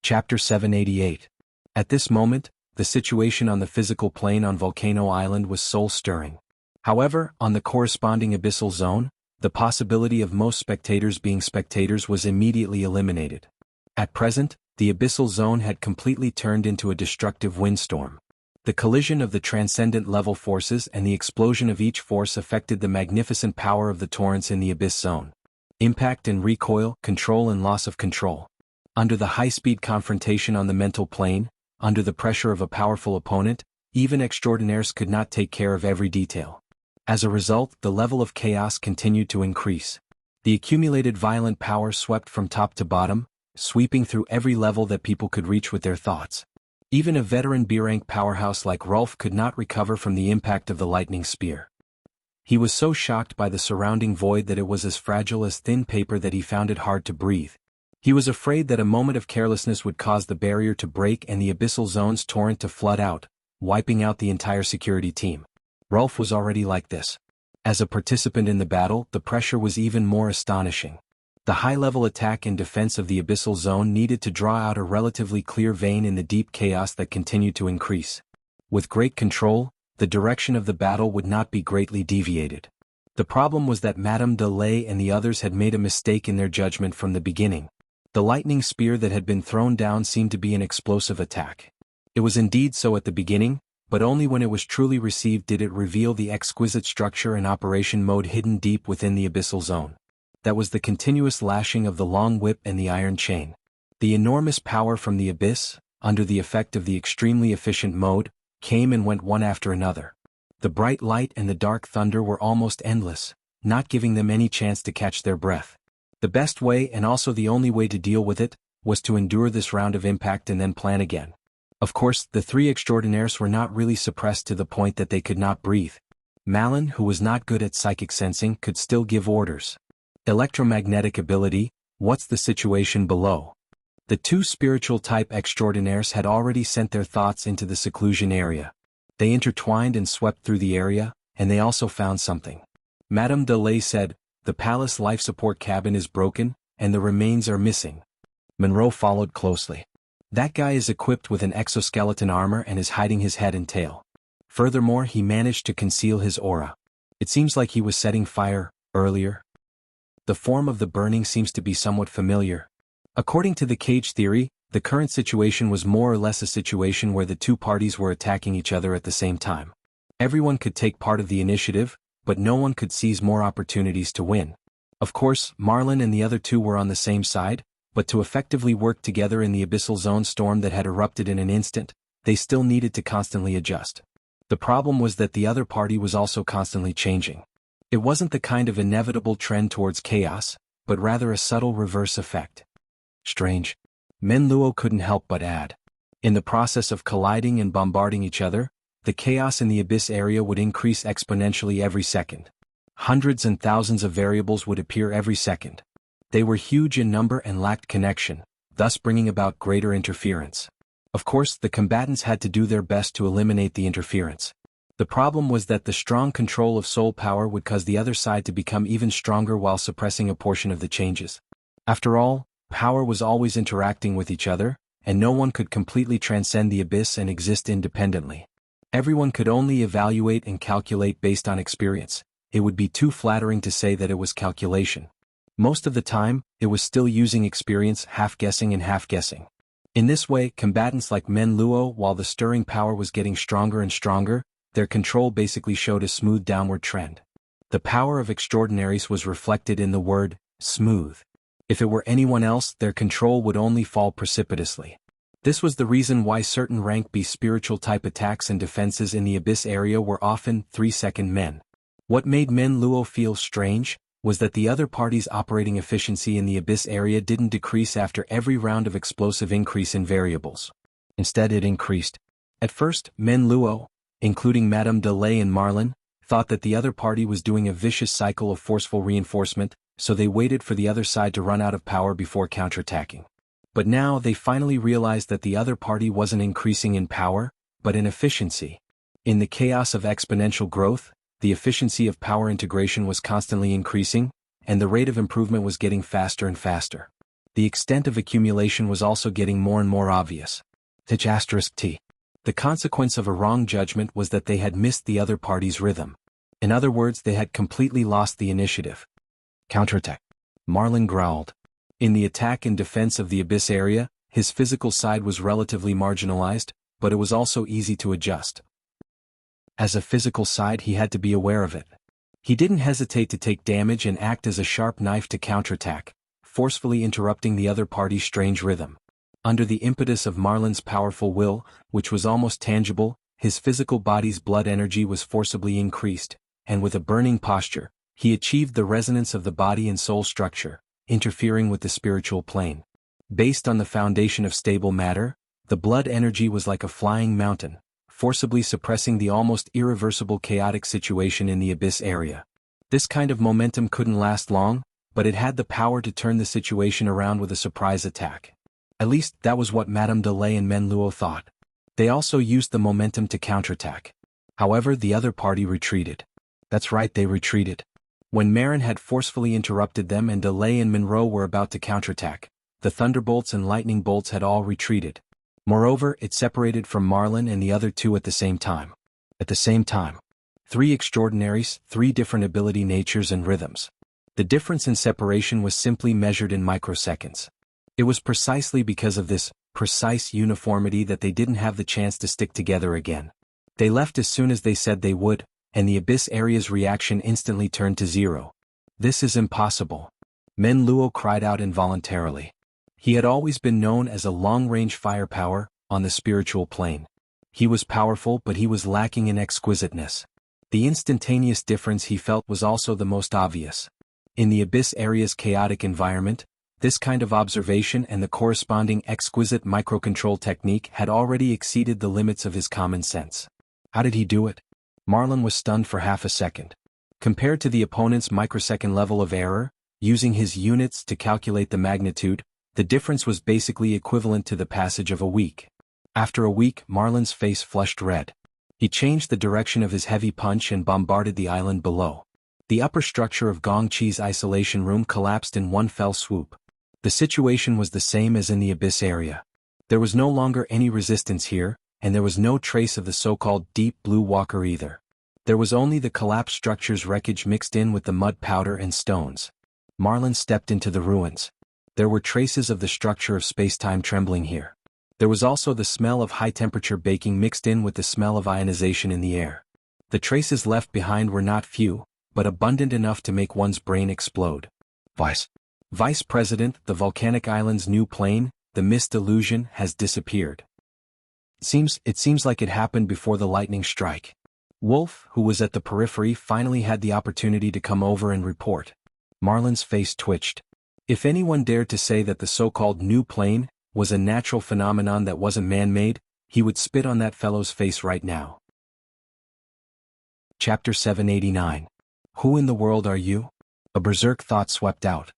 Chapter 788. At this moment, the situation on the physical plane on Volcano Island was soul-stirring. However, on the corresponding abyssal zone, the possibility of most spectators being spectators was immediately eliminated. At present, the abyssal zone had completely turned into a destructive windstorm. The collision of the transcendent level forces and the explosion of each force affected the magnificent power of the torrents in the abyss zone. Impact and recoil, control and loss of control. Under the high-speed confrontation on the mental plane, under the pressure of a powerful opponent, even extraordinaires could not take care of every detail. As a result, the level of chaos continued to increase. The accumulated violent power swept from top to bottom, sweeping through every level that people could reach with their thoughts. Even a veteran B-rank powerhouse like Rolf could not recover from the impact of the lightning spear. He was so shocked by the surrounding void that it was as fragile as thin paper that he found it hard to breathe. He was afraid that a moment of carelessness would cause the barrier to break and the abyssal zone's torrent to flood out, wiping out the entire security team. Rolf was already like this. As a participant in the battle, the pressure was even more astonishing. The high-level attack and defense of the abyssal zone needed to draw out a relatively clear vein in the deep chaos that continued to increase. With great control, the direction of the battle would not be greatly deviated. The problem was that Madame de Lay and the others had made a mistake in their judgment from the beginning. The lightning spear that had been thrown down seemed to be an explosive attack. It was indeed so at the beginning, but only when it was truly received did it reveal the exquisite structure and operation mode hidden deep within the abyssal zone. That was the continuous lashing of the long whip and the iron chain. The enormous power from the abyss, under the effect of the extremely efficient mode, came and went one after another. The bright light and the dark thunder were almost endless, not giving them any chance to catch their breath. The best way and also the only way to deal with it, was to endure this round of impact and then plan again. Of course, the three extraordinaires were not really suppressed to the point that they could not breathe. Malin, who was not good at psychic sensing, could still give orders. Electromagnetic ability, what's the situation below? The two spiritual-type extraordinaires had already sent their thoughts into the seclusion area. They intertwined and swept through the area, and they also found something. Madame de Lay said, "The palace life support cabin is broken, and the remains are missing." Monroe followed closely. "That guy is equipped with an exoskeleton armor and is hiding his head and tail. Furthermore, he managed to conceal his aura. It seems like he was setting fire, earlier. The form of the burning seems to be somewhat familiar." According to the cage theory, the current situation was more or less a situation where the two parties were attacking each other at the same time. Everyone could take part of the initiative, but no one could seize more opportunities to win. Of course, Marlin and the other two were on the same side, but to effectively work together in the abyssal zone storm that had erupted in an instant, they still needed to constantly adjust. The problem was that the other party was also constantly changing. It wasn't the kind of inevitable trend towards chaos, but rather a subtle reverse effect. Strange. Menluo couldn't help but add. In the process of colliding and bombarding each other, the chaos in the abyss area would increase exponentially every second. Hundreds and thousands of variables would appear every second. They were huge in number and lacked connection, thus bringing about greater interference. Of course, the combatants had to do their best to eliminate the interference. The problem was that the strong control of soul power would cause the other side to become even stronger while suppressing a portion of the changes. After all, power was always interacting with each other, and no one could completely transcend the abyss and exist independently. Everyone could only evaluate and calculate based on experience. It would be too flattering to say that it was calculation. Most of the time, it was still using experience, half-guessing and half-guessing. In this way, combatants like Menluo, while the stirring power was getting stronger and stronger, their control basically showed a smooth downward trend. The power of extraordinaries was reflected in the word, smooth. If it were anyone else, their control would only fall precipitously. This was the reason why certain rank B spiritual-type attacks and defenses in the abyss area were often 3-second men. What made Menluo feel strange was that the other party's operating efficiency in the abyss area didn't decrease after every round of explosive increase in variables. Instead, it increased. At first, Menluo, including Madame de Lay and Marlin, thought that the other party was doing a vicious cycle of forceful reinforcement, so they waited for the other side to run out of power before counterattacking. But now they finally realized that the other party wasn't increasing in power, but in efficiency. In the chaos of exponential growth, the efficiency of power integration was constantly increasing, and the rate of improvement was getting faster and faster. The extent of accumulation was also getting more and more obvious. T. The consequence of a wrong judgment was that they had missed the other party's rhythm. In other words, they had completely lost the initiative. Counterattack. Marlin growled. In the attack and defense of the Abyss area, his physical side was relatively marginalized, but it was also easy to adjust. As a physical side, he had to be aware of it. He didn't hesitate to take damage and act as a sharp knife to counterattack, forcefully interrupting the other party's strange rhythm. Under the impetus of Marlin's powerful will, which was almost tangible, his physical body's blood energy was forcibly increased, and with a burning posture, he achieved the resonance of the body and soul structure, interfering with the spiritual plane. Based on the foundation of stable matter, the blood energy was like a flying mountain, forcibly suppressing the almost irreversible chaotic situation in the Abyss area. This kind of momentum couldn't last long, but it had the power to turn the situation around with a surprise attack. At least, that was what Madame Delay and Menluo thought. They also used the momentum to counterattack. However, the other party retreated. That's right, they retreated. When Marin had forcefully interrupted them and Delay and Monroe were about to counterattack, the thunderbolts and lightning bolts had all retreated. Moreover, it separated from Marlin and the other two at the same time. At the same time. 3 extraordinaries, 3 different ability natures and rhythms. The difference in separation was simply measured in microseconds. It was precisely because of this precise uniformity that they didn't have the chance to stick together again. They left as soon as they said they would, and the Abyss area's reaction instantly turned to 0. This is impossible. Menluo cried out involuntarily. He had always been known as a long-range firepower on the spiritual plane. He was powerful, but he was lacking in exquisiteness. The instantaneous difference he felt was also the most obvious. In the Abyss area's chaotic environment, this kind of observation and the corresponding exquisite microcontrol technique had already exceeded the limits of his common sense. How did he do it? Marlin was stunned for half a second. Compared to the opponent's microsecond level of error, using his units to calculate the magnitude, the difference was basically equivalent to the passage of a week. After a week, Marlin's face flushed red. He changed the direction of his heavy punch and bombarded the island below. The upper structure of Gong Chi's isolation room collapsed in one fell swoop. The situation was the same as in the Abyss area. There was no longer any resistance here, and there was no trace of the so-called Deep Blue Walker either. There was only the collapsed structure's wreckage mixed in with the mud powder and stones. Marlin stepped into the ruins. There were traces of the structure of space-time trembling here. There was also the smell of high-temperature baking mixed in with the smell of ionization in the air. The traces left behind were not few, but abundant enough to make one's brain explode. Vice President, the volcanic island's new plane, the mist illusion, has disappeared. It seems like it happened before the lightning strike. Wolf, who was at the periphery, finally had the opportunity to come over and report. Marlin's face twitched. If anyone dared to say that the so-called new plane was a natural phenomenon that wasn't man-made, he would spit on that fellow's face right now. Chapter 789. Who in the world are you? A berserk thought swept out.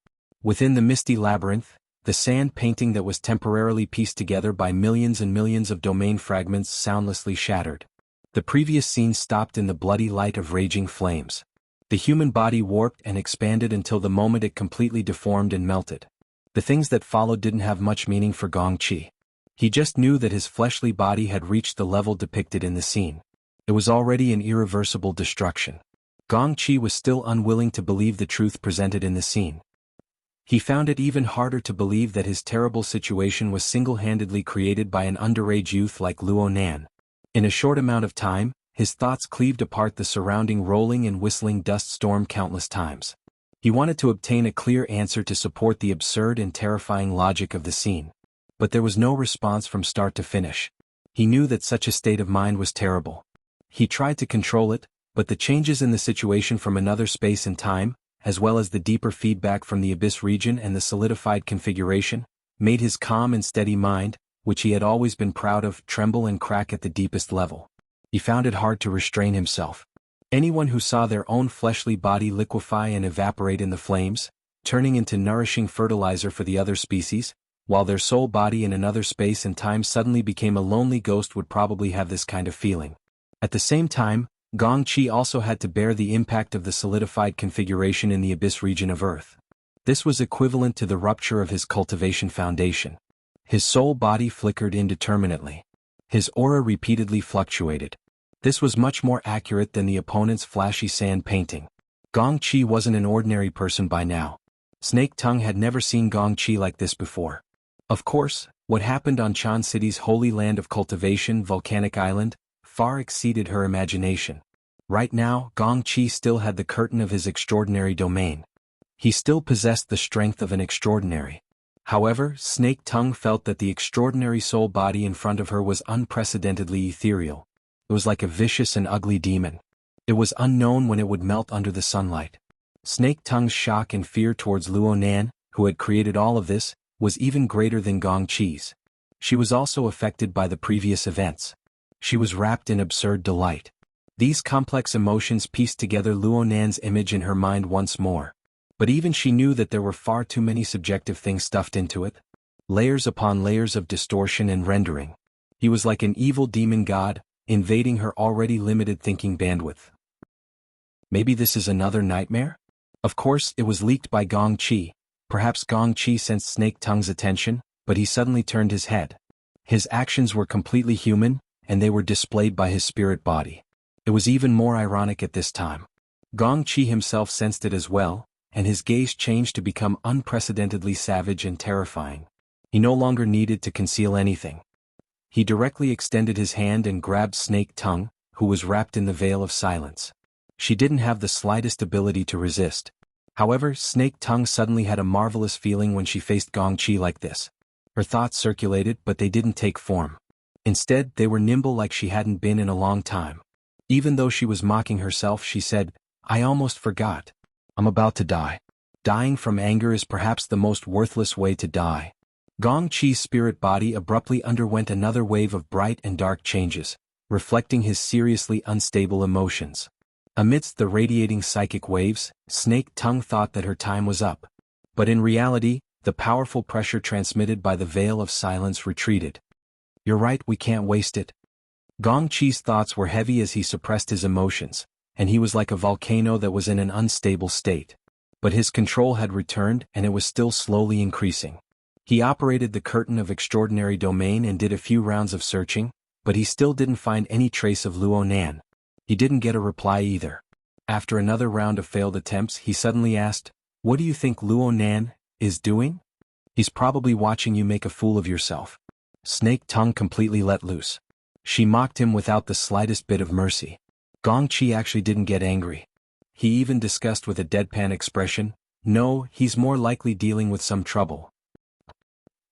Within the misty labyrinth, the sand painting that was temporarily pieced together by millions and millions of domain fragments soundlessly shattered. The previous scene stopped in the bloody light of raging flames. The human body warped and expanded until the moment it completely deformed and melted. The things that followed didn't have much meaning for Gong Chi. He just knew that his fleshly body had reached the level depicted in the scene. It was already an irreversible destruction. Gong Chi was still unwilling to believe the truth presented in the scene. He found it even harder to believe that his terrible situation was single-handedly created by an underage youth like Luo Nan. In a short amount of time, his thoughts cleaved apart the surrounding rolling and whistling dust storm countless times. He wanted to obtain a clear answer to support the absurd and terrifying logic of the scene. But there was no response from start to finish. He knew that such a state of mind was terrible. He tried to control it, but the changes in the situation from another space and time, as well as the deeper feedback from the Abyss region and the solidified configuration, made his calm and steady mind, which he had always been proud of, tremble and crack at the deepest level. He found it hard to restrain himself. Anyone who saw their own fleshly body liquefy and evaporate in the flames, turning into nourishing fertilizer for the other species, while their soul body in another space and time suddenly became a lonely ghost would probably have this kind of feeling. At the same time, Gong Chi also had to bear the impact of the solidified configuration in the Abyss region of Earth. This was equivalent to the rupture of his cultivation foundation. His soul body flickered indeterminately. His aura repeatedly fluctuated. This was much more accurate than the opponent's flashy sand painting. Gong Qi wasn't an ordinary person by now. Snake Tongue had never seen Gong Qi like this before. Of course, what happened on Chan City's holy land of cultivation, Volcanic Island, far exceeded her imagination. Right now, Gong Qi still had the curtain of his extraordinary domain. He still possessed the strength of an extraordinary. However, Snake Tongue felt that the extraordinary soul body in front of her was unprecedentedly ethereal. It was like a vicious and ugly demon. It was unknown when it would melt under the sunlight. Snake Tongue's shock and fear towards Luo Nan, who had created all of this, was even greater than Gong Qi's. She was also affected by the previous events. She was wrapped in absurd delight. These complex emotions pieced together Luo Nan's image in her mind once more. But even she knew that there were far too many subjective things stuffed into it. Layers upon layers of distortion and rendering. He was like an evil demon god, invading her already limited thinking bandwidth. Maybe this is another nightmare? Of course, it was leaked by Gong Qi. Perhaps Gong Qi sensed Snake Tongue's attention, but he suddenly turned his head. His actions were completely human, and they were displayed by his spirit body. It was even more ironic at this time. Gong Qi himself sensed it as well, and his gaze changed to become unprecedentedly savage and terrifying. He no longer needed to conceal anything. He directly extended his hand and grabbed Snake Tongue, who was wrapped in the veil of silence. She didn't have the slightest ability to resist. However, Snake Tongue suddenly had a marvelous feeling when she faced Gong Qi like this. Her thoughts circulated, but they didn't take form. Instead, they were nimble like she hadn't been in a long time. Even though she was mocking herself, she said, "I almost forgot. I'm about to die. Dying from anger is perhaps the most worthless way to die." Gong Qi's spirit body abruptly underwent another wave of bright and dark changes, reflecting his seriously unstable emotions. Amidst the radiating psychic waves, Snake Tongue thought that her time was up. But in reality, the powerful pressure transmitted by the veil of silence retreated. "You're right, we can't waste it." Gong Qi's thoughts were heavy as he suppressed his emotions, and he was like a volcano that was in an unstable state. But his control had returned and it was still slowly increasing. He operated the curtain of extraordinary domain and did a few rounds of searching, but he still didn't find any trace of Luo Nan. He didn't get a reply either. After another round of failed attempts, he suddenly asked, "What do you think Luo Nan is doing?" "He's probably watching you make a fool of yourself." Snake Tongue completely let loose. She mocked him without the slightest bit of mercy. Gong Qi actually didn't get angry. He even discussed with a deadpan expression, "No, he's more likely dealing with some trouble.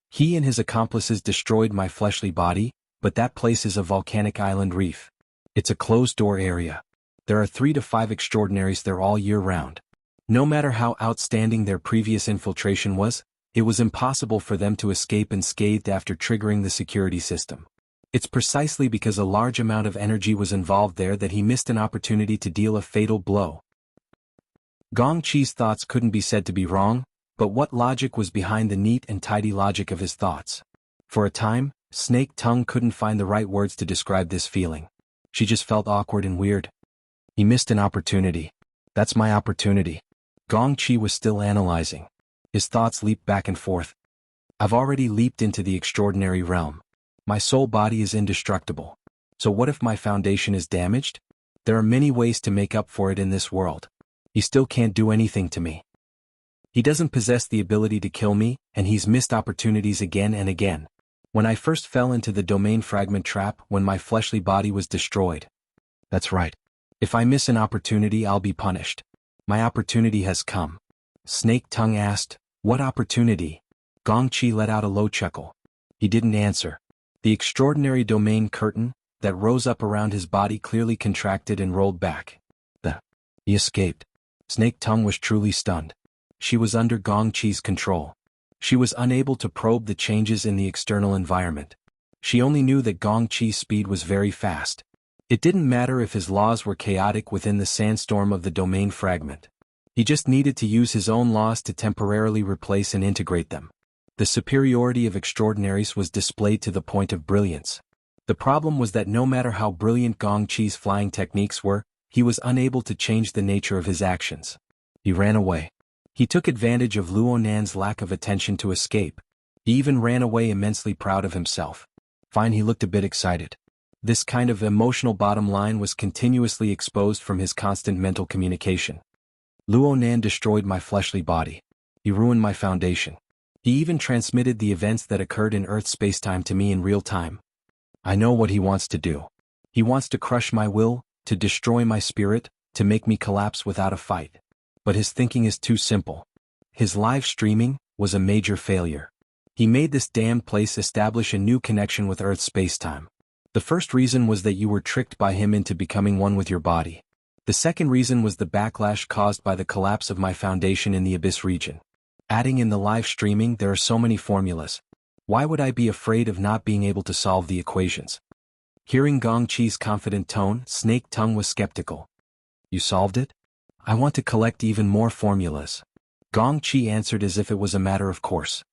He and his accomplices destroyed my fleshly body, but that place is a volcanic island reef. It's a closed-door area. There are 3 to 5 extraordinaries there all year round. No matter how outstanding their previous infiltration was, it was impossible for them to escape unscathed after triggering the security system. It's precisely because a large amount of energy was involved there that he missed an opportunity to deal a fatal blow." Gong Qi's thoughts couldn't be said to be wrong, but what logic was behind the neat and tidy logic of his thoughts? For a time, Snake Tongue couldn't find the right words to describe this feeling. She just felt awkward and weird. He missed an opportunity. That's my opportunity. Gong Qi was still analyzing. His thoughts leaped back and forth. I've already leaped into the extraordinary realm. My soul body is indestructible. So what if my foundation is damaged? There are many ways to make up for it in this world. He still can't do anything to me. He doesn't possess the ability to kill me, and he's missed opportunities again and again. When I first fell into the domain fragment trap when my fleshly body was destroyed. That's right. If I miss an opportunity, I'll be punished. My opportunity has come. Snake Tongue asked, "What opportunity?" Gong Qi let out a low chuckle. He didn't answer. The extraordinary domain curtain that rose up around his body clearly contracted and rolled back. He escaped. Snake Tongue was truly stunned. She was under Gong Qi's control. She was unable to probe the changes in the external environment. She only knew that Gong Qi's speed was very fast. It didn't matter if his laws were chaotic within the sandstorm of the domain fragment. He just needed to use his own laws to temporarily replace and integrate them. The superiority of extraordinaries was displayed to the point of brilliance. The problem was that no matter how brilliant Gong Qi's flying techniques were, he was unable to change the nature of his actions. He ran away. He took advantage of Luo Nan's lack of attention to escape. He even ran away immensely proud of himself. Fine, he looked a bit excited. This kind of emotional bottom line was continuously exposed from his constant mental communication. Luo Nan destroyed my fleshly body. He ruined my foundation. He even transmitted the events that occurred in Earth spacetime to me in real time. I know what he wants to do. He wants to crush my will, to destroy my spirit, to make me collapse without a fight. But his thinking is too simple. His live streaming was a major failure. He made this damned place establish a new connection with Earth spacetime. The first reason was that you were tricked by him into becoming one with your body. The second reason was the backlash caused by the collapse of my foundation in the Abyss region. Adding in the live streaming, there are so many formulas. Why would I be afraid of not being able to solve the equations? Hearing Gong Qi's confident tone, Snake Tongue was skeptical. You solved it? I want to collect even more formulas. Gong Qi answered as if it was a matter of course.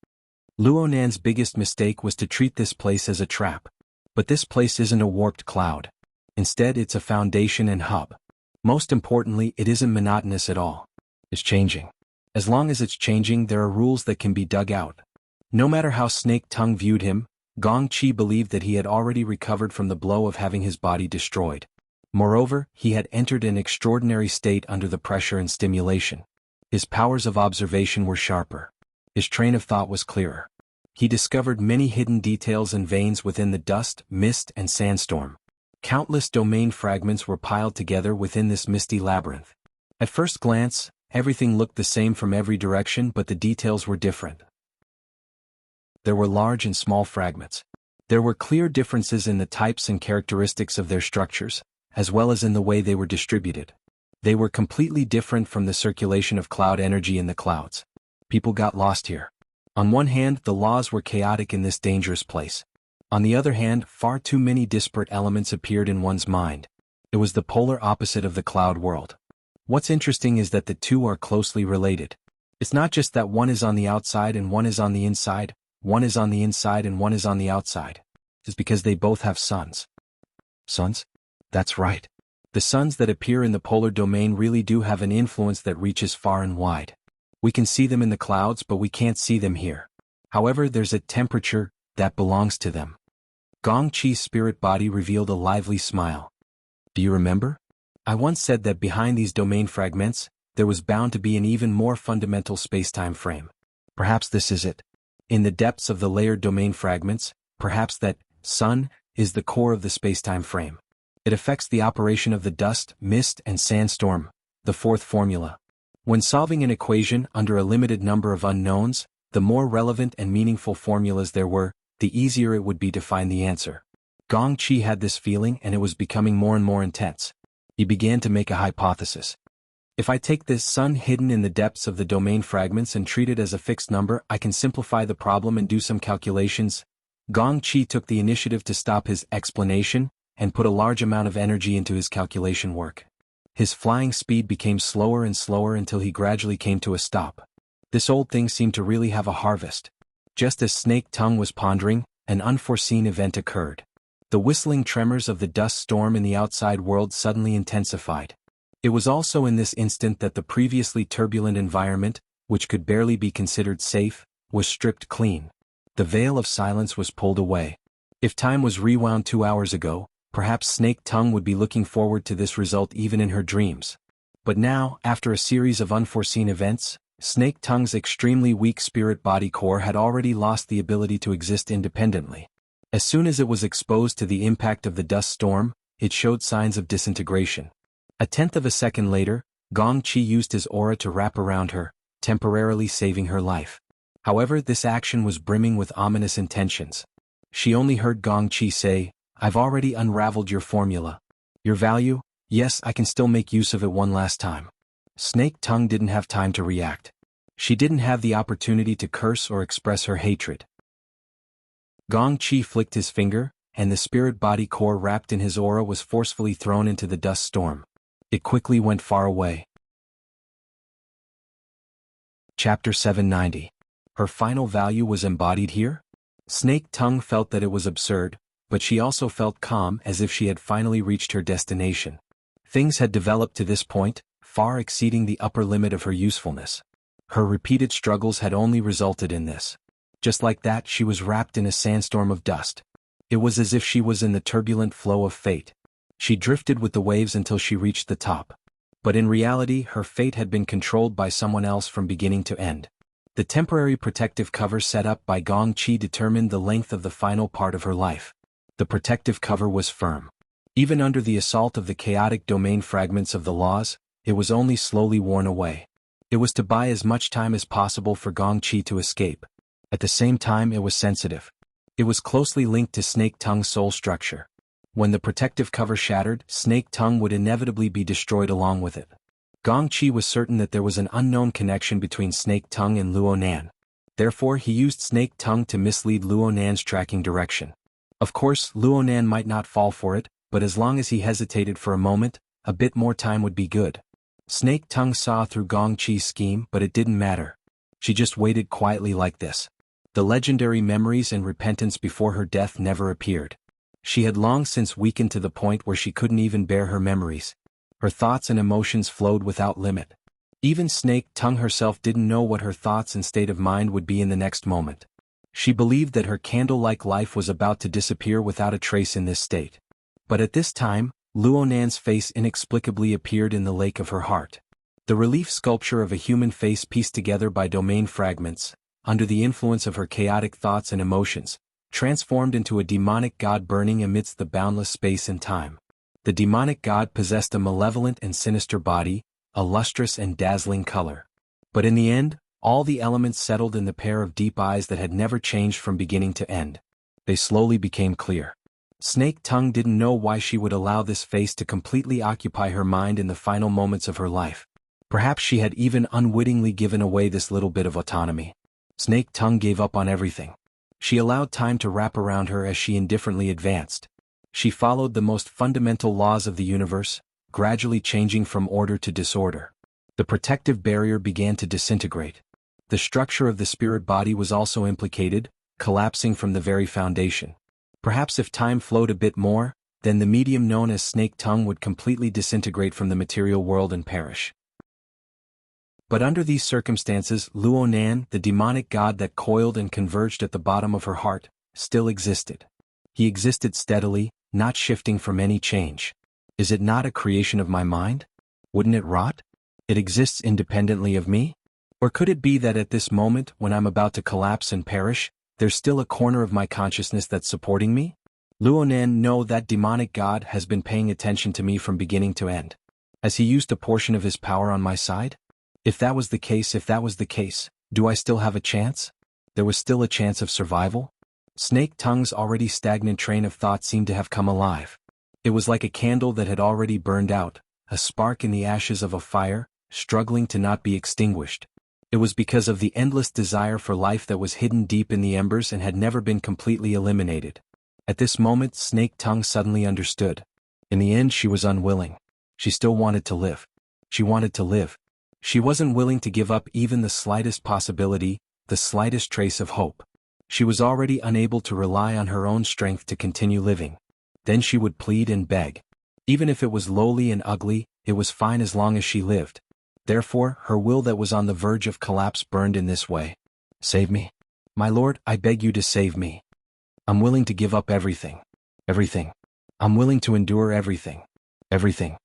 Luo Nan's biggest mistake was to treat this place as a trap. But this place isn't a warped cloud. Instead, it's a foundation and hub. Most importantly, it isn't monotonous at all. It's changing. As long as it's changing, there are rules that can be dug out. No matter how Snake Tongue viewed him, Gong Qi believed that he had already recovered from the blow of having his body destroyed. Moreover, he had entered an extraordinary state under the pressure and stimulation. His powers of observation were sharper. His train of thought was clearer. He discovered many hidden details and veins within the dust, mist, and sandstorm. Countless domain fragments were piled together within this misty labyrinth. At first glance, everything looked the same from every direction, but the details were different. There were large and small fragments. There were clear differences in the types and characteristics of their structures, as well as in the way they were distributed. They were completely different from the circulation of cloud energy in the clouds. People got lost here. On one hand, the laws were chaotic in this dangerous place. On the other hand, far too many disparate elements appeared in one's mind. It was the polar opposite of the cloud world. What's interesting is that the two are closely related. It's not just that one is on the outside and one is on the inside, one is on the inside and one is on the outside. It's because they both have suns. Suns? That's right. The suns that appear in the polar domain really do have an influence that reaches far and wide. We can see them in the clouds, but we can't see them here. However, there's a temperature that belongs to them. Gong Qi's spirit body revealed a lively smile. Do you remember? I once said that behind these domain fragments, there was bound to be an even more fundamental spacetime frame. Perhaps this is it. In the depths of the layered domain fragments, perhaps that sun is the core of the spacetime frame. It affects the operation of the dust, mist, and sandstorm, the fourth formula. When solving an equation under a limited number of unknowns, the more relevant and meaningful formulas there were, the easier it would be to find the answer. Gong Qi had this feeling, and it was becoming more and more intense. He began to make a hypothesis. If I take this sun hidden in the depths of the domain fragments and treat it as a fixed number, I can simplify the problem and do some calculations. Gong Qi took the initiative to stop his explanation and put a large amount of energy into his calculation work. His flying speed became slower and slower until he gradually came to a stop. This old thing seemed to really have a harvest. Just as Snake Tongue was pondering, an unforeseen event occurred. The whistling tremors of the dust storm in the outside world suddenly intensified. It was also in this instant that the previously turbulent environment, which could barely be considered safe, was stripped clean. The veil of silence was pulled away. If time was rewound 2 hours ago, perhaps Snake Tongue would be looking forward to this result even in her dreams. But now, after a series of unforeseen events, Snake Tongue's extremely weak spirit body core had already lost the ability to exist independently. As soon as it was exposed to the impact of the dust storm, it showed signs of disintegration. A tenth of a second later, Gong Qi used his aura to wrap around her, temporarily saving her life. However, this action was brimming with ominous intentions. She only heard Gong Qi say, "I've already unraveled your formula. Your value? Yes, I can still make use of it one last time." Snake Tongue didn't have time to react. She didn't have the opportunity to curse or express her hatred. Gong Qi flicked his finger, and the spirit body core wrapped in his aura was forcefully thrown into the dust storm. It quickly went far away. Chapter 790. Her final value was embodied here? Snake Tongue felt that it was absurd, but she also felt calm, as if she had finally reached her destination. Things had developed to this point, far exceeding the upper limit of her usefulness. Her repeated struggles had only resulted in this. Just like that, she was wrapped in a sandstorm of dust. It was as if she was in the turbulent flow of fate. She drifted with the waves until she reached the top. But in reality, her fate had been controlled by someone else from beginning to end. The temporary protective cover set up by Gong Qi determined the length of the final part of her life. The protective cover was firm. Even under the assault of the chaotic domain fragments of the laws, it was only slowly worn away. It was to buy as much time as possible for Gong Qi to escape. At the same time, it was sensitive. It was closely linked to Snake Tongue's soul structure. When the protective cover shattered, Snake Tongue would inevitably be destroyed along with it. Gong Qi was certain that there was an unknown connection between Snake Tongue and Luo Nan. Therefore, he used Snake Tongue to mislead Luo Nan's tracking direction. Of course, Luo Nan might not fall for it, but as long as he hesitated for a moment, a bit more time would be good. Snake Tongue saw through Gong Qi's scheme, but it didn't matter. She just waited quietly like this. The legendary memories and repentance before her death never appeared. She had long since weakened to the point where she couldn't even bear her memories. Her thoughts and emotions flowed without limit. Even Snake Tongue herself didn't know what her thoughts and state of mind would be in the next moment. She believed that her candle-like life was about to disappear without a trace in this state. But at this time, Luo Nan's face inexplicably appeared in the lake of her heart. The relief sculpture of a human face pieced together by domain fragments, under the influence of her chaotic thoughts and emotions, transformed into a demonic god burning amidst the boundless space and time. The demonic god possessed a malevolent and sinister body, a lustrous and dazzling color. But in the end, all the elements settled in the pair of deep eyes that had never changed from beginning to end. They slowly became clear. Snake Tongue didn't know why she would allow this face to completely occupy her mind in the final moments of her life. Perhaps she had even unwittingly given away this little bit of autonomy. Snake Tongue gave up on everything. She allowed time to wrap around her as she indifferently advanced. She followed the most fundamental laws of the universe, gradually changing from order to disorder. The protective barrier began to disintegrate. The structure of the spirit body was also implicated, collapsing from the very foundation. Perhaps if time flowed a bit more, then the medium known as Snake Tongue would completely disintegrate from the material world and perish. But under these circumstances, Luo Nan, the demonic god that coiled and converged at the bottom of her heart, still existed. He existed steadily, not shifting from any change. Is it not a creation of my mind? Wouldn't it rot? It exists independently of me? Or could it be that at this moment, when I'm about to collapse and perish, there's still a corner of my consciousness that's supporting me? Luo Nan, no, that demonic god has been paying attention to me from beginning to end. Has he used a portion of his power on my side? If that was the case, do I still have a chance? There was still a chance of survival? Snake Tongue's already stagnant train of thought seemed to have come alive. It was like a candle that had already burned out, a spark in the ashes of a fire, struggling to not be extinguished. It was because of the endless desire for life that was hidden deep in the embers and had never been completely eliminated. At this moment, Snake Tongue suddenly understood. In the end, she was unwilling. She still wanted to live. She wanted to live. She wasn't willing to give up even the slightest possibility, the slightest trace of hope. She was already unable to rely on her own strength to continue living. Then she would plead and beg. Even if it was lowly and ugly, it was fine as long as she lived. Therefore, her will that was on the verge of collapse burned in this way. Save me. My lord, I beg you to save me. I'm willing to give up everything. Everything. I'm willing to endure everything. Everything.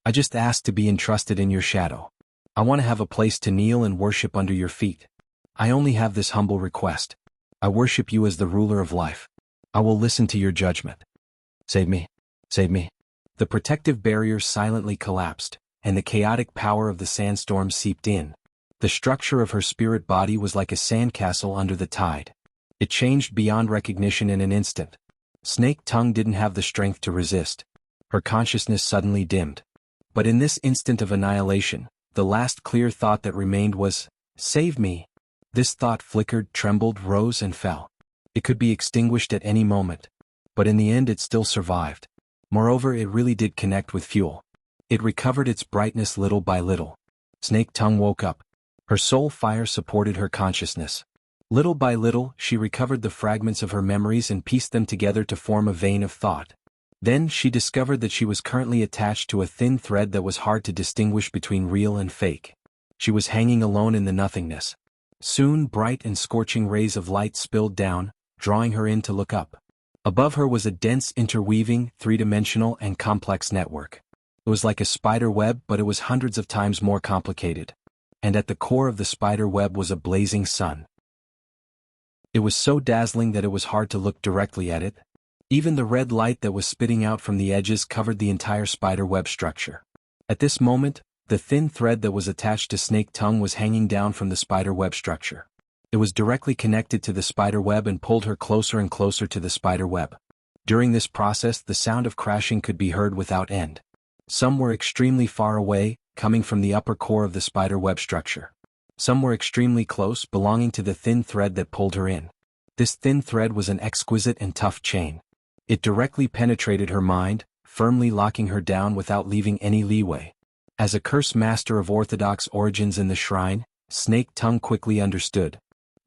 I just ask to be entrusted in your shadow. I want to have a place to kneel and worship under your feet. I only have this humble request. I worship you as the ruler of life. I will listen to your judgment. Save me. Save me. The protective barrier silently collapsed, and the chaotic power of the sandstorm seeped in. The structure of her spirit body was like a sandcastle under the tide. It changed beyond recognition in an instant. Snake Tongue didn't have the strength to resist. Her consciousness suddenly dimmed. But in this instant of annihilation, the last clear thought that remained was, "Save me." This thought flickered, trembled, rose and fell. It could be extinguished at any moment. But in the end it still survived. Moreover, it really did connect with fuel. It recovered its brightness little by little. Snake Tongue woke up. Her soul fire supported her consciousness. Little by little, she recovered the fragments of her memories and pieced them together to form a vein of thought. Then she discovered that she was currently attached to a thin thread that was hard to distinguish between real and fake. She was hanging alone in the nothingness. Soon bright and scorching rays of light spilled down, drawing her in to look up. Above her was a dense interweaving, three-dimensional and complex network. It was like a spider web, but it was hundreds of times more complicated. And at the core of the spider web was a blazing sun. It was so dazzling that it was hard to look directly at it. Even the red light that was spitting out from the edges covered the entire spider web structure. At this moment, the thin thread that was attached to Snake Tongue was hanging down from the spider web structure. It was directly connected to the spider web and pulled her closer and closer to the spider web. During this process, the sound of crashing could be heard without end. Some were extremely far away, coming from the upper core of the spider web structure. Some were extremely close, belonging to the thin thread that pulled her in. This thin thread was an exquisite and tough chain. It directly penetrated her mind, firmly locking her down without leaving any leeway. As a curse master of orthodox origins in the shrine, Snake Tongue quickly understood.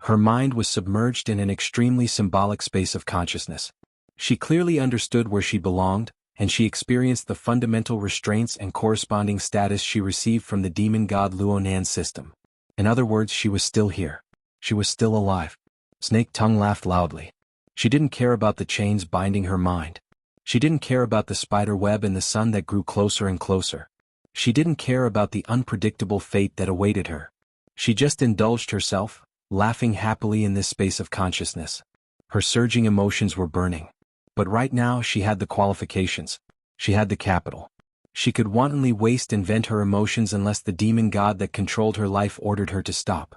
Her mind was submerged in an extremely symbolic space of consciousness. She clearly understood where she belonged, and she experienced the fundamental restraints and corresponding status she received from the demon god Luonan's system. In other words, she was still here. She was still alive. Snake Tongue laughed loudly. She didn't care about the chains binding her mind. She didn't care about the spider web and the sun that grew closer and closer. She didn't care about the unpredictable fate that awaited her. She just indulged herself, laughing happily in this space of consciousness. Her surging emotions were burning. But right now she had the qualifications. She had the capital. She could wantonly waste and vent her emotions unless the demon god that controlled her life ordered her to stop.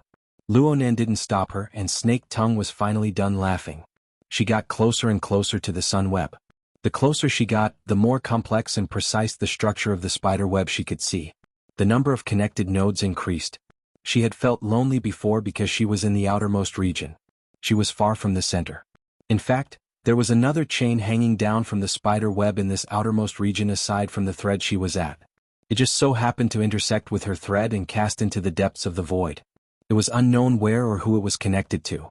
Luonan didn't stop her, and Snake Tongue was finally done laughing. She got closer and closer to the sun web. The closer she got, the more complex and precise the structure of the spider web she could see. The number of connected nodes increased. She had felt lonely before because she was in the outermost region. She was far from the center. In fact, there was another chain hanging down from the spider web in this outermost region aside from the thread she was at. It just so happened to intersect with her thread and cast into the depths of the void. It was unknown where or who it was connected to.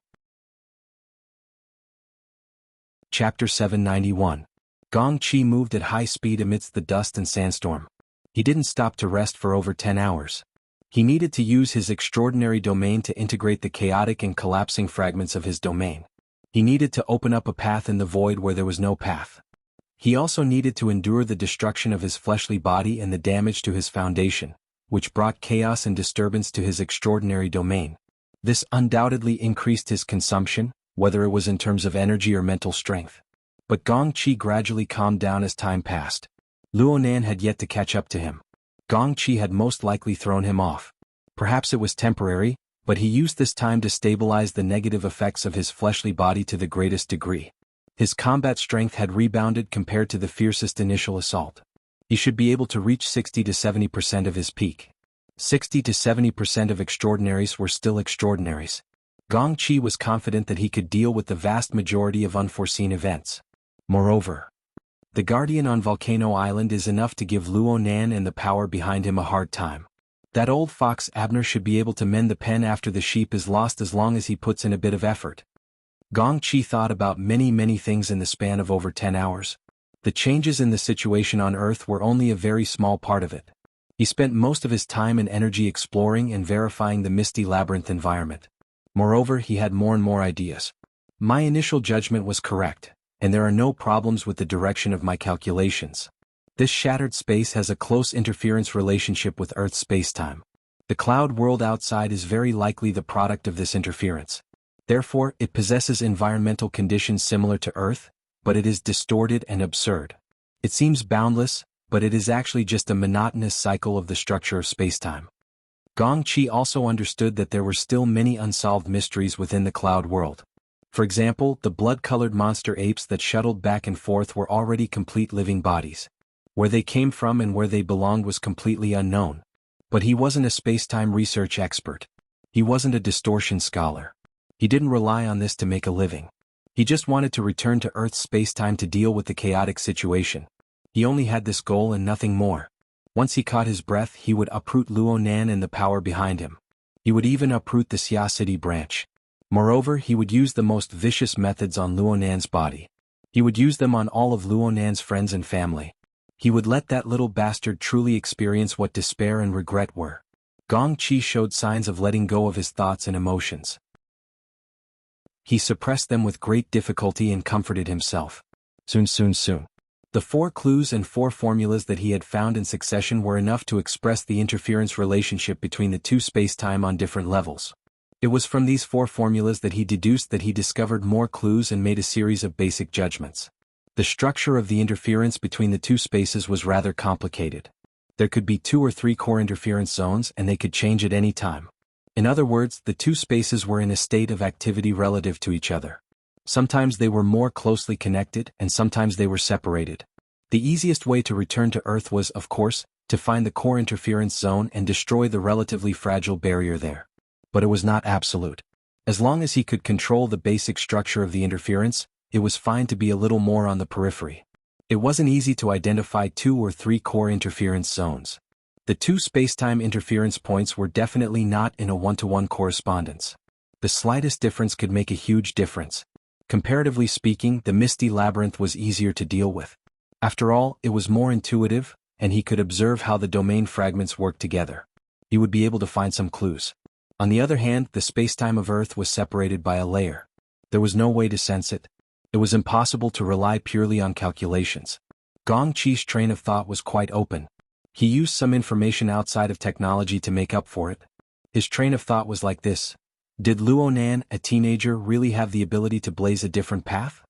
Chapter 791. Gong Chi moved at high speed amidst the dust and sandstorm. He didn't stop to rest for over 10 hours. He needed to use his extraordinary domain to integrate the chaotic and collapsing fragments of his domain. He needed to open up a path in the void where there was no path. He also needed to endure the destruction of his fleshly body and the damage to his foundation, which brought chaos and disturbance to his extraordinary domain. This undoubtedly increased his consumption, whether it was in terms of energy or mental strength. But Gong Chi gradually calmed down as time passed. Luonan had yet to catch up to him. Gong Chi had most likely thrown him off. Perhaps it was temporary, but he used this time to stabilize the negative effects of his fleshly body to the greatest degree. His combat strength had rebounded compared to the fiercest initial assault. He should be able to reach 60 to 70% of his peak. 60 to 70% of extraordinaries were still extraordinaries. Gong Chi was confident that he could deal with the vast majority of unforeseen events. Moreover, the Guardian on Volcano Island is enough to give Luonan and the power behind him a hard time. That old fox Abner should be able to mend the pen after the sheep is lost as long as he puts in a bit of effort. Gong Chi thought about many things in the span of over 10 hours. The changes in the situation on Earth were only a very small part of it. He spent most of his time and energy exploring and verifying the misty labyrinth environment. Moreover, he had more and more ideas. My initial judgment was correct, and there are no problems with the direction of my calculations. This shattered space has a close interference relationship with Earth's spacetime. The cloud world outside is very likely the product of this interference. Therefore, it possesses environmental conditions similar to Earth, but it is distorted and absurd. It seems boundless, but it is actually just a monotonous cycle of the structure of spacetime. Gong Chi also understood that there were still many unsolved mysteries within the cloud world. For example, the blood-colored monster apes that shuttled back and forth were already complete living bodies. Where they came from and where they belonged was completely unknown. But he wasn't a spacetime research expert. He wasn't a distortion scholar. He didn't rely on this to make a living. He just wanted to return to Earth's spacetime to deal with the chaotic situation. He only had this goal and nothing more. Once he caught his breath, he would uproot Luonan and the power behind him. He would even uproot the Xia City branch. Moreover, he would use the most vicious methods on Luonan's body. He would use them on all of Luonan's friends and family. He would let that little bastard truly experience what despair and regret were. Gong Qi showed signs of letting go of his thoughts and emotions. He suppressed them with great difficulty and comforted himself. Soon. The 4 clues and 4 formulas that he had found in succession were enough to express the interference relationship between the 2 spacetime on different levels. It was from these 4 formulas that he deduced that he discovered more clues and made a series of basic judgments. The structure of the interference between the 2 spaces was rather complicated. There could be 2 or 3 core interference zones and they could change at any time. In other words, the 2 spaces were in a state of activity relative to each other. Sometimes they were more closely connected and sometimes they were separated. The easiest way to return to Earth was, of course, to find the core interference zone and destroy the relatively fragile barrier there. But it was not absolute. As long as he could control the basic structure of the interference, it was fine to be a little more on the periphery. It wasn't easy to identify 2 or 3 core interference zones. The 2 spacetime interference points were definitely not in a one-to-one correspondence. The slightest difference could make a huge difference. Comparatively speaking, the misty labyrinth was easier to deal with. After all, it was more intuitive, and he could observe how the domain fragments worked together. He would be able to find some clues. On the other hand, the spacetime of Earth was separated by a layer. There was no way to sense it. It was impossible to rely purely on calculations. Gong Qi's train of thought was quite open. He used some information outside of technology to make up for it. His train of thought was like this. Did Luonan, a teenager, really have the ability to blaze a different path?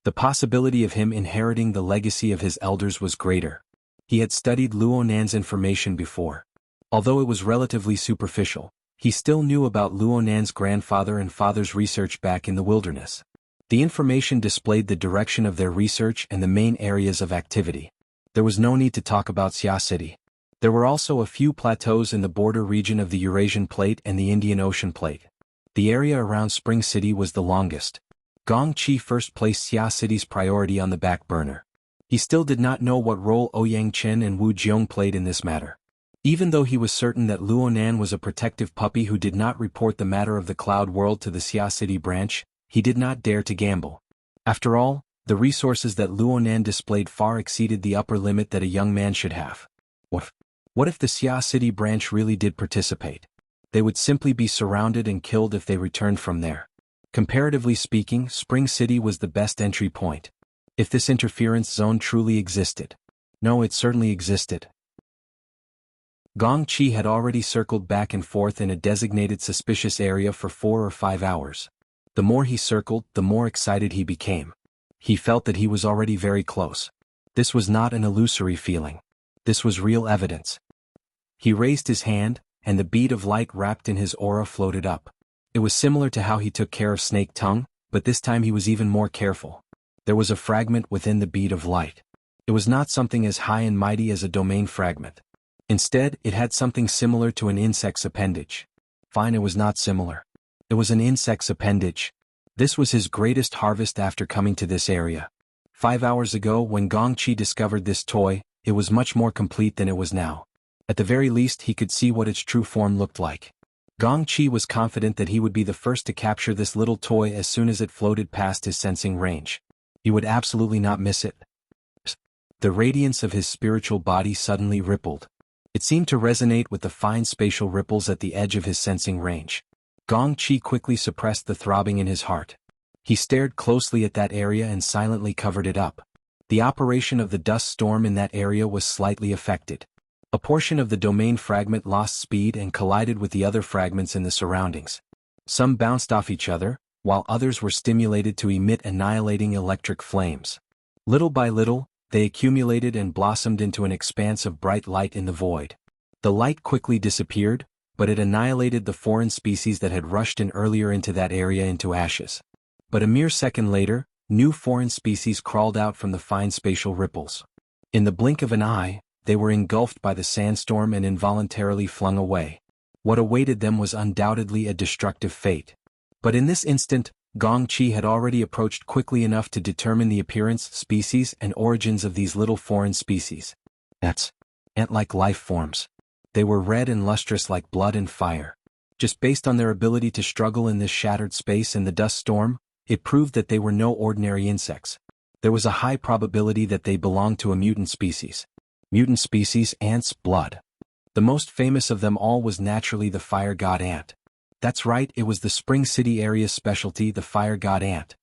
The possibility of him inheriting the legacy of his elders was greater. He had studied Luonan's information before. Although it was relatively superficial, he still knew about Luonan's grandfather and father's research back in the wilderness. The information displayed the direction of their research and the main areas of activity. There was no need to talk about Xia City. There were also a few plateaus in the border region of the Eurasian Plate and the Indian Ocean Plate. The area around Spring City was the longest. Gong Qi first placed Xia City's priority on the back burner. He still did not know what role Ouyang Chen and Wu Jiong played in this matter. Even though he was certain that Luonan was a protective puppy who did not report the matter of the Cloud World to the Xia City branch, he did not dare to gamble. After all, the resources that Luonan displayed far exceeded the upper limit that a young man should have. What if the Xia City branch really did participate? They would simply be surrounded and killed if they returned from there. Comparatively speaking, Spring City was the best entry point. If this interference zone truly existed. No, it certainly existed. Gong Qi had already circled back and forth in a designated suspicious area for 4 or 5 hours. The more he circled, the more excited he became. He felt that he was already very close. This was not an illusory feeling. This was real evidence. He raised his hand, and the bead of light wrapped in his aura floated up. It was similar to how he took care of Snake Tongue, but this time he was even more careful. There was a fragment within the bead of light. It was not something as high and mighty as a domain fragment. Instead, it had something similar to an insect's appendage. Fine, it was not similar. It was an insect's appendage. This was his greatest harvest after coming to this area. 5 hours ago, when Gong Qi discovered this toy, it was much more complete than it was now. At the very least, he could see what its true form looked like. Gong Qi was confident that he would be the first to capture this little toy as soon as it floated past his sensing range. He would absolutely not miss it. The radiance of his spiritual body suddenly rippled. It seemed to resonate with the fine spatial ripples at the edge of his sensing range. Gong Qi quickly suppressed the throbbing in his heart. He stared closely at that area and silently covered it up. The operation of the dust storm in that area was slightly affected. A portion of the domain fragment lost speed and collided with the other fragments in the surroundings. Some bounced off each other, while others were stimulated to emit annihilating electric flames. Little by little, they accumulated and blossomed into an expanse of bright light in the void. The light quickly disappeared, but it annihilated the foreign species that had rushed in earlier into that area into ashes. But a mere second later, new foreign species crawled out from the fine spatial ripples. In the blink of an eye, they were engulfed by the sandstorm and involuntarily flung away. What awaited them was undoubtedly a destructive fate. But in this instant, Gong Qi had already approached quickly enough to determine the appearance, species, and origins of these little foreign species. Ant-like life forms. They were red and lustrous like blood and fire. Just based on their ability to struggle in this shattered space and the dust storm, it proved that they were no ordinary insects. There was a high probability that they belonged to a mutant species. Mutant species, ants, blood. The most famous of them all was naturally the fire god ant. That's right, it was the Spring City area's specialty, the fire god ant.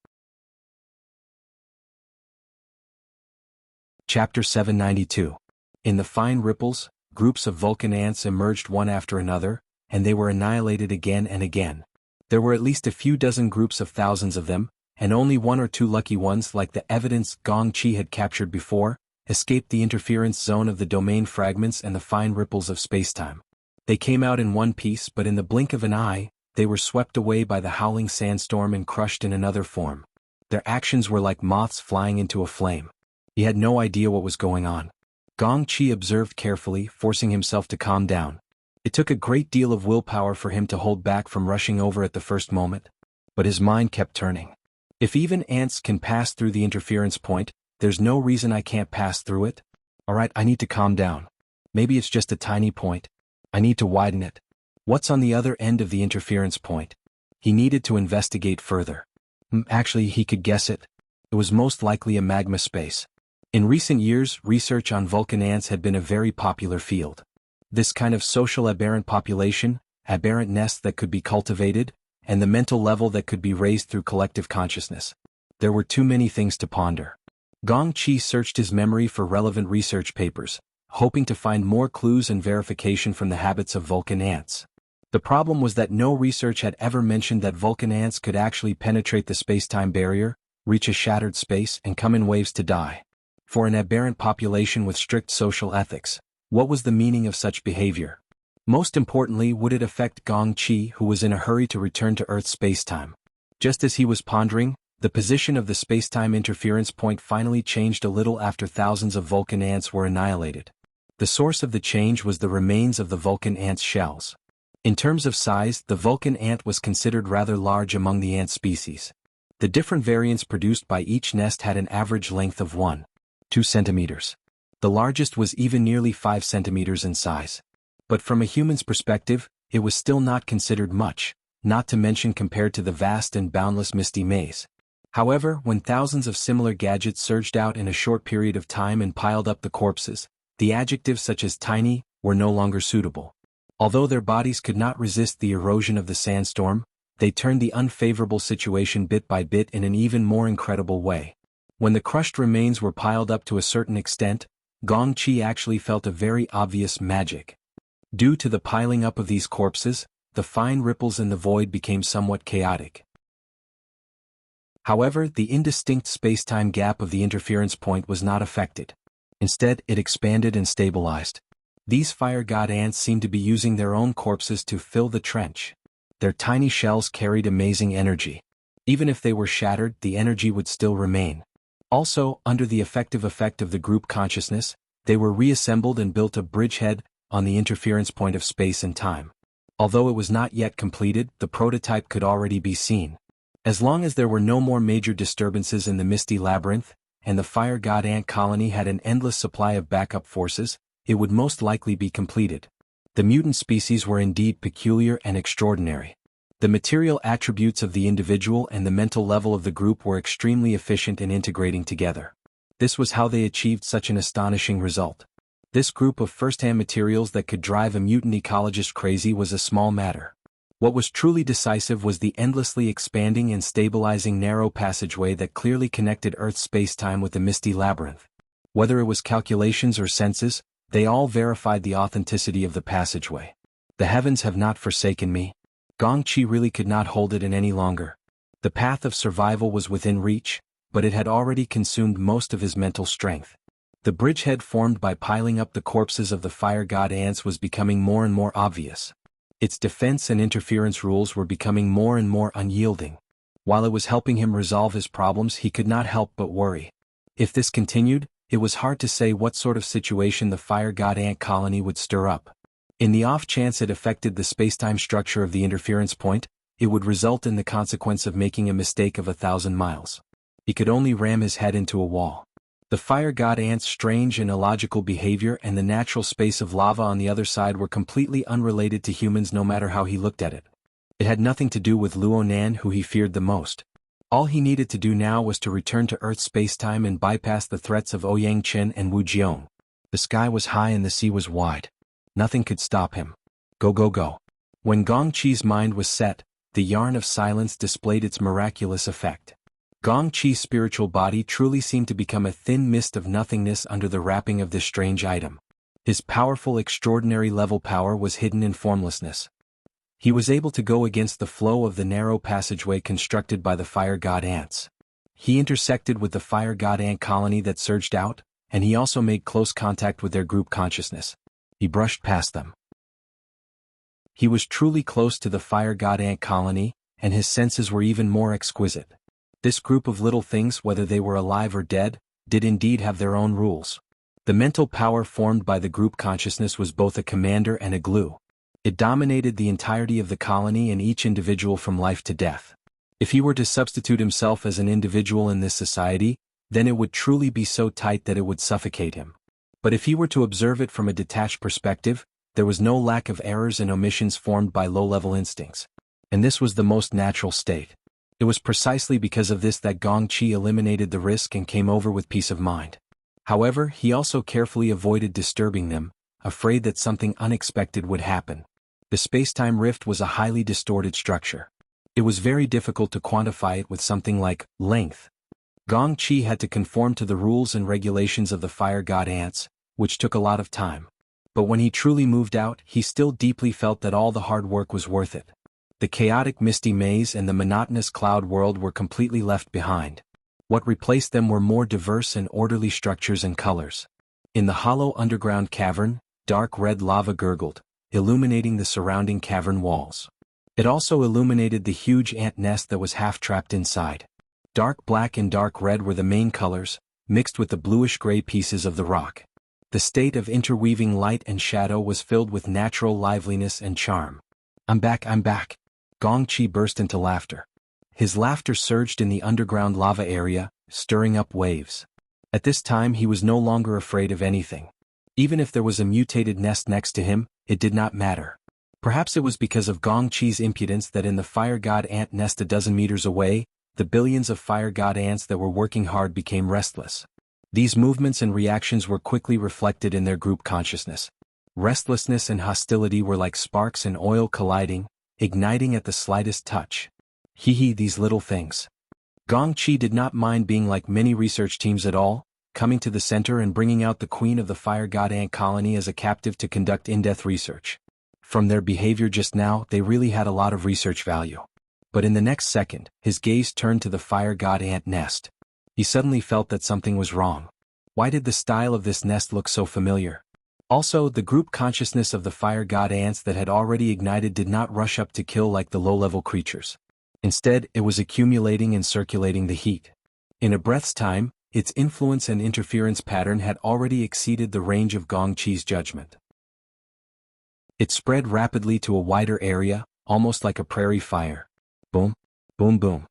Chapter 792. In the fine ripples, groups of Vulcan ants emerged one after another, and they were annihilated again and again. There were at least a few dozen groups of thousands of them, and only one or two lucky ones, like the evidence Gong Chi had captured before, escaped the interference zone of the domain fragments and the fine ripples of spacetime. They came out in one piece, but in the blink of an eye, they were swept away by the howling sandstorm and crushed in another form. Their actions were like moths flying into a flame. He had no idea what was going on. Gong Chi observed carefully, forcing himself to calm down. It took a great deal of willpower for him to hold back from rushing over at the first moment. But his mind kept turning. If even ants can pass through the interference point, there's no reason I can't pass through it. Alright, I need to calm down. Maybe it's just a tiny point. I need to widen it. What's on the other end of the interference point? He needed to investigate further. Actually, he could guess it. It was most likely a magma space. In recent years, research on Vulcan ants had been a very popular field. This kind of social aberrant population, aberrant nests that could be cultivated, and the mental level that could be raised through collective consciousness. There were too many things to ponder. Gong Chi searched his memory for relevant research papers, hoping to find more clues and verification from the habits of Vulcan ants. The problem was that no research had ever mentioned that Vulcan ants could actually penetrate the space-time barrier, reach a shattered space, and come in waves to die. For an aberrant population with strict social ethics, what was the meaning of such behavior? Most importantly, would it affect Gong Chi, who was in a hurry to return to Earth's spacetime? Just as he was pondering, the position of the spacetime interference point finally changed a little after thousands of Vulcan ants were annihilated. The source of the change was the remains of the Vulcan ant's shells. In terms of size, the Vulcan ant was considered rather large among the ant species. The different variants produced by each nest had an average length of 1-2 centimeters. The largest was even nearly 5 centimeters in size. But from a human's perspective, it was still not considered much, not to mention compared to the vast and boundless misty maze. However, when thousands of similar gadgets surged out in a short period of time and piled up the corpses, the adjectives such as tiny were no longer suitable. Although their bodies could not resist the erosion of the sandstorm, they turned the unfavorable situation bit by bit in an even more incredible way. When the crushed remains were piled up to a certain extent, Gong Chi actually felt a very obvious magic. Due to the piling up of these corpses, the fine ripples in the void became somewhat chaotic. However, the indistinct space-time gap of the interference point was not affected. Instead, it expanded and stabilized. These fire god ants seemed to be using their own corpses to fill the trench. Their tiny shells carried amazing energy. Even if they were shattered, the energy would still remain. Also, under the effective effect of the group consciousness, they were reassembled and built a bridgehead on the interference point of space and time. Although it was not yet completed, the prototype could already be seen. As long as there were no more major disturbances in the misty labyrinth, and the fire god ant colony had an endless supply of backup forces, it would most likely be completed. The mutant species were indeed peculiar and extraordinary. The material attributes of the individual and the mental level of the group were extremely efficient in integrating together. This was how they achieved such an astonishing result. This group of first-hand materials that could drive a mutant ecologist crazy was a small matter. What was truly decisive was the endlessly expanding and stabilizing narrow passageway that clearly connected Earth's spacetime with the misty labyrinth. Whether it was calculations or senses, they all verified the authenticity of the passageway. The heavens have not forsaken me. Gong Chi really could not hold it in any longer. The path of survival was within reach, but it had already consumed most of his mental strength. The bridgehead formed by piling up the corpses of the fire god ants was becoming more and more obvious. Its defense and interference rules were becoming more and more unyielding. While it was helping him resolve his problems, he could not help but worry. If this continued, it was hard to say what sort of situation the fire god ant colony would stir up. In the off chance it affected the spacetime structure of the interference point, it would result in the consequence of making a mistake of 1,000 miles. He could only ram his head into a wall. The fire god ant's strange and illogical behavior and the natural space of lava on the other side were completely unrelated to humans no matter how he looked at it. It had nothing to do with Luo Nan, who he feared the most. All he needed to do now was to return to Earth's spacetime and bypass the threats of Ouyang Chen and Wu Jiong. The sky was high and the sea was wide. Nothing could stop him. Go go go. When Gong Qi's mind was set, the yarn of silence displayed its miraculous effect. Gong Qi's spiritual body truly seemed to become a thin mist of nothingness under the wrapping of this strange item. His powerful extraordinary level power was hidden in formlessness. He was able to go against the flow of the narrow passageway constructed by the fire god ants. He intersected with the fire god ant colony that surged out, and he also made close contact with their group consciousness. He brushed past them. He was truly close to the fire god ant colony, and his senses were even more exquisite. This group of little things, whether they were alive or dead, did indeed have their own rules. The mental power formed by the group consciousness was both a commander and a glue. It dominated the entirety of the colony and each individual from life to death. If he were to substitute himself as an individual in this society, then it would truly be so tight that it would suffocate him. But if he were to observe it from a detached perspective, there was no lack of errors and omissions formed by low-level instincts. And this was the most natural state. It was precisely because of this that Gong Qi eliminated the risk and came over with peace of mind. However, he also carefully avoided disturbing them, afraid that something unexpected would happen. The space-time rift was a highly distorted structure. It was very difficult to quantify it with something like length. Gong Qi had to conform to the rules and regulations of the fire god ants, which took a lot of time. But when he truly moved out, he still deeply felt that all the hard work was worth it. The chaotic misty maze and the monotonous cloud world were completely left behind. What replaced them were more diverse and orderly structures and colors. In the hollow underground cavern, dark red lava gurgled, illuminating the surrounding cavern walls. It also illuminated the huge ant nest that was half-trapped inside. Dark black and dark red were the main colors, mixed with the bluish-gray pieces of the rock. The state of interweaving light and shadow was filled with natural liveliness and charm. I'm back, I'm back. Gong Qi burst into laughter. His laughter surged in the underground lava area, stirring up waves. At this time he was no longer afraid of anything. Even if there was a mutated nest next to him, it did not matter. Perhaps it was because of Gong Qi's impudence that in the fire god ant nest a dozen meters away, the billions of fire god ants that were working hard became restless. These movements and reactions were quickly reflected in their group consciousness. Restlessness and hostility were like sparks and oil colliding, igniting at the slightest touch. Hee, these little things. Gong Qi did not mind being like many research teams at all, coming to the center and bringing out the queen of the fire god ant colony as a captive to conduct in-depth research. From their behavior just now, they really had a lot of research value. But in the next second, his gaze turned to the fire god ant nest. He suddenly felt that something was wrong. Why did the style of this nest look so familiar? Also, the group consciousness of the fire god ants that had already ignited did not rush up to kill like the low-level creatures. Instead, it was accumulating and circulating the heat. In a breath's time, its influence and interference pattern had already exceeded the range of Gong Qi's judgment. It spread rapidly to a wider area, almost like a prairie fire. Boom, boom, boom.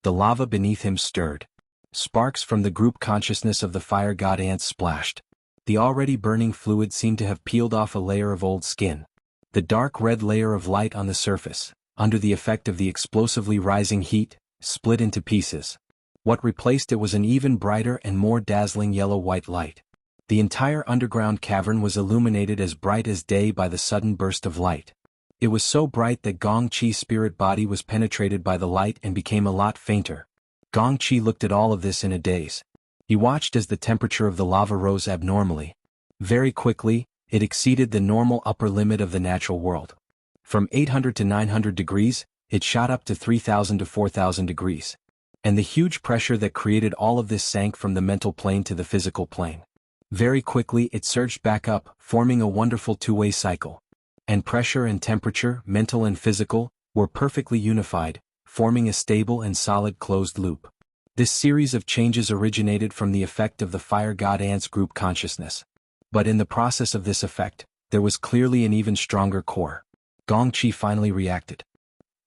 The lava beneath him stirred. Sparks from the group consciousness of the fire god ants splashed. The already burning fluid seemed to have peeled off a layer of old skin. The dark red layer of light on the surface, under the effect of the explosively rising heat, split into pieces. What replaced it was an even brighter and more dazzling yellow-white light. The entire underground cavern was illuminated as bright as day by the sudden burst of light. It was so bright that Gong Qi's spirit body was penetrated by the light and became a lot fainter. Gong Qi looked at all of this in a daze. He watched as the temperature of the lava rose abnormally. Very quickly, it exceeded the normal upper limit of the natural world. From 800 to 900 degrees, it shot up to 3,000 to 4,000 degrees. And the huge pressure that created all of this sank from the mental plane to the physical plane. Very quickly it surged back up, forming a wonderful two-way cycle. And pressure and temperature, mental and physical, were perfectly unified, forming a stable and solid closed loop. This series of changes originated from the effect of the fire god ants group consciousness. But in the process of this effect, there was clearly an even stronger core. Gong Qi finally reacted.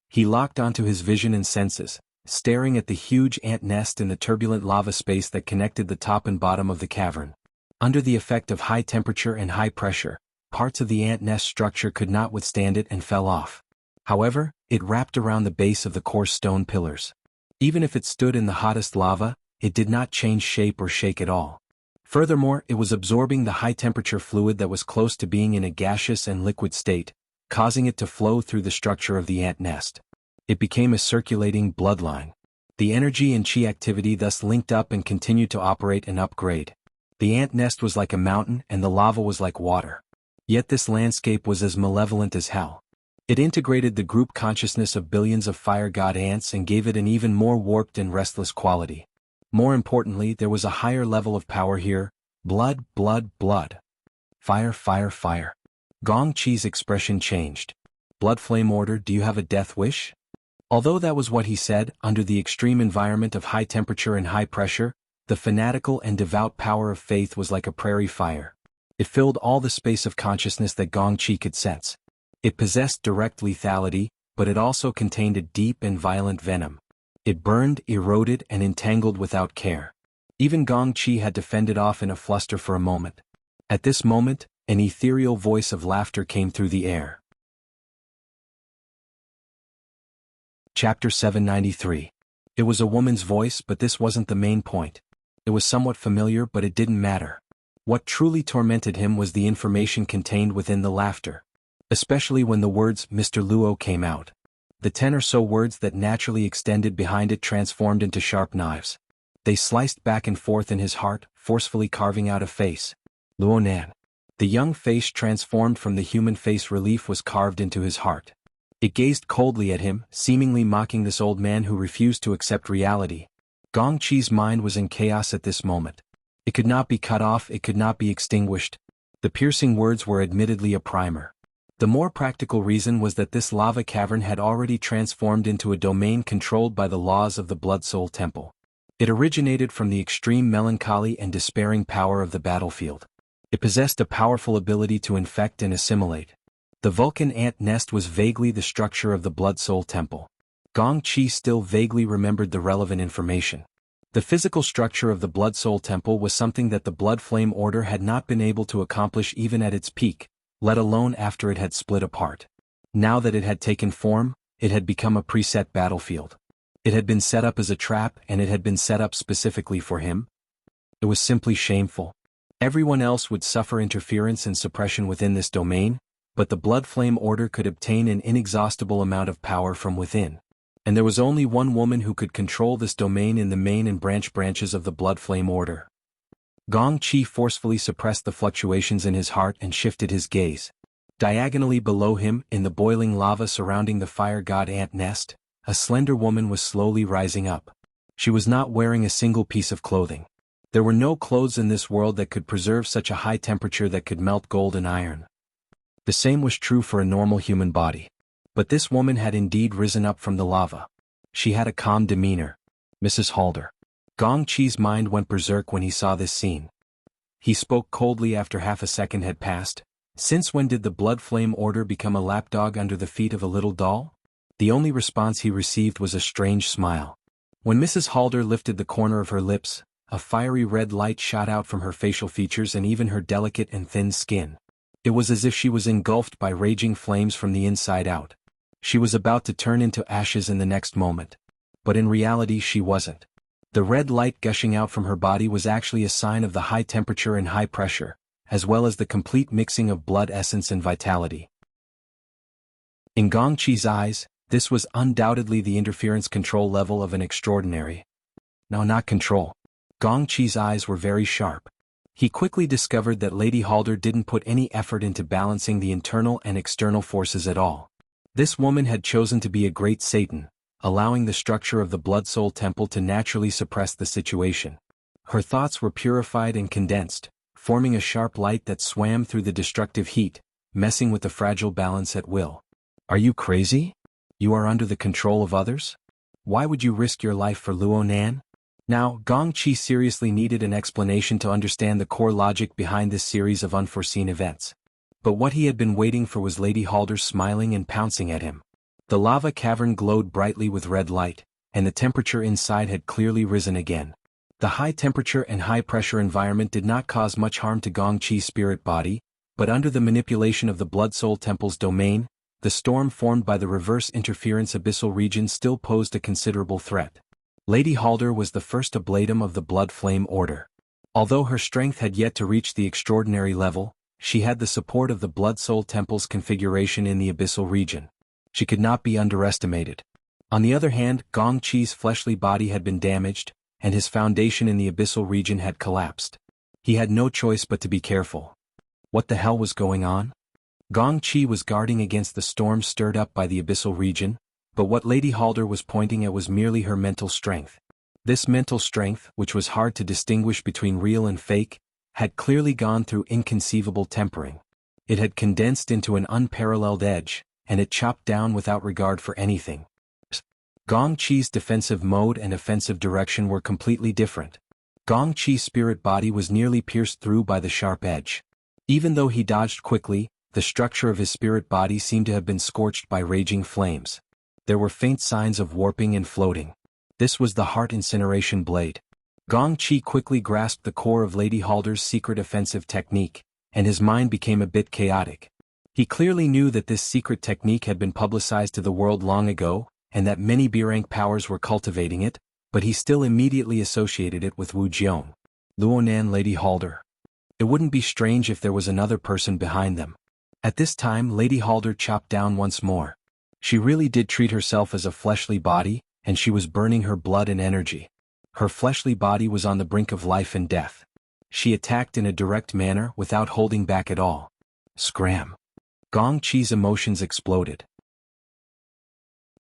He locked onto his vision and senses, staring at the huge ant nest in the turbulent lava space that connected the top and bottom of the cavern. Under the effect of high temperature and high pressure, parts of the ant nest structure could not withstand it and fell off. However, it wrapped around the base of the coarse stone pillars. Even if it stood in the hottest lava, it did not change shape or shake at all. Furthermore, it was absorbing the high-temperature fluid that was close to being in a gaseous and liquid state, causing it to flow through the structure of the ant nest. It became a circulating bloodline. The energy and chi activity thus linked up and continued to operate and upgrade. The ant nest was like a mountain and the lava was like water. Yet this landscape was as malevolent as hell. It integrated the group consciousness of billions of fire god ants and gave it an even more warped and restless quality. More importantly, there was a higher level of power here: blood, blood, blood. Fire, fire, fire. Gong Qi's expression changed. Blood flame order, do you have a death wish? Although that was what he said, under the extreme environment of high temperature and high pressure, the fanatical and devout power of faith was like a prairie fire. It filled all the space of consciousness that Gong Qi could sense. It possessed direct lethality, but it also contained a deep and violent venom. It burned, eroded, and entangled without care. Even Gong Qi had to fend it off in a fluster for a moment. At this moment, an ethereal voice of laughter came through the air. Chapter 793. It was a woman's voice, but this wasn't the main point. It was somewhat familiar, but it didn't matter. What truly tormented him was the information contained within the laughter. Especially when the words Mr. Luo came out. The 10 or so words that naturally extended behind it transformed into sharp knives. They sliced back and forth in his heart, forcefully carving out a face. Luo Nan. The young face transformed from the human face relief was carved into his heart. It gazed coldly at him, seemingly mocking this old man who refused to accept reality. Gong Qi's mind was in chaos at this moment. It could not be cut off, it could not be extinguished. The piercing words were admittedly a primer. The more practical reason was that this lava cavern had already transformed into a domain controlled by the laws of the Blood Soul Temple. It originated from the extreme melancholy and despairing power of the battlefield. It possessed a powerful ability to infect and assimilate. The Vulcan ant nest was vaguely the structure of the Blood Soul Temple. Gong Qi still vaguely remembered the relevant information. The physical structure of the Blood Soul Temple was something that the Blood Flame Order had not been able to accomplish even at its peak, let alone after it had split apart. Now that it had taken form, it had become a preset battlefield. It had been set up as a trap, and it had been set up specifically for him. It was simply shameful. Everyone else would suffer interference and suppression within this domain, but the Blood Flame Order could obtain an inexhaustible amount of power from within. And there was only one woman who could control this domain in the main and branches of the Blood Flame Order. Gong Qi forcefully suppressed the fluctuations in his heart and shifted his gaze. Diagonally below him, in the boiling lava surrounding the fire god ant nest, a slender woman was slowly rising up. She was not wearing a single piece of clothing. There were no clothes in this world that could preserve such a high temperature that could melt gold and iron. The same was true for a normal human body. But this woman had indeed risen up from the lava. She had a calm demeanor. Mrs. Halder. Gong Qi's mind went berserk when he saw this scene. He spoke coldly after half a second had passed. Since when did the Blood Flame Order become a lapdog under the feet of a little doll? The only response he received was a strange smile. When Mrs. Halder lifted the corner of her lips, a fiery red light shot out from her facial features and even her delicate and thin skin. It was as if she was engulfed by raging flames from the inside out. She was about to turn into ashes in the next moment. But in reality she wasn't. The red light gushing out from her body was actually a sign of the high temperature and high pressure, as well as the complete mixing of blood essence and vitality. In Gong Qi's eyes, this was undoubtedly the interference control level of an extraordinary. No, not control. Gong Qi's eyes were very sharp. He quickly discovered that Lady Halder didn't put any effort into balancing the internal and external forces at all. This woman had chosen to be a great Satan, allowing the structure of the Blood Soul Temple to naturally suppress the situation. Her thoughts were purified and condensed, forming a sharp light that swam through the destructive heat, messing with the fragile balance at will. Are you crazy? You are under the control of others? Why would you risk your life for Luo Nan? Now, Gong Qi seriously needed an explanation to understand the core logic behind this series of unforeseen events. But what he had been waiting for was Lady Halder smiling and pouncing at him. The lava cavern glowed brightly with red light, and the temperature inside had clearly risen again. The high temperature and high pressure environment did not cause much harm to Gong Qi's spirit body, but under the manipulation of the Blood Soul Temple's domain, the storm formed by the reverse interference abyssal region still posed a considerable threat. Lady Halder was the first ablatum of the Blood Flame Order. Although her strength had yet to reach the extraordinary level, she had the support of the Blood Soul Temple's configuration in the abyssal region. She could not be underestimated. On the other hand, Gong Qi's fleshly body had been damaged, and his foundation in the abyssal region had collapsed. He had no choice but to be careful. What the hell was going on? Gong Qi was guarding against the storm stirred up by the abyssal region, but what Lady Halder was pointing at was merely her mental strength. This mental strength, which was hard to distinguish between real and fake, had clearly gone through inconceivable tempering. It had condensed into an unparalleled edge, and it chopped down without regard for anything. Gong Qi's defensive mode and offensive direction were completely different. Gong Qi's spirit body was nearly pierced through by the sharp edge. Even though he dodged quickly, the structure of his spirit body seemed to have been scorched by raging flames. There were faint signs of warping and floating. This was the heart incineration blade. Gong Qi quickly grasped the core of Lady Halder's secret offensive technique, and his mind became a bit chaotic. He clearly knew that this secret technique had been publicized to the world long ago, and that many B-rank powers were cultivating it, but he still immediately associated it with Wu Jiong. Luonan Lady Halder. It wouldn't be strange if there was another person behind them. At this time Lady Halder chopped down once more. She really did treat herself as a fleshly body, and she was burning her blood and energy. Her fleshly body was on the brink of life and death. She attacked in a direct manner without holding back at all. Scram. Gong Qi's emotions exploded.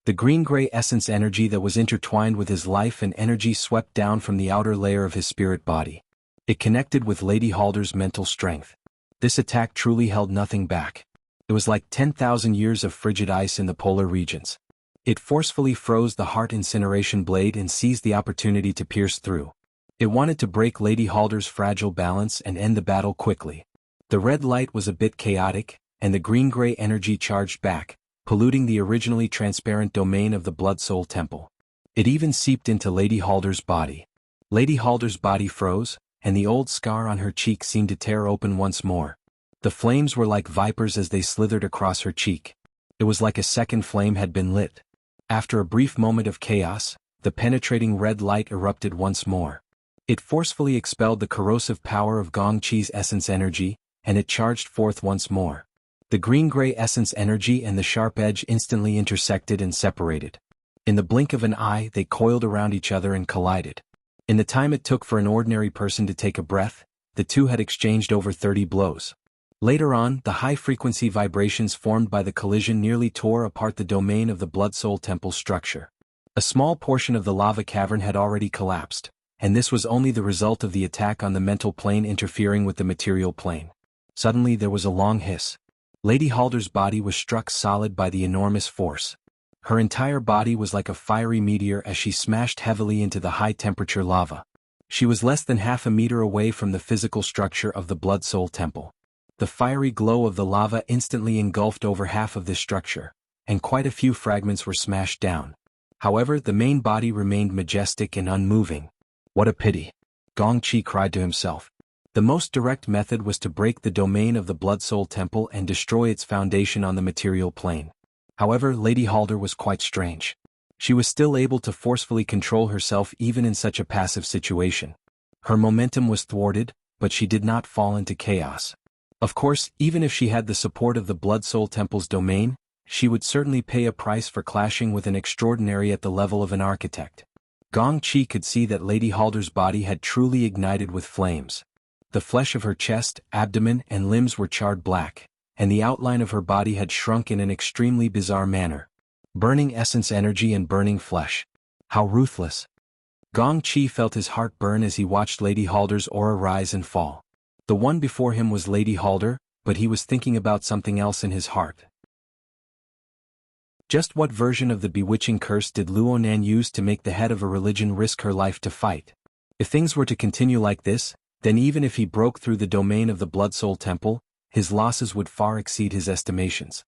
The green-gray essence energy that was intertwined with his life and energy swept down from the outer layer of his spirit body. It connected with Lady Halder's mental strength. This attack truly held nothing back. It was like 10,000 years of frigid ice in the polar regions. It forcefully froze the heart incineration blade and seized the opportunity to pierce through. It wanted to break Lady Halder's fragile balance and end the battle quickly. The red light was a bit chaotic, and the green-gray energy charged back, polluting the originally transparent domain of the Blood Soul Temple. It even seeped into Lady Halder's body. Lady Halder's body froze, and the old scar on her cheek seemed to tear open once more. The flames were like vipers as they slithered across her cheek. It was like a second flame had been lit. After a brief moment of chaos, the penetrating red light erupted once more. It forcefully expelled the corrosive power of Gong Qi's essence energy, and it charged forth once more. The green-gray essence energy and the sharp edge instantly intersected and separated. In the blink of an eye they coiled around each other and collided. In the time it took for an ordinary person to take a breath, the two had exchanged over 30 blows. Later on, the high-frequency vibrations formed by the collision nearly tore apart the domain of the Blood Soul Temple structure. A small portion of the lava cavern had already collapsed, and this was only the result of the attack on the mental plane interfering with the material plane. Suddenly there was a long hiss. Lady Halder's body was struck solid by the enormous force. Her entire body was like a fiery meteor as she smashed heavily into the high-temperature lava. She was less than half a meter away from the physical structure of the Blood Soul Temple. The fiery glow of the lava instantly engulfed over half of this structure, and quite a few fragments were smashed down. However, the main body remained majestic and unmoving. What a pity! Gong Qi cried to himself. The most direct method was to break the domain of the Blood Soul Temple and destroy its foundation on the material plane. However, Lady Halder was quite strange. She was still able to forcefully control herself even in such a passive situation. Her momentum was thwarted, but she did not fall into chaos. Of course, even if she had the support of the Blood Soul Temple's domain, she would certainly pay a price for clashing with an extraordinary at the level of an architect. Gong Qi could see that Lady Halder's body had truly ignited with flames. The flesh of her chest, abdomen, and limbs were charred black, and the outline of her body had shrunk in an extremely bizarre manner. Burning essence energy and burning flesh. How ruthless! Gong Qi felt his heart burn as he watched Lady Halder's aura rise and fall. The one before him was Lady Halder, but he was thinking about something else in his heart. Just what version of the bewitching curse did Luonan use to make the head of a religion risk her life to fight? If things were to continue like this, then even if he broke through the domain of the Blood Soul Temple, his losses would far exceed his estimations.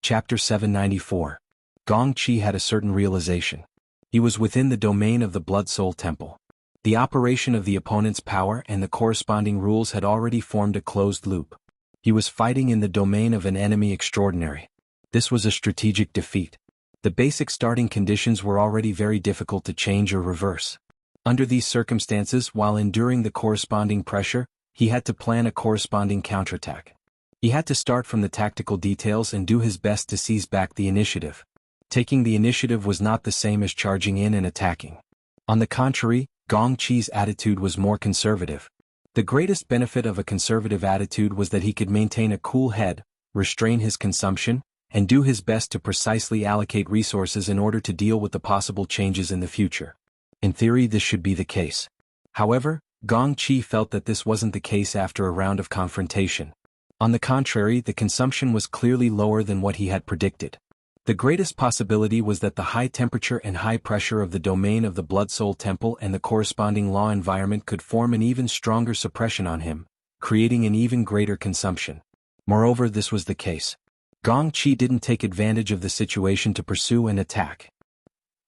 Chapter 794. Gong Qi had a certain realization. He was within the domain of the Blood Soul Temple. The operation of the opponent's power and the corresponding rules had already formed a closed loop. He was fighting in the domain of an enemy extraordinary. This was a strategic defeat. The basic starting conditions were already very difficult to change or reverse. Under these circumstances, while enduring the corresponding pressure, he had to plan a corresponding counterattack. He had to start from the tactical details and do his best to seize back the initiative. Taking the initiative was not the same as charging in and attacking. On the contrary, Gong Qi's attitude was more conservative. The greatest benefit of a conservative attitude was that he could maintain a cool head, restrain his consumption, and do his best to precisely allocate resources in order to deal with the possible changes in the future. In theory, this should be the case. However, Gong Qi felt that this wasn't the case after a round of confrontation. On the contrary, the consumption was clearly lower than what he had predicted. The greatest possibility was that the high temperature and high pressure of the domain of the Blood-Soul Temple and the corresponding law environment could form an even stronger suppression on him, creating an even greater consumption. Moreover, this was the case. Gong Qi didn't take advantage of the situation to pursue and attack.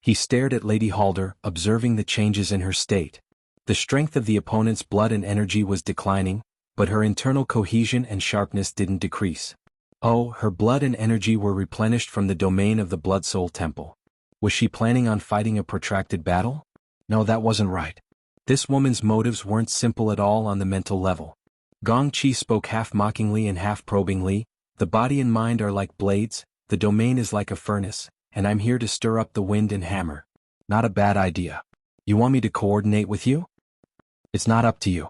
He stared at Lady Halder, observing the changes in her state. The strength of the opponent's blood and energy was declining, but her internal cohesion and sharpness didn't decrease. Oh, her blood and energy were replenished from the domain of the Blood-Soul Temple. Was she planning on fighting a protracted battle? No, that wasn't right. This woman's motives weren't simple at all on the mental level. Gong Qi spoke half mockingly and half probingly. The body and mind are like blades, the domain is like a furnace, and I'm here to stir up the wind and hammer. Not a bad idea. You want me to coordinate with you? It's not up to you.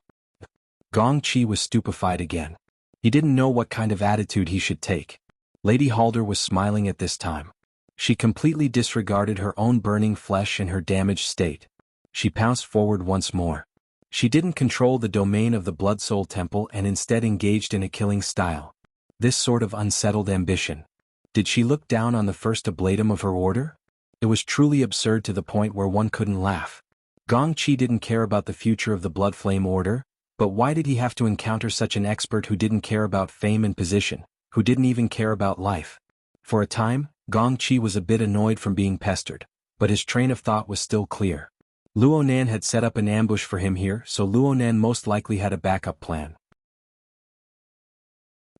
Gong Qi was stupefied again. He didn't know what kind of attitude he should take. Lady Halder was smiling at this time. She completely disregarded her own burning flesh and her damaged state. She pounced forward once more. She didn't control the domain of the Blood-Soul Temple and instead engaged in a killing style. This sort of unsettled ambition. Did she look down on the first ablatum of her order? It was truly absurd to the point where one couldn't laugh. Gong Qi didn't care about the future of the Blood Flame Order, but why did he have to encounter such an expert who didn't care about fame and position, who didn't even care about life? For a time, Gong Qi was a bit annoyed from being pestered, but his train of thought was still clear. Luonan had set up an ambush for him here, so Luonan most likely had a backup plan.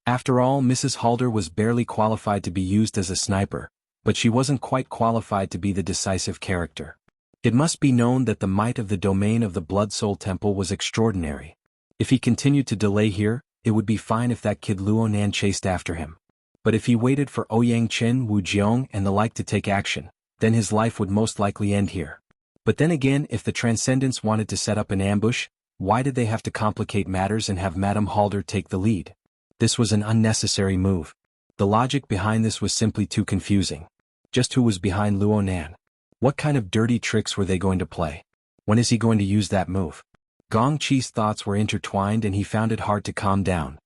After all, Mrs. Halder was barely qualified to be used as a sniper, but she wasn't quite qualified to be the decisive character. It must be known that the might of the domain of the Blood-Soul Temple was extraordinary. If he continued to delay here, it would be fine if that kid Luonan chased after him. But if he waited for Ouyang Chen, Wu Jiong and the like to take action, then his life would most likely end here. But then again, if the Transcendents wanted to set up an ambush, why did they have to complicate matters and have Madame Halder take the lead? This was an unnecessary move. The logic behind this was simply too confusing. Just who was behind Luonan? What kind of dirty tricks were they going to play? When is he going to use that move? Gong Qi's thoughts were intertwined and he found it hard to calm down.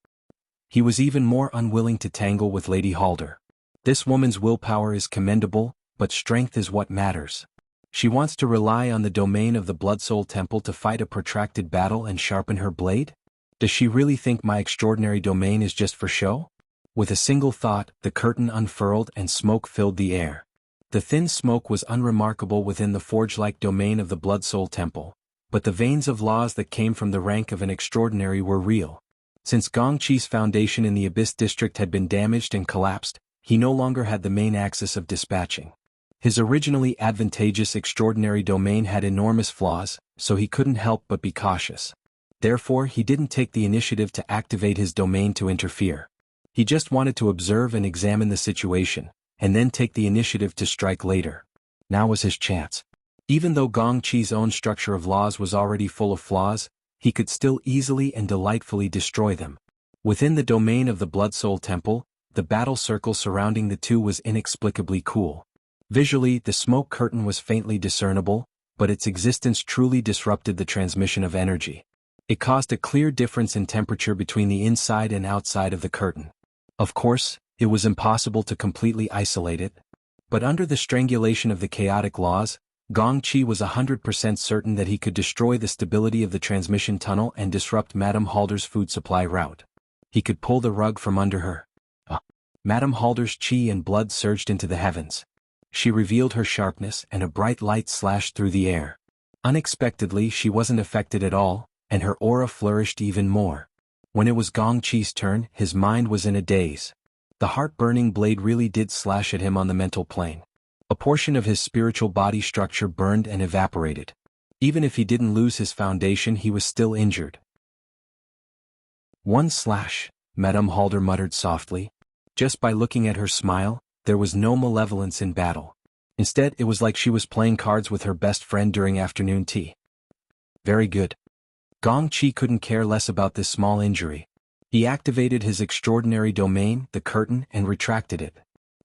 He was even more unwilling to tangle with Lady Halder. This woman's willpower is commendable, but strength is what matters. She wants to rely on the domain of the Blood-Soul Temple to fight a protracted battle and sharpen her blade? Does she really think my extraordinary domain is just for show? With a single thought, the curtain unfurled and smoke filled the air. The thin smoke was unremarkable within the forge-like domain of the Blood-Soul Temple, but the veins of laws that came from the rank of an extraordinary were real. Since Gong Qi's foundation in the Abyss District had been damaged and collapsed, he no longer had the main axis of dispatching. His originally advantageous extraordinary domain had enormous flaws, so he couldn't help but be cautious. Therefore, he didn't take the initiative to activate his domain to interfere. He just wanted to observe and examine the situation, and then take the initiative to strike later. Now was his chance. Even though Gong Qi's own structure of laws was already full of flaws, he could still easily and delightfully destroy them. Within the domain of the Blood-Soul Temple, the battle circle surrounding the two was inexplicably cool. Visually, the smoke curtain was faintly discernible, but its existence truly disrupted the transmission of energy. It caused a clear difference in temperature between the inside and outside of the curtain. Of course, it was impossible to completely isolate it. But under the strangulation of the chaotic laws, Gong Qi was 100% certain that he could destroy the stability of the transmission tunnel and disrupt Madame Halder's food supply route. He could pull the rug from under her. Madame Halder's qi and blood surged into the heavens. She revealed her sharpness and a bright light slashed through the air. Unexpectedly, she wasn't affected at all, and her aura flourished even more. When it was Gong Qi's turn, his mind was in a daze. The heart-burning blade really did slash at him on the mental plane. A portion of his spiritual body structure burned and evaporated. Even if he didn't lose his foundation, he was still injured. One slash, Madame Halder muttered softly. Just by looking at her smile, there was no malevolence in battle. Instead, it was like she was playing cards with her best friend during afternoon tea. Very good. Gong Chi couldn't care less about this small injury. He activated his extraordinary domain, the curtain, and retracted it.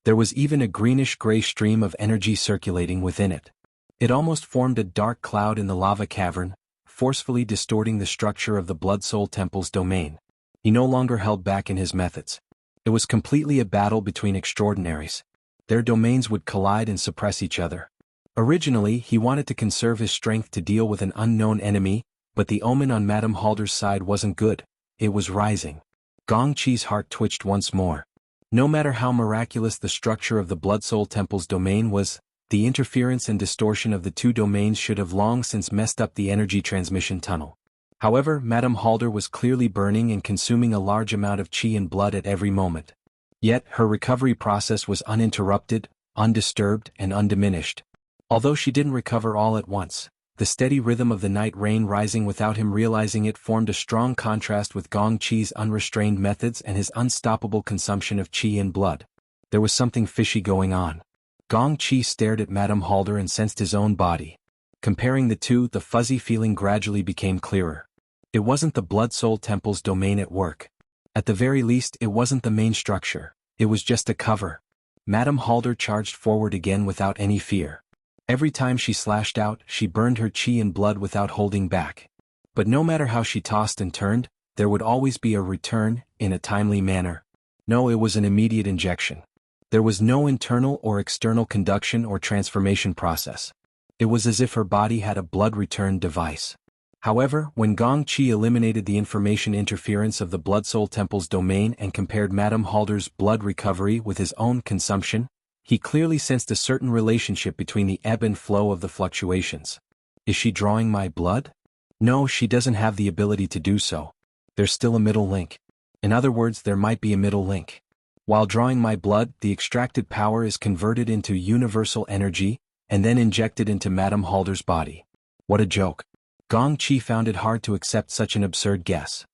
There was even a greenish-gray stream of energy circulating within it. It almost formed a dark cloud in the lava cavern, forcefully distorting the structure of the Blood Soul Temple's domain. He no longer held back in his methods. It was completely a battle between extraordinaries. Their domains would collide and suppress each other. Originally, he wanted to conserve his strength to deal with an unknown enemy, but the omen on Madame Halder's side wasn't good. It was rising. Gong Chi's heart twitched once more. No matter how miraculous the structure of the Blood Soul Temple's domain was, the interference and distortion of the two domains should have long since messed up the energy transmission tunnel. However, Madame Halder was clearly burning and consuming a large amount of chi and blood at every moment. Yet, her recovery process was uninterrupted, undisturbed, and undiminished. Although she didn't recover all at once, the steady rhythm of the night rain rising without him realizing it formed a strong contrast with Gong Chi's unrestrained methods and his unstoppable consumption of chi and blood. There was something fishy going on. Gong Chi stared at Madame Halder and sensed his own body. Comparing the two, the fuzzy feeling gradually became clearer. It wasn't the Blood Soul Temple's domain at work. At the very least, it wasn't the main structure. It was just a cover. Madame Halder charged forward again without any fear. Every time she slashed out, she burned her chi and blood without holding back. But no matter how she tossed and turned, there would always be a return, in a timely manner. No, it was an immediate injection. There was no internal or external conduction or transformation process. It was as if her body had a blood return device. However, when Gong Chi eliminated the information interference of the Blood Soul Temple's domain and compared Madame Halder's blood recovery with his own consumption, he clearly sensed a certain relationship between the ebb and flow of the fluctuations. Is she drawing my blood? No, she doesn't have the ability to do so. There's still a middle link. In other words, there might be a middle link. While drawing my blood, the extracted power is converted into universal energy, and then injected into Madame Halder's body. What a joke. Gong Chi found it hard to accept such an absurd guess.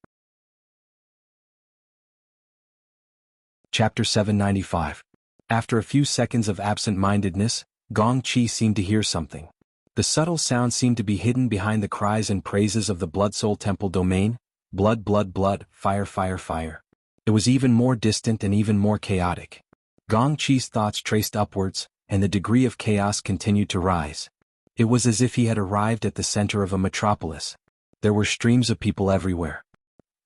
Chapter 795. After a few seconds of absent-mindedness, Gong Chi seemed to hear something. The subtle sound seemed to be hidden behind the cries and praises of the Blood Soul Temple domain. Blood, blood, blood, fire, fire, fire. It was even more distant and even more chaotic. Gong Chi's thoughts traced upwards, and the degree of chaos continued to rise. It was as if he had arrived at the center of a metropolis. There were streams of people everywhere.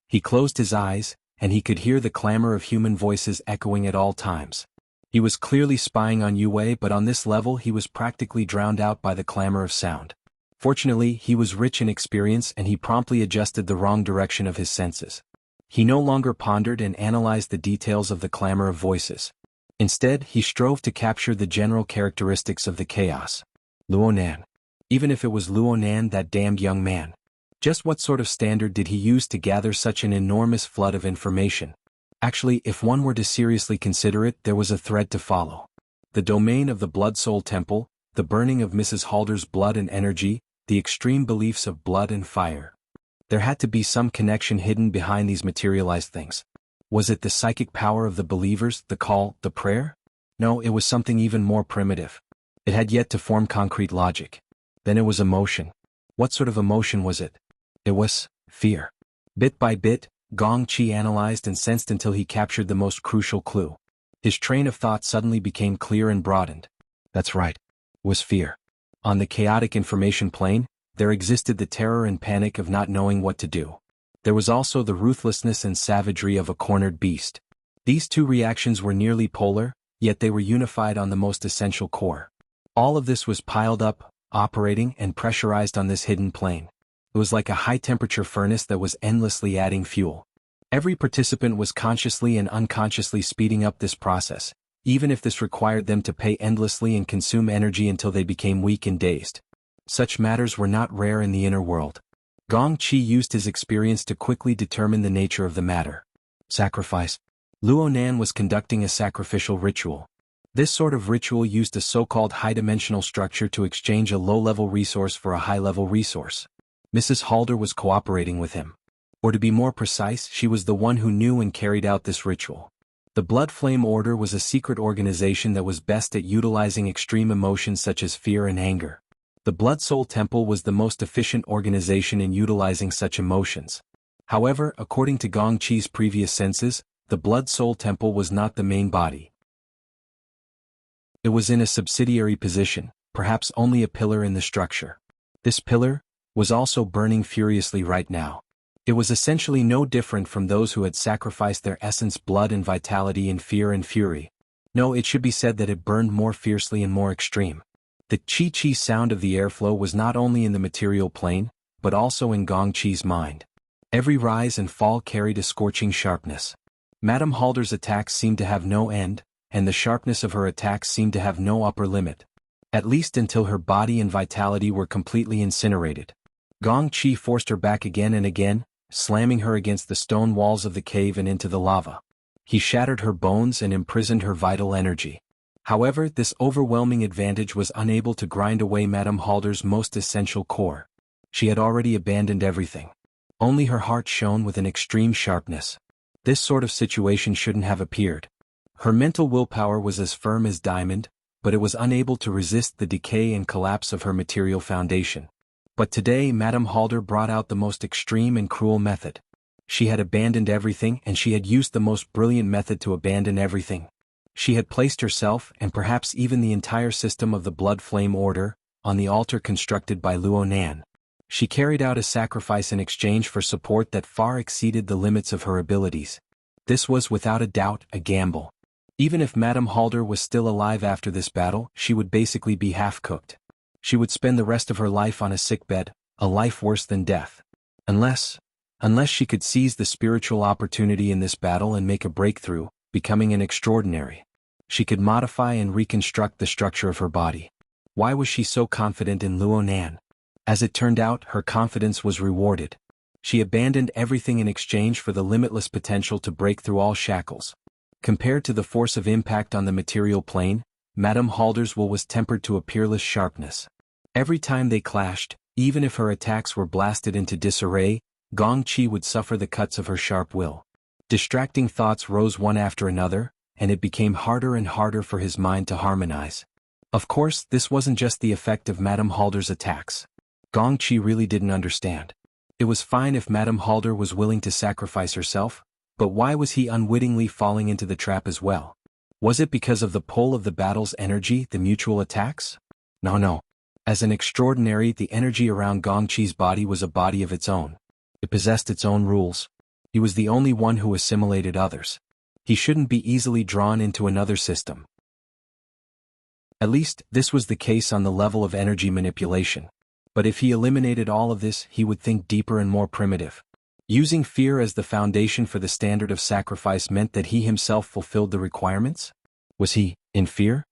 He closed his eyes, and he could hear the clamor of human voices echoing at all times. He was clearly spying on Yue, but on this level he was practically drowned out by the clamor of sound. Fortunately, he was rich in experience and he promptly adjusted the wrong direction of his senses. He no longer pondered and analyzed the details of the clamor of voices. Instead, he strove to capture the general characteristics of the chaos. Luonan. Even if it was Luonan, that damned young man. Just what sort of standard did he use to gather such an enormous flood of information? Actually, if one were to seriously consider it, there was a thread to follow. The domain of the Blood Soul Temple, the burning of Mrs. Halder's blood and energy, the extreme beliefs of blood and fire. There had to be some connection hidden behind these materialized things. Was it the psychic power of the believers, the call, the prayer? No, it was something even more primitive. It had yet to form concrete logic. Then it was emotion. What sort of emotion was it? It was fear. Bit by bit, Gong Chi analyzed and sensed until he captured the most crucial clue. His train of thought suddenly became clear and broadened. That's right. It was fear. On the chaotic information plane, there existed the terror and panic of not knowing what to do. There was also the ruthlessness and savagery of a cornered beast. These two reactions were nearly polar, yet they were unified on the most essential core. All of this was piled up, operating and pressurized on this hidden plane. It was like a high-temperature furnace that was endlessly adding fuel. Every participant was consciously and unconsciously speeding up this process, even if this required them to pay endlessly and consume energy until they became weak and dazed. Such matters were not rare in the inner world. Gong Chi used his experience to quickly determine the nature of the matter. Sacrifice. Luonan was conducting a sacrificial ritual. This sort of ritual used a so-called high-dimensional structure to exchange a low-level resource for a high-level resource. Mrs. Halder was cooperating with him. Or to be more precise, she was the one who knew and carried out this ritual. The Blood Flame Order was a secret organization that was best at utilizing extreme emotions such as fear and anger. The Blood Soul Temple was the most efficient organization in utilizing such emotions. However, according to Gong Qi's previous senses, the Blood Soul Temple was not the main body. It was in a subsidiary position, perhaps only a pillar in the structure. This pillar was also burning furiously right now. It was essentially no different from those who had sacrificed their essence, blood and vitality in fear and fury. No, it should be said that it burned more fiercely and more extreme. The chi-chi sound of the airflow was not only in the material plane, but also in Gong Qi's mind. Every rise and fall carried a scorching sharpness. Madame Halder's attacks seemed to have no end, and the sharpness of her attacks seemed to have no upper limit. At least until her body and vitality were completely incinerated. Gong Qi forced her back again and again, slamming her against the stone walls of the cave and into the lava. He shattered her bones and imprisoned her vital energy. However, this overwhelming advantage was unable to grind away Madame Halder's most essential core. She had already abandoned everything. Only her heart shone with an extreme sharpness. This sort of situation shouldn't have appeared. Her mental willpower was as firm as diamond, but it was unable to resist the decay and collapse of her material foundation. But today Madame Halder brought out the most extreme and cruel method. She had abandoned everything, and she had used the most brilliant method to abandon everything. She had placed herself, and perhaps even the entire system of the Blood Flame Order, on the altar constructed by Luo Nan. She carried out a sacrifice in exchange for support that far exceeded the limits of her abilities. This was without a doubt a gamble. Even if Madame Halder was still alive after this battle, she would basically be half-cooked. She would spend the rest of her life on a sickbed, a life worse than death. Unless she could seize the spiritual opportunity in this battle and make a breakthrough, becoming an extraordinary. She could modify and reconstruct the structure of her body. Why was she so confident in Luo Nan? As it turned out, her confidence was rewarded. She abandoned everything in exchange for the limitless potential to break through all shackles. Compared to the force of impact on the material plane, Madame Halder's will was tempered to a peerless sharpness. Every time they clashed, even if her attacks were blasted into disarray, Gong Qi would suffer the cuts of her sharp will. Distracting thoughts rose one after another, and it became harder and harder for his mind to harmonize. Of course, this wasn't just the effect of Madame Halder's attacks. Gong Qi really didn't understand. It was fine if Madame Halder was willing to sacrifice herself, but why was he unwittingly falling into the trap as well? Was it because of the pull of the battle's energy, the mutual attacks? No. As an extraordinary, the energy around Gong Qi's body was a body of its own. It possessed its own rules. He was the only one who assimilated others. He shouldn't be easily drawn into another system. At least, this was the case on the level of energy manipulation. But if he eliminated all of this, he would think deeper and more primitive. Using fear as the foundation for the standard of sacrifice meant that he himself fulfilled the requirements? Was he in fear?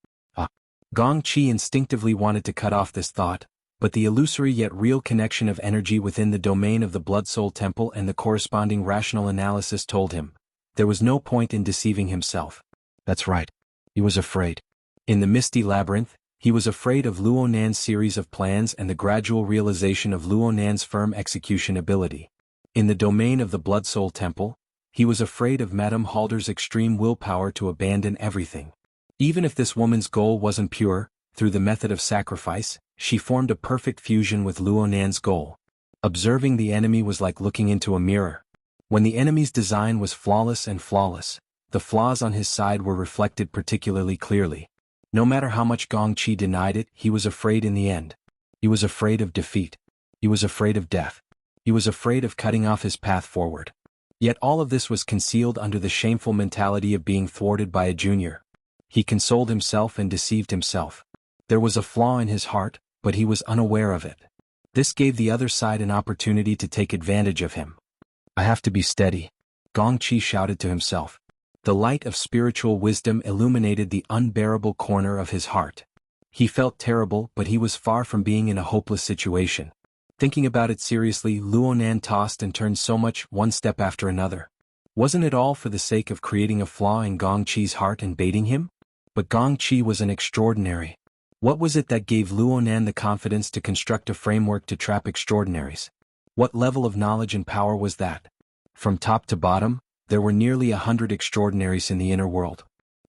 Gong Qi instinctively wanted to cut off this thought, but the illusory yet real connection of energy within the domain of the Blood Soul Temple and the corresponding rational analysis told him there was no point in deceiving himself. That's right. He was afraid. In the misty labyrinth, he was afraid of Luo Nan's series of plans and the gradual realization of Luo Nan's firm execution ability. In the domain of the Blood Soul Temple, he was afraid of Madame Halder's extreme willpower to abandon everything. Even if this woman's goal wasn't pure, through the method of sacrifice, she formed a perfect fusion with Luo Nan's goal. Observing the enemy was like looking into a mirror. When the enemy's design was flawless, the flaws on his side were reflected particularly clearly. No matter how much Gong Qi denied it, he was afraid in the end. He was afraid of defeat. He was afraid of death. He was afraid of cutting off his path forward. Yet all of this was concealed under the shameful mentality of being thwarted by a junior. He consoled himself and deceived himself. There was a flaw in his heart, but he was unaware of it. This gave the other side an opportunity to take advantage of him. I have to be steady, Gong Qi shouted to himself. The light of spiritual wisdom illuminated the unbearable corner of his heart. He felt terrible, but he was far from being in a hopeless situation. Thinking about it seriously, Luo Nan tossed and turned so much, one step after another. Wasn't it all for the sake of creating a flaw in Gong Qi's heart and baiting him? But Gong Qi was an extraordinary. What was it that gave Luonan the confidence to construct a framework to trap extraordinaries? What level of knowledge and power was that? From top to bottom, there were nearly 100 extraordinaries in the inner world.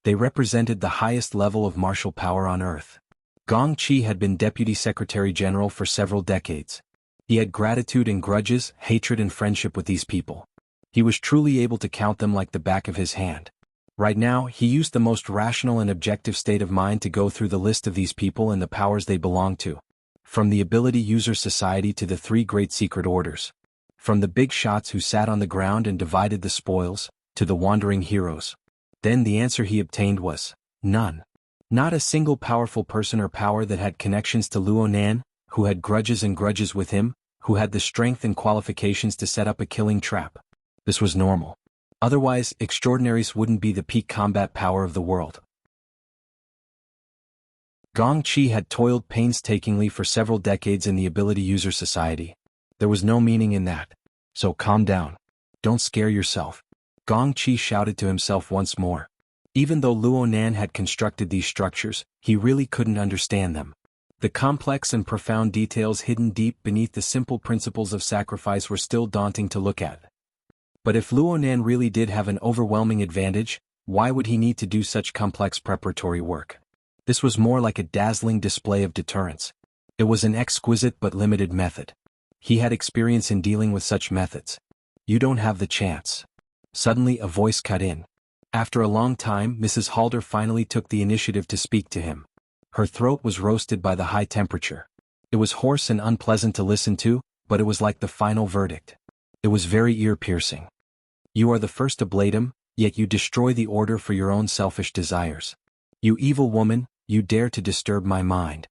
They represented the highest level of martial power on Earth. Gong Qi had been Deputy Secretary General for several decades. He had gratitude and grudges, hatred and friendship with these people. He was truly able to count them like the back of his hand. Right now, he used the most rational and objective state of mind to go through the list of these people and the powers they belong to. From the Ability User Society to the 3 Great Secret Orders. From the big shots who sat on the ground and divided the spoils, to the wandering heroes. Then the answer he obtained was, none. Not a single powerful person or power that had connections to Luonan, who had grudges with him, who had the strength and qualifications to set up a killing trap. This was normal. Otherwise, extraordinaries wouldn't be the peak combat power of the world. Gong Qi had toiled painstakingly for several decades in the Ability User Society. There was no meaning in that. So calm down. Don't scare yourself. Gong Qi shouted to himself once more. Even though Luonan had constructed these structures, he really couldn't understand them. The complex and profound details hidden deep beneath the simple principles of sacrifice were still daunting to look at. But if Luonan really did have an overwhelming advantage, why would he need to do such complex preparatory work? This was more like a dazzling display of deterrence. It was an exquisite but limited method. He had experience in dealing with such methods. You don't have the chance. Suddenly a voice cut in. After a long time, Mrs. Halder finally took the initiative to speak to him. Her throat was roasted by the high temperature. It was hoarse and unpleasant to listen to, but it was like the final verdict. It was very ear-piercing. You are the first to blade him, yet you destroy the order for your own selfish desires. You evil woman, you dare to disturb my mind.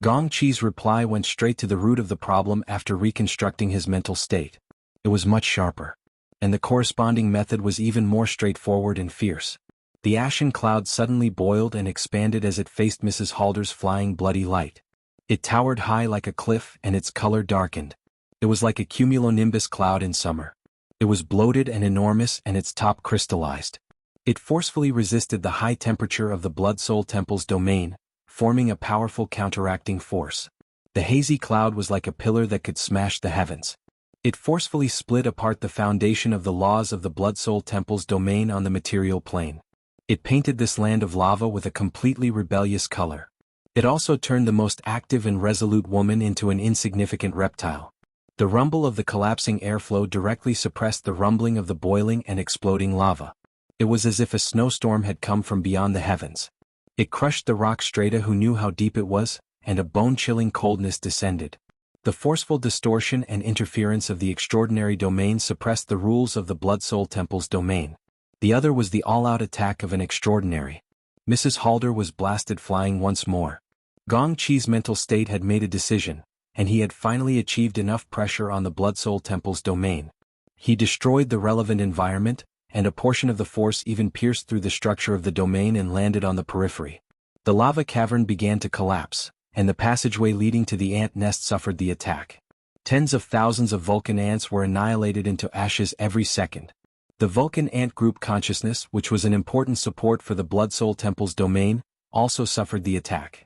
Gong Qi's reply went straight to the root of the problem after reconstructing his mental state. It was much sharper. And the corresponding method was even more straightforward and fierce. The ashen cloud suddenly boiled and expanded as it faced Mrs. Halder's flying bloody light. It towered high like a cliff and its color darkened. It was like a cumulonimbus cloud in summer. It was bloated and enormous and its top crystallized. It forcefully resisted the high temperature of the Blood Soul Temple's domain, forming a powerful counteracting force. The hazy cloud was like a pillar that could smash the heavens. It forcefully split apart the foundation of the laws of the Blood Soul Temple's domain on the material plane. It painted this land of lava with a completely rebellious color. It also turned the most active and resolute woman into an insignificant reptile. The rumble of the collapsing airflow directly suppressed the rumbling of the boiling and exploding lava. It was as if a snowstorm had come from beyond the heavens. It crushed the rock strata who knew how deep it was, and a bone-chilling coldness descended. The forceful distortion and interference of the extraordinary domain suppressed the rules of the Blood Soul Temple's domain. The other was the all-out attack of an extraordinary. Mrs. Halder was blasted flying once more. Gong Qi's mental state had made a decision, and he had finally achieved enough pressure on the Blood Soul Temple's domain. He destroyed the relevant environment, and a portion of the force even pierced through the structure of the domain and landed on the periphery. The lava cavern began to collapse, and the passageway leading to the ant nest suffered the attack. Tens of thousands of Vulcan ants were annihilated into ashes every second. The Vulcan ant group consciousness, which was an important support for the Blood Soul Temple's domain, also suffered the attack.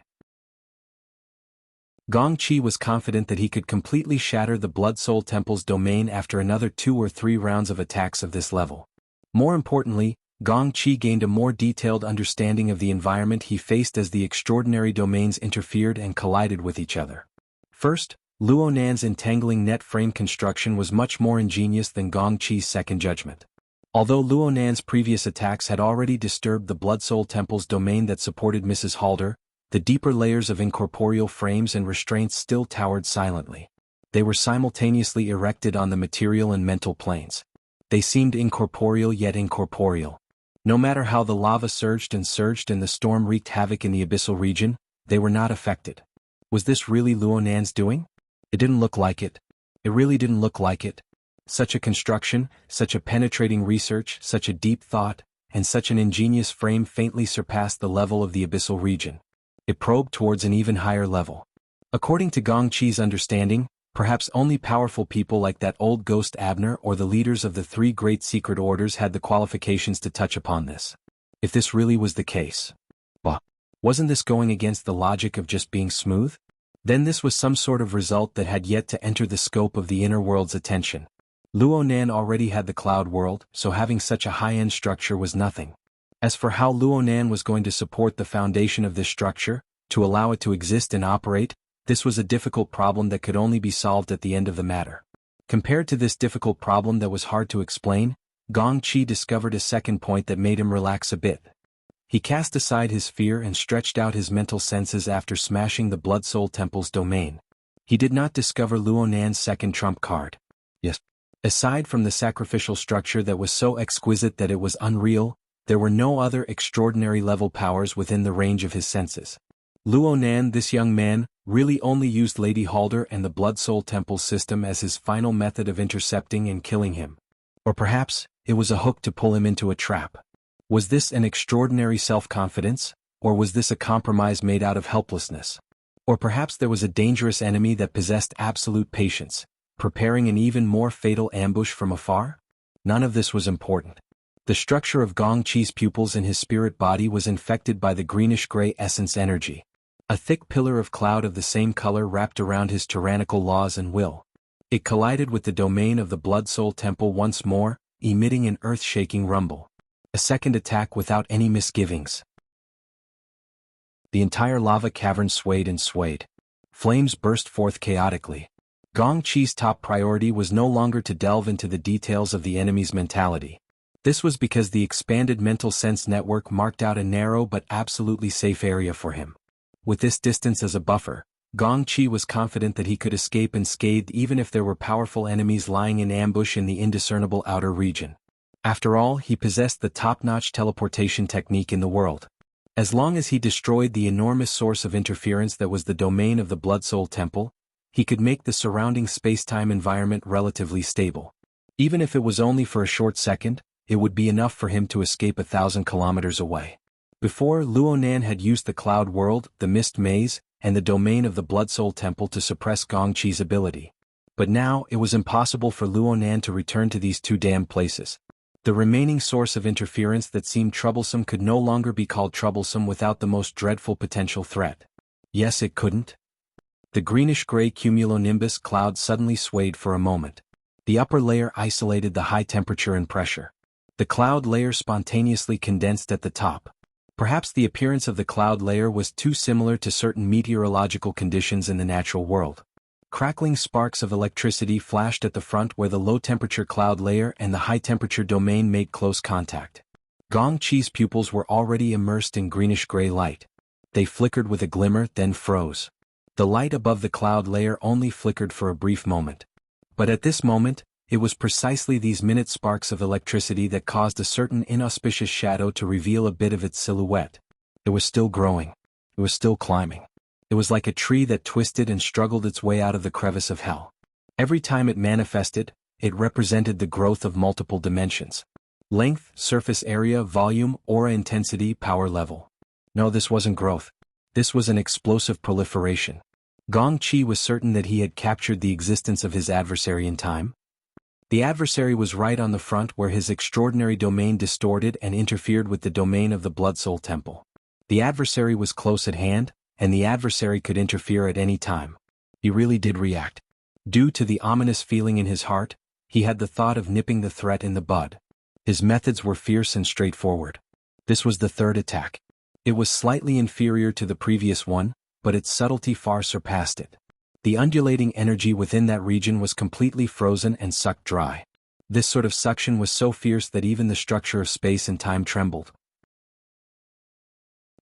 Gong Qi was confident that he could completely shatter the Blood Soul Temple's domain after another 2 or 3 rounds of attacks of this level. More importantly, Gong Qi gained a more detailed understanding of the environment he faced as the extraordinary domains interfered and collided with each other. First, Luonan's entangling net frame construction was much more ingenious than Gong Qi's second judgment. Although Luonan's previous attacks had already disturbed the Blood Soul Temple's domain that supported Mrs. Halder, the deeper layers of incorporeal frames and restraints still towered silently. They were simultaneously erected on the material and mental planes. They seemed incorporeal yet incorporeal. No matter how the lava surged and the storm wreaked havoc in the abyssal region, they were not affected. Was this really Luonan's doing? It didn't look like it. It really didn't look like it. Such a construction, such a penetrating research, such a deep thought, and such an ingenious frame faintly surpassed the level of the abyssal region. It probed towards an even higher level. According to Gong Qi's understanding, perhaps only powerful people like that old ghost Abner or the leaders of the 3 great secret orders had the qualifications to touch upon this. If this really was the case. Wasn't this going against the logic of just being smooth? Then this was some sort of result that had yet to enter the scope of the inner world's attention. Luonan already had the cloud world, so having such a high-end structure was nothing. As for how Luonan was going to support the foundation of this structure, to allow it to exist and operate, this was a difficult problem that could only be solved at the end of the matter. Compared to this difficult problem that was hard to explain, Gong Qi discovered a second point that made him relax a bit. He cast aside his fear and stretched out his mental senses after smashing the Blood Soul Temple's domain. He did not discover Luonan's second trump card. Yes. Aside from the sacrificial structure that was so exquisite that it was unreal, there were no other extraordinary level powers within the range of his senses. Luonan, this young man, really only used Lady Halder and the Blood Soul Temple system as his final method of intercepting and killing him. Or perhaps, it was a hook to pull him into a trap. Was this an extraordinary self-confidence, or was this a compromise made out of helplessness? Or perhaps there was a dangerous enemy that possessed absolute patience, preparing an even more fatal ambush from afar? None of this was important. The structure of Gong Qi's pupils in his spirit body was infected by the greenish-gray essence energy. A thick pillar of cloud of the same color wrapped around his tyrannical laws and will. It collided with the domain of the Blood Soul Temple once more, emitting an earth-shaking rumble. A second attack without any misgivings. The entire lava cavern swayed and swayed. Flames burst forth chaotically. Gong Qi's top priority was no longer to delve into the details of the enemy's mentality. This was because the expanded mental sense network marked out a narrow but absolutely safe area for him. With this distance as a buffer, Gong Qi was confident that he could escape unscathed even if there were powerful enemies lying in ambush in the indiscernible outer region. After all, he possessed the top-notch teleportation technique in the world. As long as he destroyed the enormous source of interference that was the domain of the Blood Soul Temple, he could make the surrounding space-time environment relatively stable. Even if it was only for a short second, it would be enough for him to escape 1,000 kilometers away. Before, Luonan had used the Cloud World, the Mist Maze, and the domain of the Blood Soul Temple to suppress Gong Qi's ability. But now, it was impossible for Luonan to return to these two damned places. The remaining source of interference that seemed troublesome could no longer be called troublesome without the most dreadful potential threat. Yes, it couldn't. The greenish-gray cumulonimbus cloud suddenly swayed for a moment. The upper layer isolated the high temperature and pressure. The cloud layer spontaneously condensed at the top. Perhaps the appearance of the cloud layer was too similar to certain meteorological conditions in the natural world. Crackling sparks of electricity flashed at the front where the low-temperature cloud layer and the high-temperature domain made close contact. Gong Qi's pupils were already immersed in greenish-gray light. They flickered with a glimmer, then froze. The light above the cloud layer only flickered for a brief moment. But at this moment, it was precisely these minute sparks of electricity that caused a certain inauspicious shadow to reveal a bit of its silhouette. It was still growing. It was still climbing. It was like a tree that twisted and struggled its way out of the crevice of hell. Every time it manifested, it represented the growth of multiple dimensions. Length, surface area, volume, aura intensity, power level. No, this wasn't growth. This was an explosive proliferation. Gong Qi was certain that he had captured the existence of his adversary in time. The adversary was right on the front where his extraordinary domain distorted and interfered with the domain of the Blood Soul Temple. The adversary was close at hand, and the adversary could interfere at any time. He really did react. Due to the ominous feeling in his heart, he had the thought of nipping the threat in the bud. His methods were fierce and straightforward. This was the third attack. It was slightly inferior to the previous one, but its subtlety far surpassed it. The undulating energy within that region was completely frozen and sucked dry. This sort of suction was so fierce that even the structure of space and time trembled.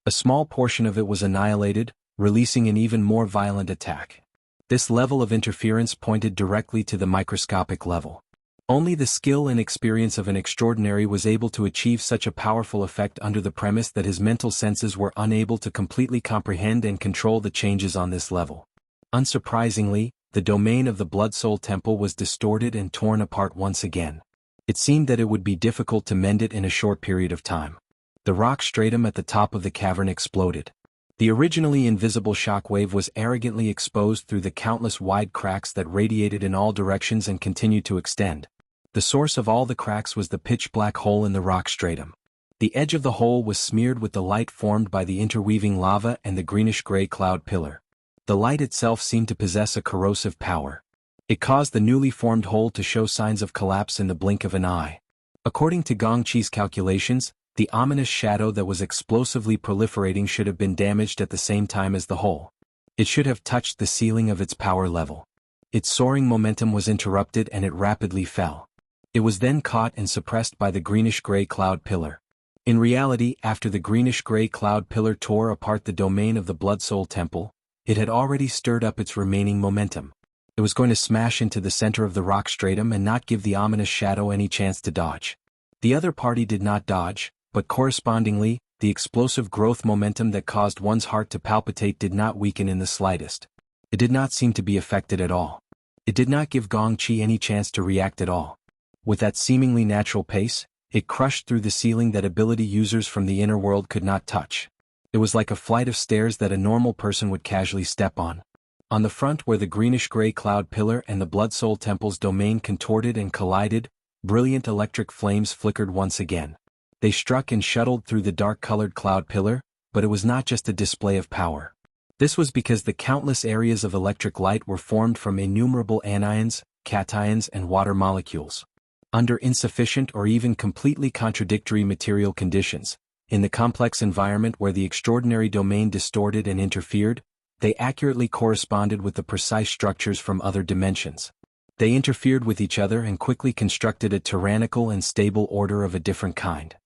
A small portion of it was annihilated, releasing an even more violent attack. This level of interference pointed directly to the microscopic level. Only the skill and experience of an extraordinary was able to achieve such a powerful effect under the premise that his mental senses were unable to completely comprehend and control the changes on this level. Unsurprisingly, the domain of the Blood Soul Temple was distorted and torn apart once again. It seemed that it would be difficult to mend it in a short period of time. The rock stratum at the top of the cavern exploded. The originally invisible shockwave was arrogantly exposed through the countless wide cracks that radiated in all directions and continued to extend. The source of all the cracks was the pitch-black hole in the rock stratum. The edge of the hole was smeared with the light formed by the interweaving lava and the greenish-gray cloud pillar. The light itself seemed to possess a corrosive power. It caused the newly formed hole to show signs of collapse in the blink of an eye. According to Gongqi's calculations, the ominous shadow that was explosively proliferating should have been damaged at the same time as the hole. It should have touched the ceiling of its power level. Its soaring momentum was interrupted and it rapidly fell. It was then caught and suppressed by the greenish-gray cloud pillar. In reality, after the greenish-gray cloud pillar tore apart the domain of the Blood Soul Temple, it had already stirred up its remaining momentum. It was going to smash into the center of the rock stratum and not give the ominous shadow any chance to dodge. The other party did not dodge, but correspondingly, the explosive growth momentum that caused one's heart to palpitate did not weaken in the slightest. It did not seem to be affected at all. It did not give Gongqi any chance to react at all. With that seemingly natural pace, it crushed through the ceiling that ability users from the inner world could not touch. It was like a flight of stairs that a normal person would casually step on. On the front where the greenish-gray cloud pillar and the Blood Soul Temple's domain contorted and collided, brilliant electric flames flickered once again. They struck and shuttled through the dark-colored cloud pillar, but it was not just a display of power. This was because the countless areas of electric light were formed from innumerable anions, cations and water molecules. Under insufficient or even completely contradictory material conditions, in the complex environment where the extraordinary domain distorted and interfered, they accurately corresponded with the precise structures from other dimensions. They interfered with each other and quickly constructed a tyrannical and stable order of a different kind.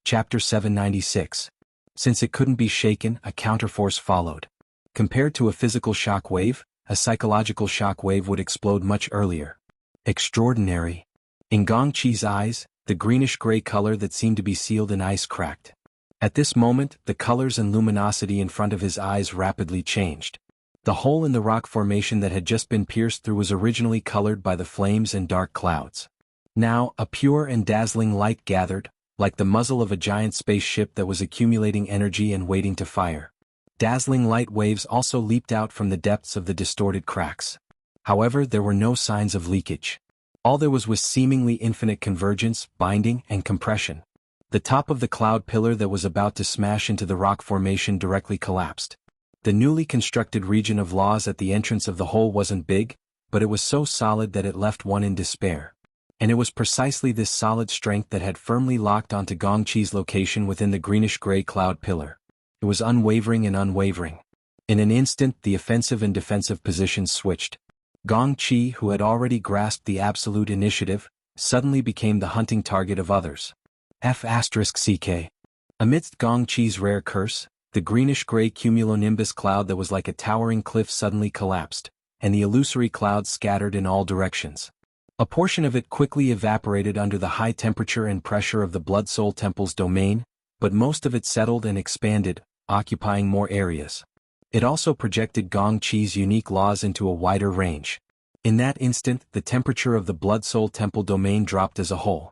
Chapter 796. Since it couldn't be shaken, a counterforce followed. Compared to a physical shock wave, a psychological shock wave would explode much earlier. Extraordinary. In Gongqi's eyes, the greenish-gray color that seemed to be sealed in ice cracked. At this moment, the colors and luminosity in front of his eyes rapidly changed. The hole in the rock formation that had just been pierced through was originally colored by the flames and dark clouds. Now, a pure and dazzling light gathered, like the muzzle of a giant spaceship that was accumulating energy and waiting to fire. Dazzling light waves also leaped out from the depths of the distorted cracks. However, there were no signs of leakage. All there was seemingly infinite convergence, binding, and compression. The top of the cloud pillar that was about to smash into the rock formation directly collapsed. The newly constructed region of laws at the entrance of the hole wasn't big, but it was so solid that it left one in despair. And it was precisely this solid strength that had firmly locked onto Gongqi's location within the greenish-gray cloud pillar. It was unwavering and unwavering. In an instant, the offensive and defensive positions switched. Gongqi, who had already grasped the absolute initiative, suddenly became the hunting target of others. F***CK. Amidst Gongqi's rare curse, the greenish-gray cumulonimbus cloud that was like a towering cliff suddenly collapsed, and the illusory clouds scattered in all directions. A portion of it quickly evaporated under the high temperature and pressure of the Blood Soul Temple's domain, but most of it settled and expanded, occupying more areas. It also projected Gongqi's unique laws into a wider range. In that instant, the temperature of the Blood Soul Temple domain dropped as a whole.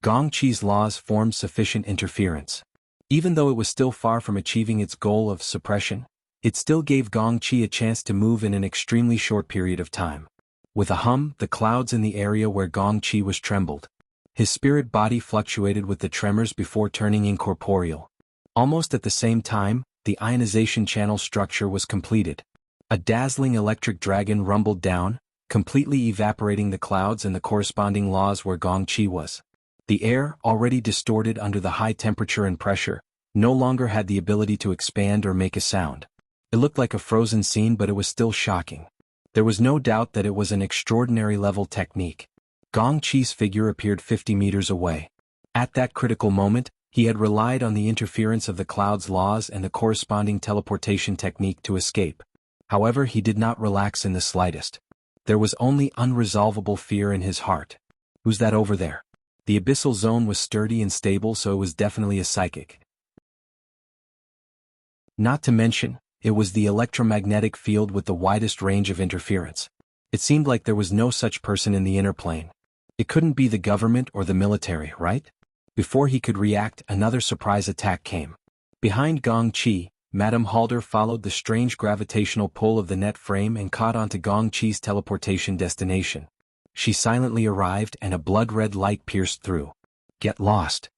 Gongqi's laws formed sufficient interference. Even though it was still far from achieving its goal of suppression, it still gave Gongqi a chance to move in an extremely short period of time. With a hum, the clouds in the area where Gongqi was trembled. His spirit body fluctuated with the tremors before turning incorporeal. Almost at the same time, the ionization channel structure was completed. A dazzling electric dragon rumbled down, completely evaporating the clouds and the corresponding laws where Gongqi was. The air, already distorted under the high temperature and pressure, no longer had the ability to expand or make a sound. It looked like a frozen scene, but it was still shocking. There was no doubt that it was an extraordinary level technique. Gongqi's figure appeared 50 meters away. At that critical moment, he had relied on the interference of the cloud's laws and the corresponding teleportation technique to escape. However, he did not relax in the slightest. There was only unresolvable fear in his heart. Who's that over there? The abyssal zone was sturdy and stable, so it was definitely a psychic. Not to mention, it was the electromagnetic field with the widest range of interference. It seemed like there was no such person in the inner plane. It couldn't be the government or the military, right? Before he could react, another surprise attack came. Behind Gongqi, Madame Halder followed the strange gravitational pull of the net frame and caught onto Gongqi's teleportation destination. she silently arrived and a blood-red light pierced through. Get lost.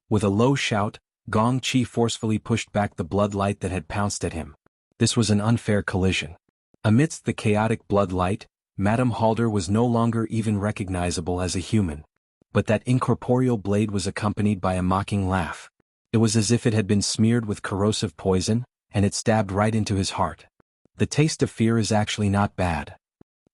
With a low shout, Gong Qi forcefully pushed back the blood light that had pounced at him. This was an unfair collision. Amidst the chaotic blood light, Madame Halder was no longer even recognizable as a human. But that incorporeal blade was accompanied by a mocking laugh. It was as if it had been smeared with corrosive poison, and it stabbed right into his heart. The taste of fear is actually not bad.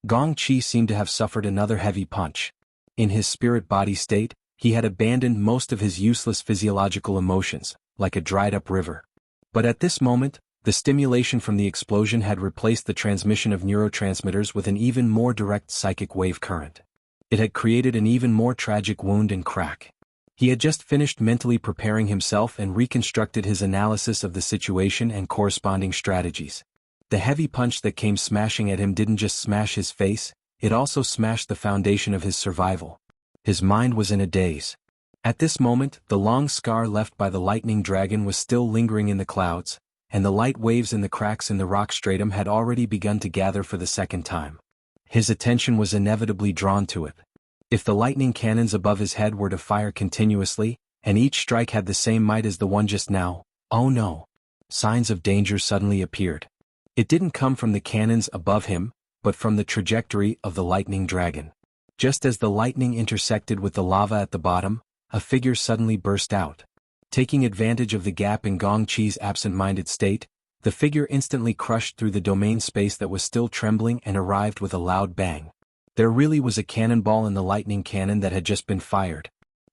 Gong Qi seemed to have suffered another heavy punch. In his spirit-body state, he had abandoned most of his useless physiological emotions, like a dried-up river. But at this moment, the stimulation from the explosion had replaced the transmission of neurotransmitters with an even more direct psychic wave current. It had created an even more tragic wound and crack. He had just finished mentally preparing himself and reconstructed his analysis of the situation and corresponding strategies. The heavy punch that came smashing at him didn't just smash his face, it also smashed the foundation of his survival. His mind was in a daze. At this moment, the long scar left by the lightning dragon was still lingering in the clouds, and the light waves in the cracks in the rock stratum had already begun to gather for the second time. His attention was inevitably drawn to it. If the lightning cannons above his head were to fire continuously, and each strike had the same might as the one just now, oh no! Signs of danger suddenly appeared. It didn't come from the cannons above him, but from the trajectory of the lightning dragon. Just as the lightning intersected with the lava at the bottom, a figure suddenly burst out. Taking advantage of the gap in Gong Qi's absent-minded state, the figure instantly crushed through the domain space that was still trembling and arrived with a loud bang. There really was a cannonball in the lightning cannon that had just been fired.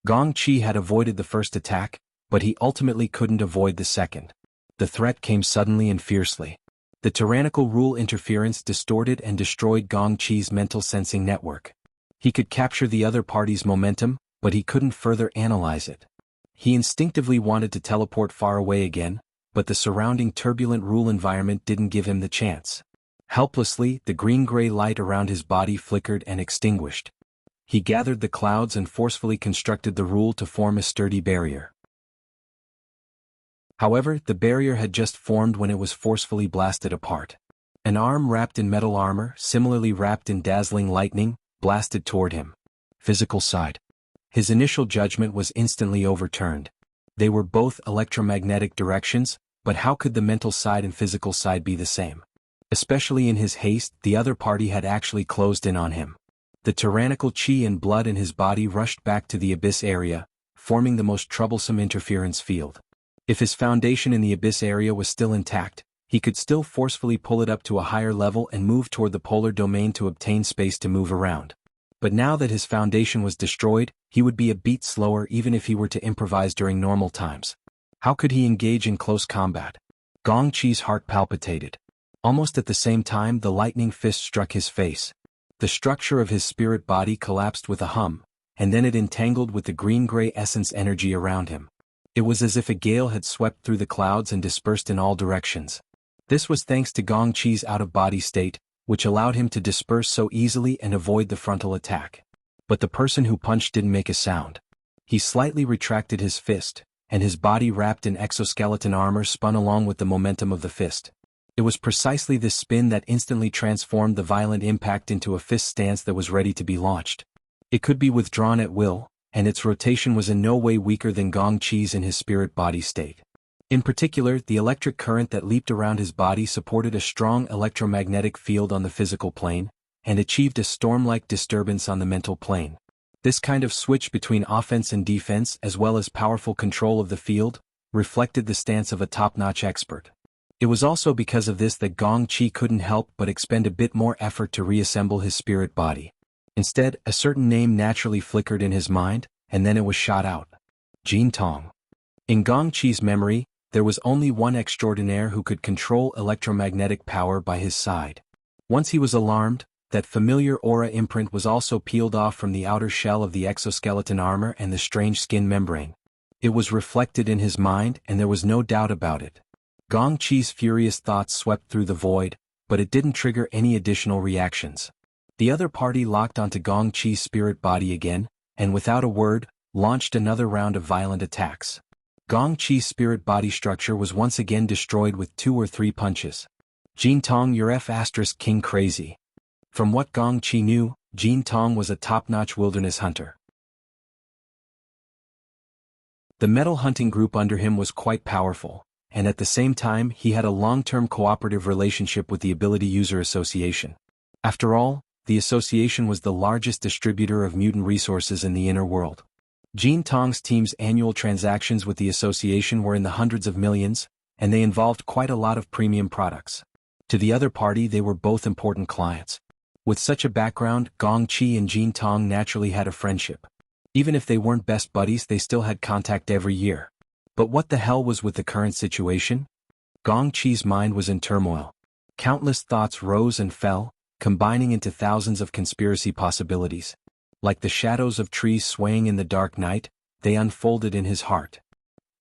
Gong Qi had avoided the first attack, but he ultimately couldn't avoid the second. The threat came suddenly and fiercely. The tyrannical rule interference distorted and destroyed Gong Qi's mental sensing network. He could capture the other party's momentum, but he couldn't further analyze it. He instinctively wanted to teleport far away again, but the surrounding turbulent rule environment didn't give him the chance. Helplessly, the green-gray light around his body flickered and extinguished. He gathered the clouds and forcefully constructed the rule to form a sturdy barrier. However, the barrier had just formed when it was forcefully blasted apart. An arm wrapped in metal armor, similarly wrapped in dazzling lightning, blasted toward him. Physical side. His initial judgment was instantly overturned. They were both electromagnetic directions, but how could the mental side and physical side be the same? Especially in his haste, the other party had actually closed in on him. The tyrannical chi and blood in his body rushed back to the abyss area, forming the most troublesome interference field. If his foundation in the abyss area was still intact, he could still forcefully pull it up to a higher level and move toward the polar domain to obtain space to move around. But now that his foundation was destroyed, he would be a beat slower even if he were to improvise during normal times. How could he engage in close combat? Gong Qi's heart palpitated. Almost at the same time, the lightning fist struck his face. The structure of his spirit body collapsed with a hum, and then it entangled with the green-gray essence energy around him. It was as if a gale had swept through the clouds and dispersed in all directions. This was thanks to Gong Qi's out-of-body state, which allowed him to disperse so easily and avoid the frontal attack. But the person who punched didn't make a sound. He slightly retracted his fist, and his body wrapped in exoskeleton armor spun along with the momentum of the fist. It was precisely this spin that instantly transformed the violent impact into a fist stance that was ready to be launched. It could be withdrawn at will, and its rotation was in no way weaker than Gong Qi's in his spirit body state. In particular, the electric current that leaped around his body supported a strong electromagnetic field on the physical plane, and achieved a storm-like disturbance on the mental plane. This kind of switch between offense and defense, as well as powerful control of the field, reflected the stance of a top-notch expert. It was also because of this that Gong Qi couldn't help but expend a bit more effort to reassemble his spirit body. Instead, a certain name naturally flickered in his mind, and then it was shot out. Jin Tong. In Gong Qi's memory, there was only one extraordinaire who could control electromagnetic power by his side. Once he was alarmed, that familiar aura imprint was also peeled off from the outer shell of the exoskeleton armor and the strange skin membrane. It was reflected in his mind, and there was no doubt about it. Gong Qi's furious thoughts swept through the void, but it didn't trigger any additional reactions. The other party locked onto Gong Qi's spirit body again, and without a word, launched another round of violent attacks. Gong Qi's spirit body structure was once again destroyed with 2 or 3 punches. Jin Tong, you're F***ing crazy. From what Gong Qi knew, Jin Tong was a top-notch wilderness hunter. The metal hunting group under him was quite powerful, and at the same time he had a long-term cooperative relationship with the Ability User Association. After all, the association was the largest distributor of mutant resources in the inner world. Jin Tong's team's annual transactions with the association were in the hundreds of millions, and they involved quite a lot of premium products. To the other party they were both important clients. With such a background, Gong Qi and Jin Tong naturally had a friendship. Even if they weren't best buddies, they still had contact every year. But what the hell was with the current situation? Gong Qi's mind was in turmoil. Countless thoughts rose and fell, combining into thousands of conspiracy possibilities. Like the shadows of trees swaying in the dark night, they unfolded in his heart.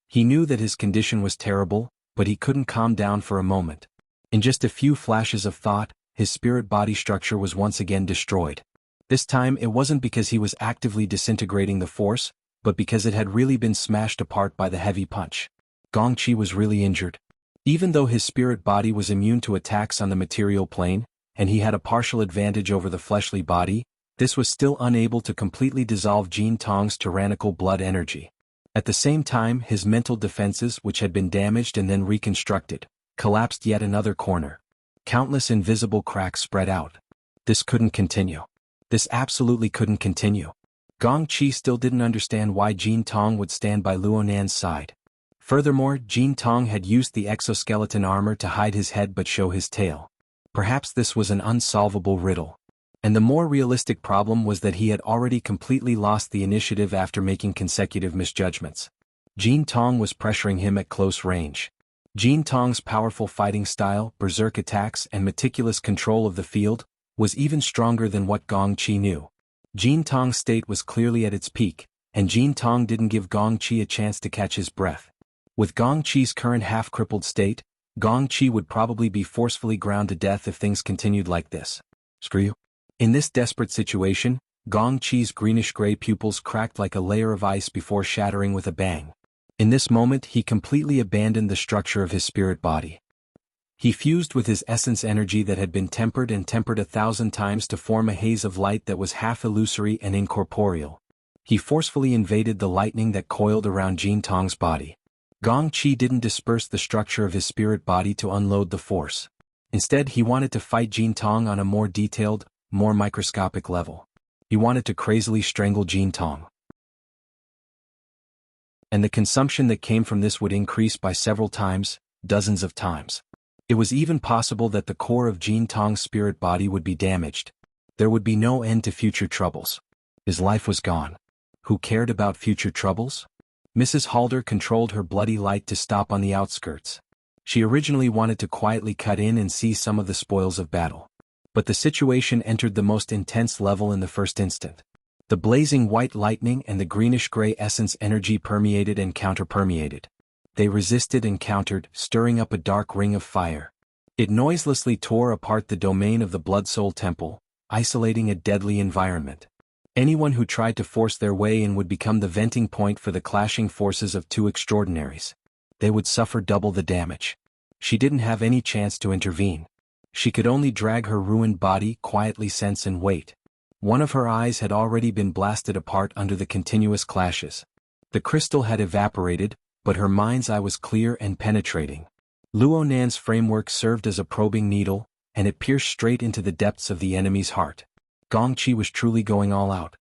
He knew that his condition was terrible, but he couldn't calm down for a moment. In just a few flashes of thought, his spirit-body structure was once again destroyed. This time it wasn't because he was actively disintegrating the force, but because it had really been smashed apart by the heavy punch. Gong Qi was really injured. Even though his spirit body was immune to attacks on the material plane, and he had a partial advantage over the fleshly body, this was still unable to completely dissolve Jin Tong's tyrannical blood energy. At the same time, his mental defenses, which had been damaged and then reconstructed, collapsed yet another corner. Countless invisible cracks spread out. This couldn't continue. This absolutely couldn't continue. Gong Qi still didn't understand why Jin Tong would stand by Luo Nan's side. Furthermore, Jin Tong had used the exoskeleton armor to hide his head but show his tail. Perhaps this was an unsolvable riddle. And the more realistic problem was that he had already completely lost the initiative after making consecutive misjudgments. Jin Tong was pressuring him at close range. Jin Tong's powerful fighting style, berserk attacks, and meticulous control of the field was even stronger than what Gong Qi knew. Jin Tong's state was clearly at its peak, and Jin Tong didn't give Gong Qi a chance to catch his breath. With Gong Qi's current half-crippled state, Gong Qi would probably be forcefully ground to death if things continued like this. Screw you. In this desperate situation, Gong Qi's greenish-gray pupils cracked like a layer of ice before shattering with a bang. In this moment he completely abandoned the structure of his spirit body. He fused with his essence energy that had been tempered 1,000 times to form a haze of light that was half illusory and incorporeal. He forcefully invaded the lightning that coiled around Jin Tong's body. Gong Qi didn't disperse the structure of his spirit body to unload the force. Instead, he wanted to fight Jin Tong on a more detailed, more microscopic level. He wanted to crazily strangle Jin Tong. And the consumption that came from this would increase by several times, dozens of times. It was even possible that the core of Jin Tong's spirit body would be damaged. There would be no end to future troubles. His life was gone. Who cared about future troubles? Mrs. Halder controlled her bloody light to stop on the outskirts. She originally wanted to quietly cut in and seize some of the spoils of battle. But the situation entered the most intense level in the first instant. The blazing white lightning and the greenish-gray essence energy permeated and counter-permeated. They resisted and countered, stirring up a dark ring of fire. It noiselessly tore apart the domain of the Blood Soul Temple, isolating a deadly environment. Anyone who tried to force their way in would become the venting point for the clashing forces of two extraordinaries. They would suffer double the damage. She didn't have any chance to intervene. She could only drag her ruined body, quietly sense and wait. One of her eyes had already been blasted apart under the continuous clashes. The crystal had evaporated, but her mind's eye was clear and penetrating. Luo Nan's framework served as a probing needle, and it pierced straight into the depths of the enemy's heart. Gong Qi was truly going all out.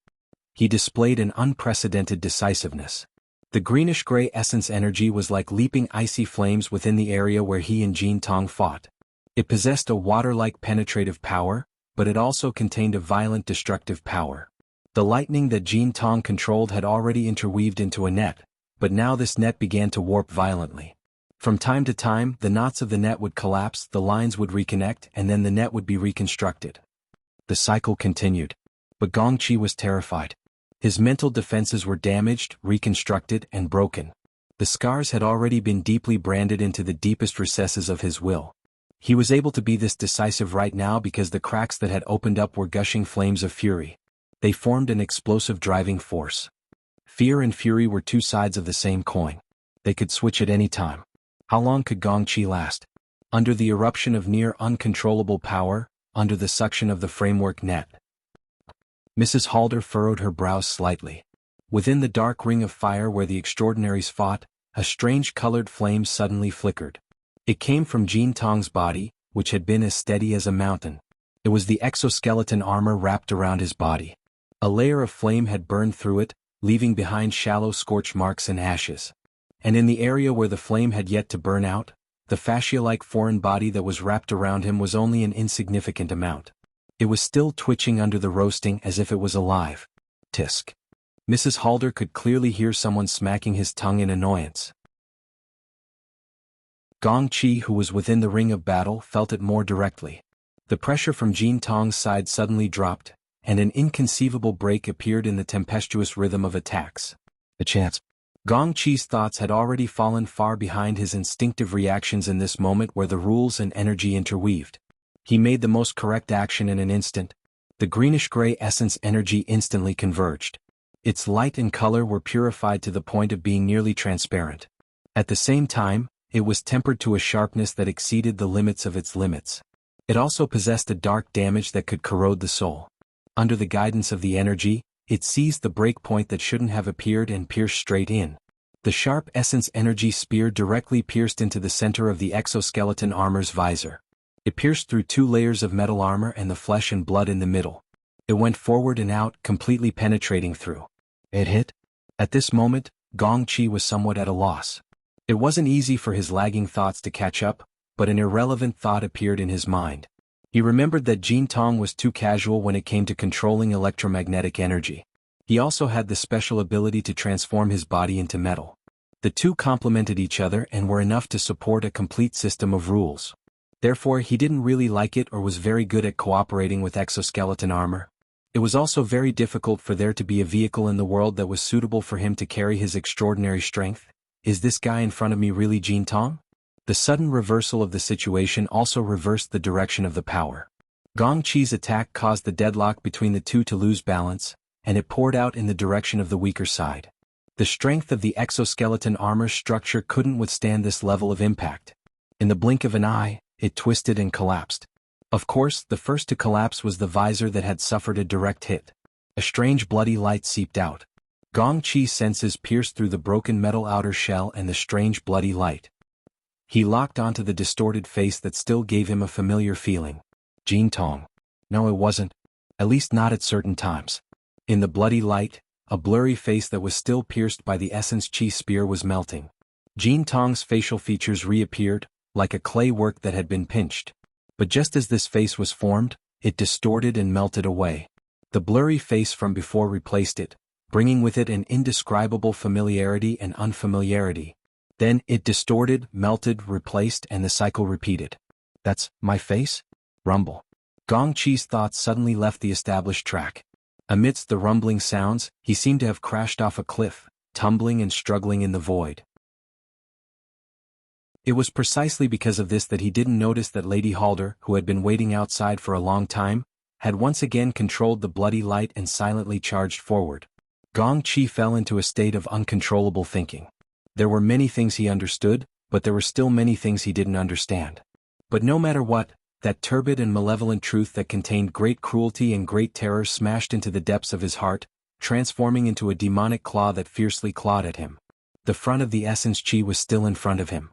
He displayed an unprecedented decisiveness. The greenish-gray essence energy was like leaping icy flames within the area where he and Jin Tong fought. It possessed a water-like penetrative power, but it also contained a violent destructive power. The lightning that Jin Tong controlled had already interweaved into a net, but now this net began to warp violently. From time to time, the knots of the net would collapse, the lines would reconnect, and then the net would be reconstructed. The cycle continued. But Gong Qi was terrified. His mental defenses were damaged, reconstructed, and broken. The scars had already been deeply branded into the deepest recesses of his will. He was able to be this decisive right now because the cracks that had opened up were gushing flames of fury. They formed an explosive driving force. Fear and fury were two sides of the same coin. They could switch at any time. How long could Gong Qi last? Under the eruption of near uncontrollable power, under the suction of the framework net. Mrs. Halder furrowed her brows slightly. Within the dark ring of fire where the extraordinaries fought, a strange colored flame suddenly flickered. It came from Jean Tong's body, which had been as steady as a mountain. It was the exoskeleton armor wrapped around his body. A layer of flame had burned through it, leaving behind shallow scorch marks and ashes. And in the area where the flame had yet to burn out, the fascia-like foreign body that was wrapped around him was only an insignificant amount. It was still twitching under the roasting as if it was alive. Tisk. Mrs. Halder could clearly hear someone smacking his tongue in annoyance. Gong Qi, who was within the ring of battle, felt it more directly. The pressure from Jean Tong's side suddenly dropped, and an inconceivable break appeared in the tempestuous rhythm of attacks. A chance. Gong Qi's thoughts had already fallen far behind his instinctive reactions in this moment where the rules and energy interweaved. He made the most correct action in an instant. The greenish-gray essence energy instantly converged. Its light and color were purified to the point of being nearly transparent. At the same time, it was tempered to a sharpness that exceeded the limits of its limits. It also possessed a dark damage that could corrode the soul. Under the guidance of the energy, it seized the break point that shouldn't have appeared and pierced straight in. The sharp essence energy spear directly pierced into the center of the exoskeleton armor's visor. It pierced through 2 layers of metal armor and the flesh and blood in the middle. It went forward and out, completely penetrating through. It hit? At this moment, Gong Qi was somewhat at a loss. It wasn't easy for his lagging thoughts to catch up, but an irrelevant thought appeared in his mind. He remembered that Jean Tong was too casual when it came to controlling electromagnetic energy. He also had the special ability to transform his body into metal. The two complemented each other and were enough to support a complete system of rules. Therefore, he didn't really like it or was very good at cooperating with exoskeleton armor. It was also very difficult for there to be a vehicle in the world that was suitable for him to carry his extraordinary strength. Is this guy in front of me really Jean Tong? The sudden reversal of the situation also reversed the direction of the power. Gong Qi's attack caused the deadlock between the two to lose balance, and it poured out in the direction of the weaker side. The strength of the exoskeleton armor structure couldn't withstand this level of impact. In the blink of an eye, it twisted and collapsed. Of course, the first to collapse was the visor that had suffered a direct hit. A strange bloody light seeped out. Gong Qi's senses pierced through the broken metal outer shell and the strange bloody light. He locked onto the distorted face that still gave him a familiar feeling. Jean Tong. No, it wasn't. At least not at certain times. In the bloody light, a blurry face that was still pierced by the essence Qi spear was melting. Jean Tong's facial features reappeared, like a clay work that had been pinched. But just as this face was formed, it distorted and melted away. The blurry face from before replaced it, bringing with it an indescribable familiarity and unfamiliarity. Then it distorted, melted, replaced, and the cycle repeated. That's my face? Rumble. Gong Qi's thoughts suddenly left the established track. Amidst the rumbling sounds, he seemed to have crashed off a cliff, tumbling and struggling in the void. It was precisely because of this that he didn't notice that Lady Halder, who had been waiting outside for a long time, had once again controlled the bloody light and silently charged forward. Gong Qi fell into a state of uncontrollable thinking. There were many things he understood, but there were still many things he didn't understand. But no matter what, that turbid and malevolent truth that contained great cruelty and great terror smashed into the depths of his heart, transforming into a demonic claw that fiercely clawed at him. The front of the essence Qi was still in front of him.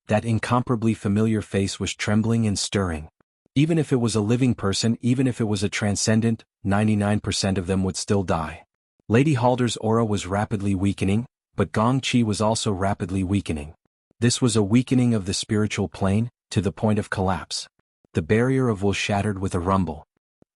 That incomparably familiar face was trembling and stirring. Even if it was a living person, even if it was a transcendent, 99% of them would still die. Lady Halder's aura was rapidly weakening, but Gong Qi was also rapidly weakening. This was a weakening of the spiritual plane, to the point of collapse. The barrier of will shattered with a rumble.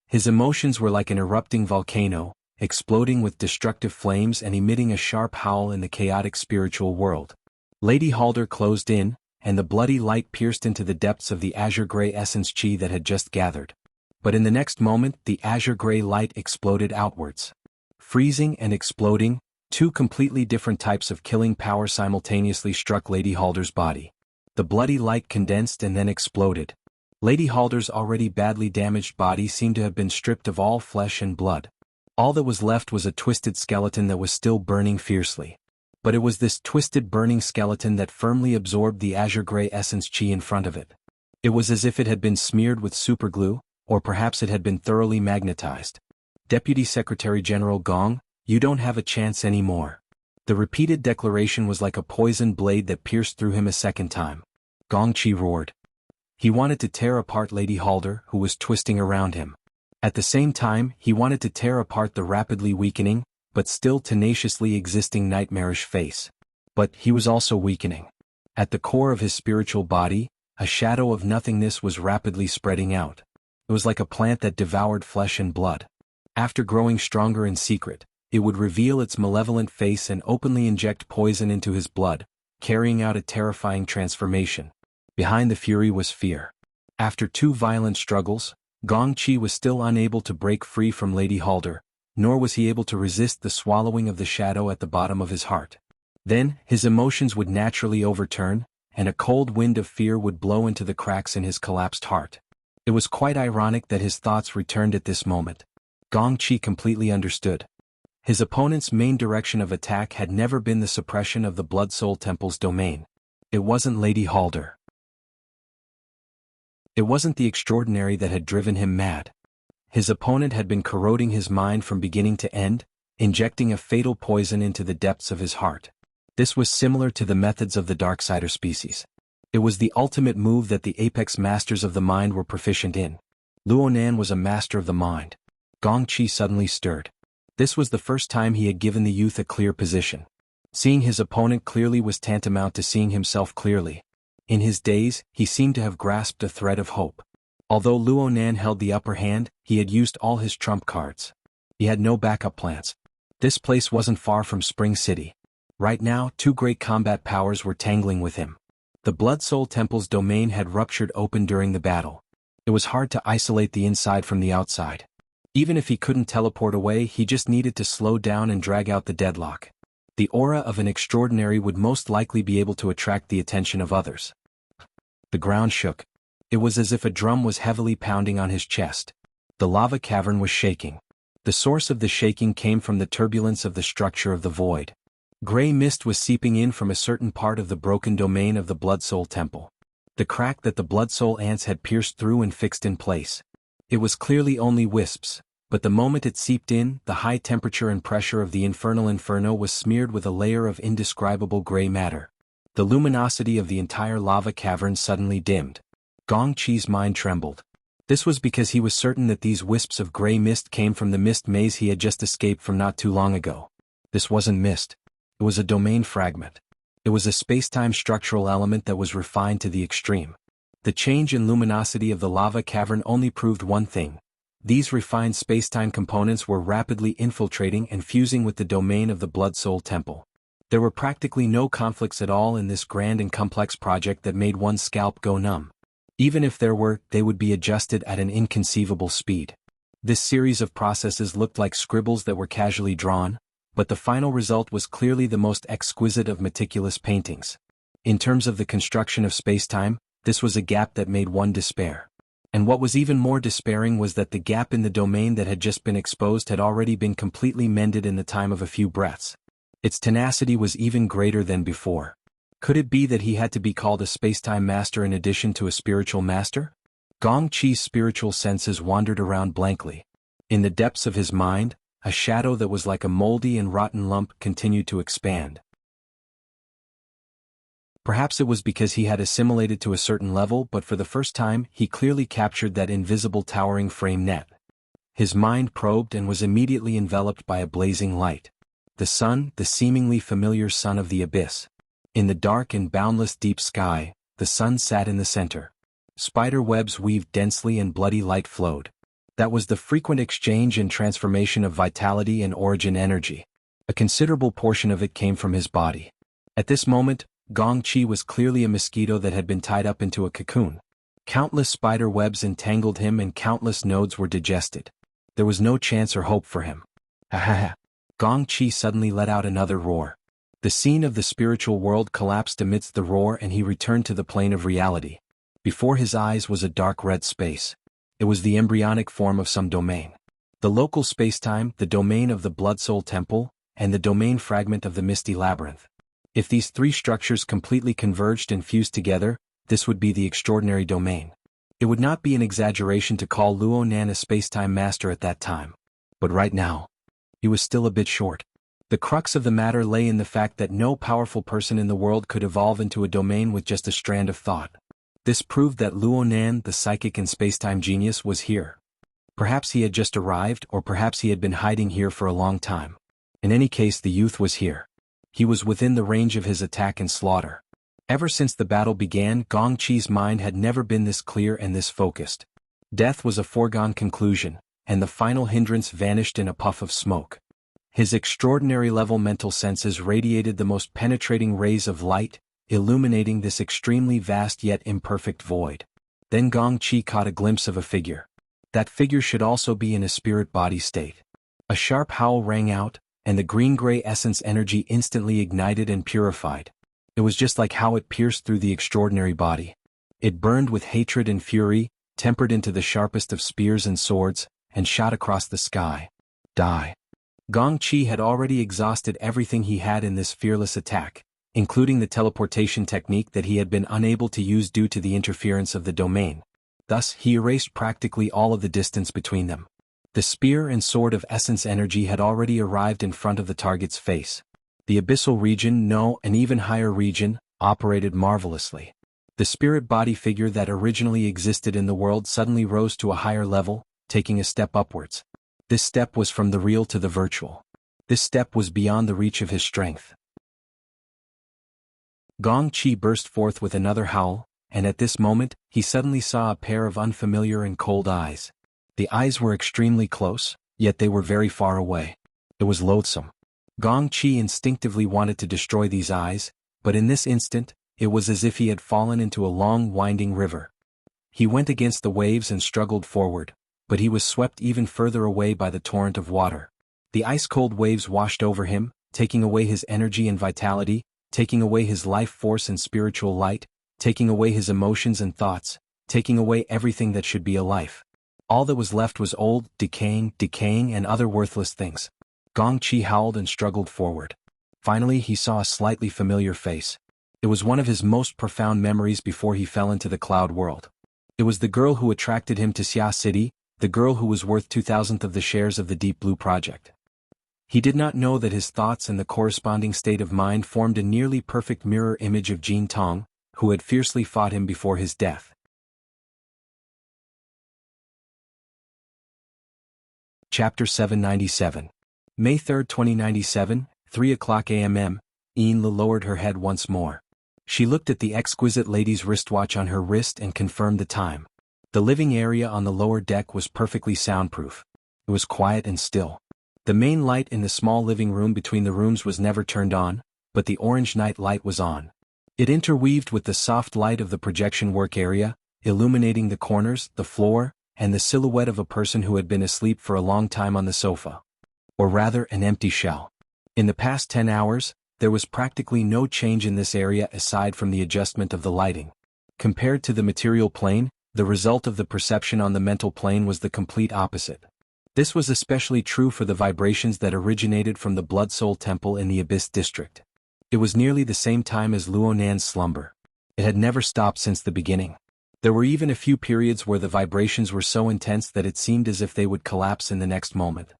His emotions were like an erupting volcano, exploding with destructive flames and emitting a sharp howl in the chaotic spiritual world. Lady Halder closed in, and the bloody light pierced into the depths of the azure-gray essence Qi that had just gathered. But in the next moment, the azure-gray light exploded outwards. Freezing and exploding, two completely different types of killing power simultaneously struck Lady Halder's body. The bloody light condensed and then exploded. Lady Halder's already badly damaged body seemed to have been stripped of all flesh and blood. All that was left was a twisted skeleton that was still burning fiercely. But it was this twisted burning skeleton that firmly absorbed the azure-gray essence Qi in front of it. It was as if it had been smeared with superglue, or perhaps it had been thoroughly magnetized. Deputy Secretary General Gong, you don't have a chance anymore. The repeated declaration was like a poisoned blade that pierced through him a second time. Gong Chi roared. He wanted to tear apart Lady Halder, who was twisting around him. At the same time, he wanted to tear apart the rapidly weakening, but still tenaciously existing nightmarish face. But he was also weakening. At the core of his spiritual body, a shadow of nothingness was rapidly spreading out. It was like a plant that devoured flesh and blood. After growing stronger in secret, it would reveal its malevolent face and openly inject poison into his blood, carrying out a terrifying transformation. Behind the fury was fear. After 2 violent struggles, Gong Chi was still unable to break free from Lady Halder, nor was he able to resist the swallowing of the shadow at the bottom of his heart. Then, his emotions would naturally overturn, and a cold wind of fear would blow into the cracks in his collapsed heart. It was quite ironic that his thoughts returned at this moment. Gong Chi completely understood. His opponent's main direction of attack had never been the suppression of the Blood Soul Temple's domain. It wasn't Lady Halder. It wasn't the extraordinary that had driven him mad. His opponent had been corroding his mind from beginning to end, injecting a fatal poison into the depths of his heart. This was similar to the methods of the Darksider species. It was the ultimate move that the apex masters of the mind were proficient in. Luonan was a master of the mind. Gong Chi suddenly stirred. This was the first time he had given the youth a clear position. Seeing his opponent clearly was tantamount to seeing himself clearly. In his daze, he seemed to have grasped a thread of hope. Although Luonan held the upper hand, he had used all his trump cards. He had no backup plans. This place wasn't far from Spring City. Right now, 2 great combat powers were tangling with him. The Blood Soul Temple's domain had ruptured open during the battle. It was hard to isolate the inside from the outside. Even if he couldn't teleport away, he just needed to slow down and drag out the deadlock. The aura of an extraordinary would most likely be able to attract the attention of others. The ground shook. It was as if a drum was heavily pounding on his chest. The lava cavern was shaking. The source of the shaking came from the turbulence of the structure of the void. Gray mist was seeping in from a certain part of the broken domain of the Blood Soul Temple. The crack that the Blood Soul ants had pierced through and fixed in place. It was clearly only wisps, but the moment it seeped in, the high temperature and pressure of the infernal inferno was smeared with a layer of indescribable gray matter. The luminosity of the entire lava cavern suddenly dimmed. Gong Chi's mind trembled. This was because he was certain that these wisps of gray mist came from the mist maze he had just escaped from not too long ago. This wasn't mist. It was a domain fragment. It was a space-time structural element that was refined to the extreme. The change in luminosity of the lava cavern only proved one thing. These refined space-time components were rapidly infiltrating and fusing with the domain of the Blood Soul Temple. There were practically no conflicts at all in this grand and complex project that made one's scalp go numb. Even if there were, they would be adjusted at an inconceivable speed. This series of processes looked like scribbles that were casually drawn, but the final result was clearly the most exquisite of meticulous paintings. In terms of the construction of space-time, this was a gap that made one despair. And what was even more despairing was that the gap in the domain that had just been exposed had already been completely mended in the time of a few breaths. Its tenacity was even greater than before. Could it be that he had to be called a space-time master in addition to a spiritual master? Gong Chi's spiritual senses wandered around blankly. In the depths of his mind, a shadow that was like a moldy and rotten lump continued to expand. Perhaps it was because he had assimilated to a certain level, but for the first time, he clearly captured that invisible towering frame net. His mind probed and was immediately enveloped by a blazing light. The sun, the seemingly familiar sun of the abyss. In the dark and boundless deep sky, the sun sat in the center. Spider webs weaved densely and bloody light flowed. That was the frequent exchange and transformation of vitality and origin energy. A considerable portion of it came from his body. At this moment, Gong Chi was clearly a mosquito that had been tied up into a cocoon. Countless spider webs entangled him and countless nodes were digested. There was no chance or hope for him. Ha ha ha. Gong Chi suddenly let out another roar. The scene of the spiritual world collapsed amidst the roar and he returned to the plane of reality. Before his eyes was a dark red space. It was the embryonic form of some domain. The local spacetime, the domain of the Blood Soul Temple, and the domain fragment of the Misty Labyrinth. If these 3 structures completely converged and fused together, this would be the extraordinary domain. It would not be an exaggeration to call Luonan a spacetime master at that time. But right now, he was still a bit short. The crux of the matter lay in the fact that no powerful person in the world could evolve into a domain with just a strand of thought. This proved that Luonan, the psychic and spacetime genius, was here. Perhaps he had just arrived, or perhaps he had been hiding here for a long time. In any case, the youth was here. He was within the range of his attack and slaughter. Ever since the battle began, Gong Qi's mind had never been this clear and this focused. Death was a foregone conclusion, and the final hindrance vanished in a puff of smoke. His extraordinary-level mental senses radiated the most penetrating rays of light, illuminating this extremely vast yet imperfect void. Then Gong Qi caught a glimpse of a figure. That figure should also be in a spirit-body state. A sharp howl rang out, and the green-gray essence energy instantly ignited and purified. It was just like how it pierced through the extraordinary body. It burned with hatred and fury, tempered into the sharpest of spears and swords, and shot across the sky. Die. Gong Qi had already exhausted everything he had in this fearless attack, including the teleportation technique that he had been unable to use due to the interference of the domain. Thus, he erased practically all of the distance between them. The spear and sword of essence energy had already arrived in front of the target's face. The abyssal region, no, an even higher region, operated marvelously. The spirit-body figure that originally existed in the world suddenly rose to a higher level, taking a step upwards. This step was from the real to the virtual. This step was beyond the reach of his strength. Gong Qi burst forth with another howl, and at this moment, he suddenly saw a pair of unfamiliar and cold eyes. The eyes were extremely close, yet they were very far away. It was loathsome. Gong Qi instinctively wanted to destroy these eyes, but in this instant, it was as if he had fallen into a long, winding river. He went against the waves and struggled forward, but he was swept even further away by the torrent of water. The ice-cold waves washed over him, taking away his energy and vitality, taking away his life force and spiritual light, taking away his emotions and thoughts, taking away everything that should be a life. All that was left was old, decaying, and other worthless things. Gong Qi howled and struggled forward. Finally, he saw a slightly familiar face. It was one of his most profound memories before he fell into the cloud world. It was the girl who attracted him to Xia City, the girl who was worth 2,000th of the shares of the Deep Blue Project. He did not know that his thoughts and the corresponding state of mind formed a nearly perfect mirror image of Jin Tong, who had fiercely fought him before his death. Chapter 797. May 3, 2097, 3:00 a.m. Enla lowered her head once more. She looked at the exquisite lady's wristwatch on her wrist and confirmed the time. The living area on the lower deck was perfectly soundproof. It was quiet and still. The main light in the small living room between the rooms was never turned on, but the orange night light was on. It interweaved with the soft light of the projection work area, illuminating the corners, the floor, and the silhouette of a person who had been asleep for a long time on the sofa. Or rather, an empty shell. In the past 10 hours, there was practically no change in this area aside from the adjustment of the lighting. Compared to the material plane, the result of the perception on the mental plane was the complete opposite. This was especially true for the vibrations that originated from the Blood Soul Temple in the Abyss District. It was nearly the same time as Luonan's slumber. It had never stopped since the beginning. There were even a few periods where the vibrations were so intense that it seemed as if they would collapse in the next moment.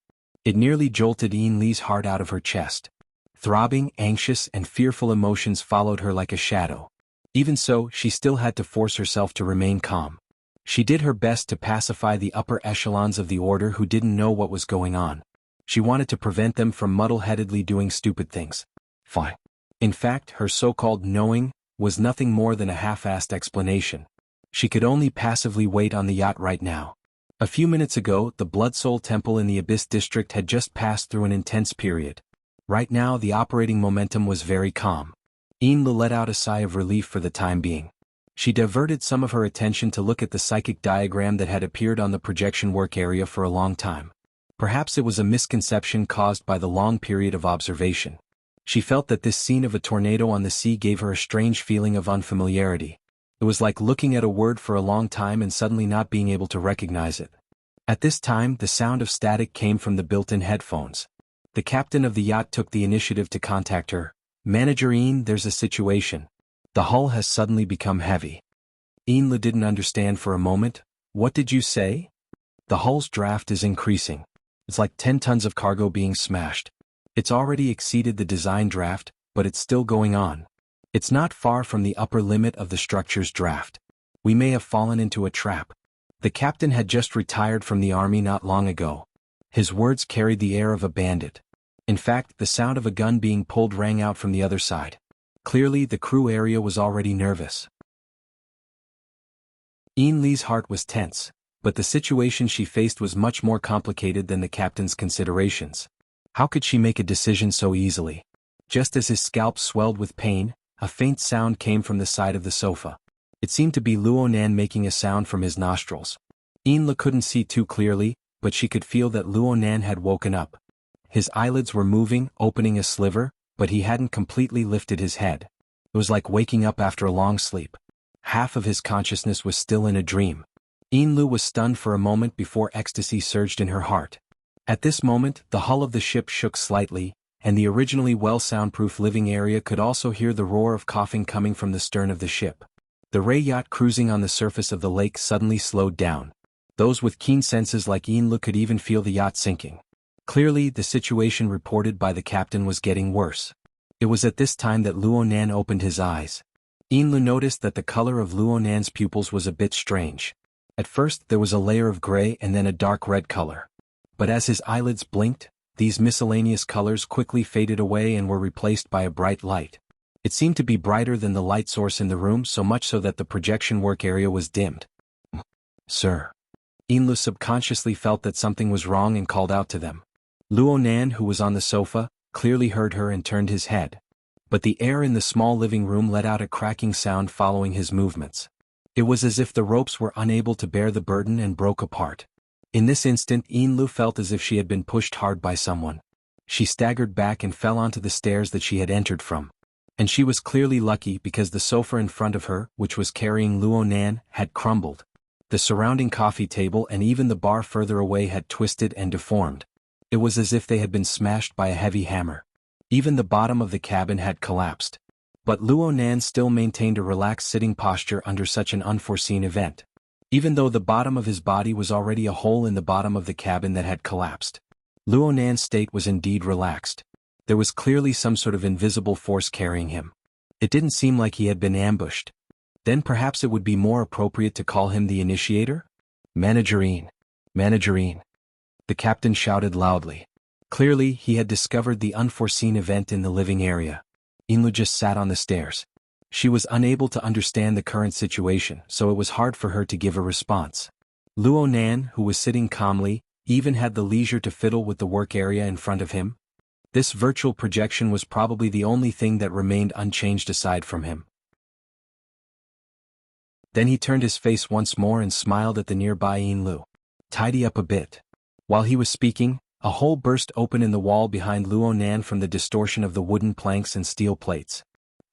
It nearly jolted Enli's heart out of her chest. Throbbing, anxious, and fearful emotions followed her like a shadow. Even so, she still had to force herself to remain calm. She did her best to pacify the upper echelons of the order who didn't know what was going on. She wanted to prevent them from muddle-headedly doing stupid things. Fine. In fact, her so-called knowing was nothing more than a half-assed explanation. She could only passively wait on the yacht right now. A few minutes ago, the Blood Soul Temple in the Abyss District had just passed through an intense period. Right now, the operating momentum was very calm. Enla let out a sigh of relief for the time being. She diverted some of her attention to look at the psychic diagram that had appeared on the projection work area for a long time. Perhaps it was a misconception caused by the long period of observation. She felt that this scene of a tornado on the sea gave her a strange feeling of unfamiliarity. It was like looking at a word for a long time and suddenly not being able to recognize it. At this time, the sound of static came from the built-in headphones. The captain of the yacht took the initiative to contact her. "Manager Een, there's a situation. The hull has suddenly become heavy." Enla didn't understand for a moment. "What did you say?" "The hull's draft is increasing. It's like 10 tons of cargo being smashed. It's already exceeded the design draft, but it's still going on. It's not far from the upper limit of the structure's draft. We may have fallen into a trap. The captain had just retired from the army not long ago. His words carried the air of a bandit. In fact, the sound of a gun being pulled rang out from the other side. Clearly, the crew area was already nervous. Ian Lee's heart was tense, but the situation she faced was much more complicated than the captain's considerations. How could she make a decision so easily? Just as his scalp swelled with pain, a faint sound came from the side of the sofa. It seemed to be Luo Nan making a sound from his nostrils. Ian Lee couldn't see too clearly, but she could feel that Luo Nan had woken up. His eyelids were moving, opening a sliver, but he hadn't completely lifted his head. It was like waking up after a long sleep. Half of his consciousness was still in a dream. Ian Lee was stunned for a moment before ecstasy surged in her heart. At this moment, the hull of the ship shook slightly, and the originally well-soundproof living area could also hear the roar of coughing coming from the stern of the ship. The ray yacht cruising on the surface of the lake suddenly slowed down. Those with keen senses like Ian Lee could even feel the yacht sinking. Clearly, the situation reported by the captain was getting worse. It was at this time that Luo Nan opened his eyes. Ian Lee noticed that the color of Luo Nan's pupils was a bit strange. At first, there was a layer of gray and then a dark red color. But as his eyelids blinked, these miscellaneous colors quickly faded away and were replaced by a bright light. It seemed to be brighter than the light source in the room, so much so that the projection work area was dimmed. "Sir." Ian Lee subconsciously felt that something was wrong and called out to them. Luo Nan, who was on the sofa, clearly heard her and turned his head. But the air in the small living room let out a cracking sound following his movements. It was as if the ropes were unable to bear the burden and broke apart. In this instant, Ian Lee felt as if she had been pushed hard by someone. She staggered back and fell onto the stairs that she had entered from. And she was clearly lucky because the sofa in front of her, which was carrying Luo Nan, had crumbled. The surrounding coffee table and even the bar further away had twisted and deformed. It was as if they had been smashed by a heavy hammer. Even the bottom of the cabin had collapsed. But Luo Nan still maintained a relaxed sitting posture under such an unforeseen event. Even though the bottom of his body was already a hole in the bottom of the cabin that had collapsed. Luo Nan's state was indeed relaxed. There was clearly some sort of invisible force carrying him. It didn't seem like he had been ambushed. Then perhaps it would be more appropriate to call him the initiator? Managerine. Managerine. The captain shouted loudly. Clearly, he had discovered the unforeseen event in the living area. Ian Lee just sat on the stairs. She was unable to understand the current situation, so it was hard for her to give a response. Luo Nan, who was sitting calmly, even had the leisure to fiddle with the work area in front of him. This virtual projection was probably the only thing that remained unchanged aside from him. Then he turned his face once more and smiled at the nearby Ian Lee. "Tidy up a bit." While he was speaking, a hole burst open in the wall behind Luo Nan from the distortion of the wooden planks and steel plates.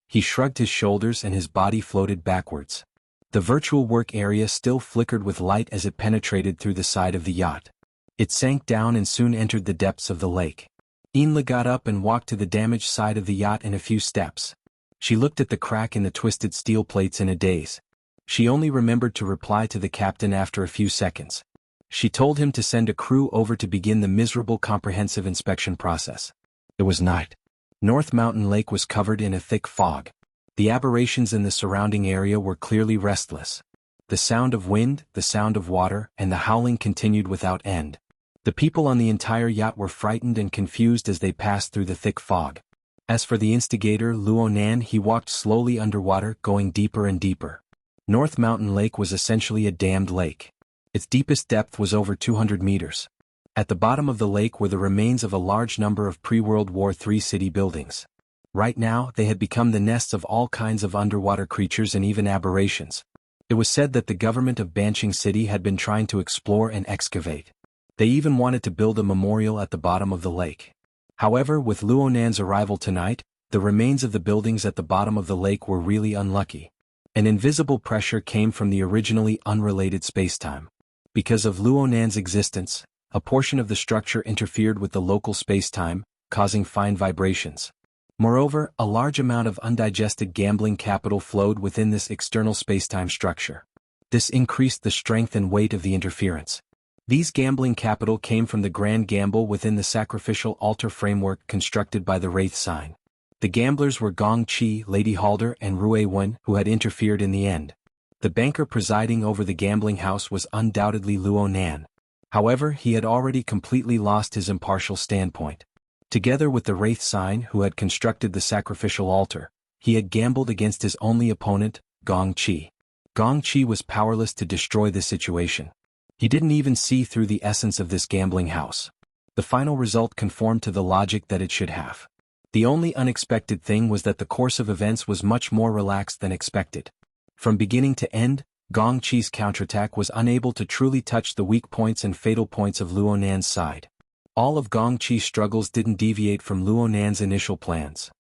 He shrugged his shoulders and his body floated backwards. The virtual work area still flickered with light as it penetrated through the side of the yacht. It sank down and soon entered the depths of the lake. Ian Lee got up and walked to the damaged side of the yacht in a few steps. She looked at the crack in the twisted steel plates in a daze. She only remembered to reply to the captain after a few seconds. She told him to send a crew over to begin the miserable comprehensive inspection process. It was night. North Mountain Lake was covered in a thick fog. The aberrations in the surrounding area were clearly restless. The sound of wind, the sound of water, and the howling continued without end. The people on the entire yacht were frightened and confused as they passed through the thick fog. As for the instigator, Luo Nan, he walked slowly underwater, going deeper and deeper. North Mountain Lake was essentially a dammed lake. Its deepest depth was over 200 meters. At the bottom of the lake were the remains of a large number of pre-World War III city buildings. Right now, they had become the nests of all kinds of underwater creatures and even aberrations. It was said that the government of Banqing City had been trying to explore and excavate. They even wanted to build a memorial at the bottom of the lake. However, with Luo Nan's arrival tonight, the remains of the buildings at the bottom of the lake were really unlucky. An invisible pressure came from the originally unrelated spacetime. Because of Luo Nan's existence, a portion of the structure interfered with the local spacetime, causing fine vibrations. Moreover, a large amount of undigested gambling capital flowed within this external spacetime structure. This increased the strength and weight of the interference. These gambling capital came from the grand gamble within the sacrificial altar framework constructed by the Wraith sign. The gamblers were Gong Qi, Lady Halder and Rui Wen, who had interfered in the end. The banker presiding over the gambling house was undoubtedly Luo Nan. However, he had already completely lost his impartial standpoint. Together with the Wraith sign who had constructed the sacrificial altar, he had gambled against his only opponent, Gong Qi. Gong Qi was powerless to destroy the situation. He didn't even see through the essence of this gambling house. The final result conformed to the logic that it should have. The only unexpected thing was that the course of events was much more relaxed than expected. From beginning to end, Gong Qi's counterattack was unable to truly touch the weak points and fatal points of Luo Nan's side. All of Gong Qi's struggles didn't deviate from Luo Nan's initial plans.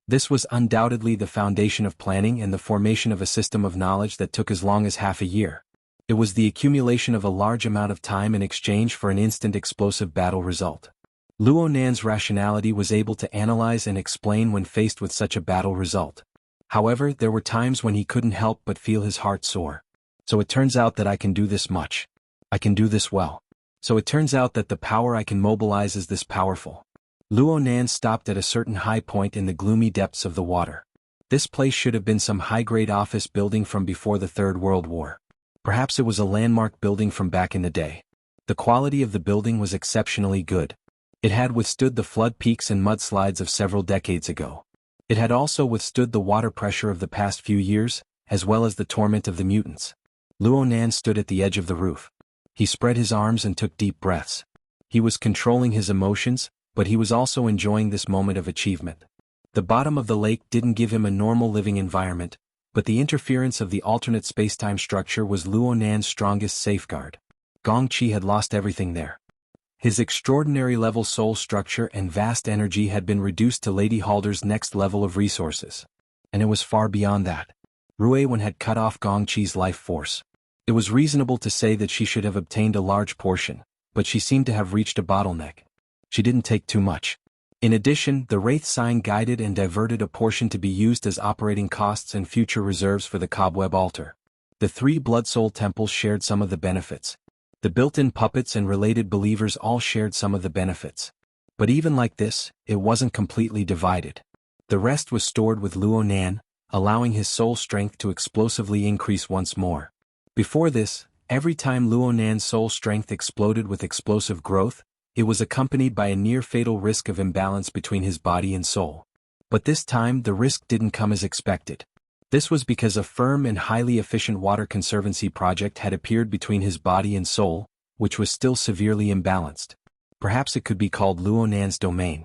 This was undoubtedly the foundation of planning and the formation of a system of knowledge that took as long as half a year. It was the accumulation of a large amount of time in exchange for an instant explosive battle result. Luo Nan's rationality was able to analyze and explain when faced with such a battle result. However, there were times when he couldn't help but feel his heart soar. So it turns out that I can do this much. I can do this well. So it turns out that the power I can mobilize is this powerful. Luo Nan stopped at a certain high point in the gloomy depths of the water. This place should have been some high-grade office building from before the Third World War. Perhaps it was a landmark building from back in the day. The quality of the building was exceptionally good. It had withstood the flood peaks and mudslides of several decades ago. It had also withstood the water pressure of the past few years, as well as the torment of the mutants. Luo Nan stood at the edge of the roof. He spread his arms and took deep breaths. He was controlling his emotions, but he was also enjoying this moment of achievement. The bottom of the lake didn't give him a normal living environment, but the interference of the alternate spacetime structure was Luo Nan's strongest safeguard. Gong Qi had lost everything there. His extraordinary level soul structure and vast energy had been reduced to Lady Halder's next level of resources. And it was far beyond that. Rui Wen had cut off Gong Qi's life force. It was reasonable to say that she should have obtained a large portion, but she seemed to have reached a bottleneck. She didn't take too much. In addition, the Wraith sign guided and diverted a portion to be used as operating costs and future reserves for the Cobweb altar. The three Blood Soul temples shared some of the benefits. The built-in puppets and related believers all shared some of the benefits. But even like this, it wasn't completely divided. The rest was stored with Luo Nan, allowing his soul strength to explosively increase once more. Before this, every time Luo Nan's soul strength exploded with explosive growth, it was accompanied by a near-fatal risk of imbalance between his body and soul. But this time the risk didn't come as expected. This was because a firm and highly efficient water conservancy project had appeared between his body and soul, which was still severely imbalanced. Perhaps it could be called Luo Nan's domain.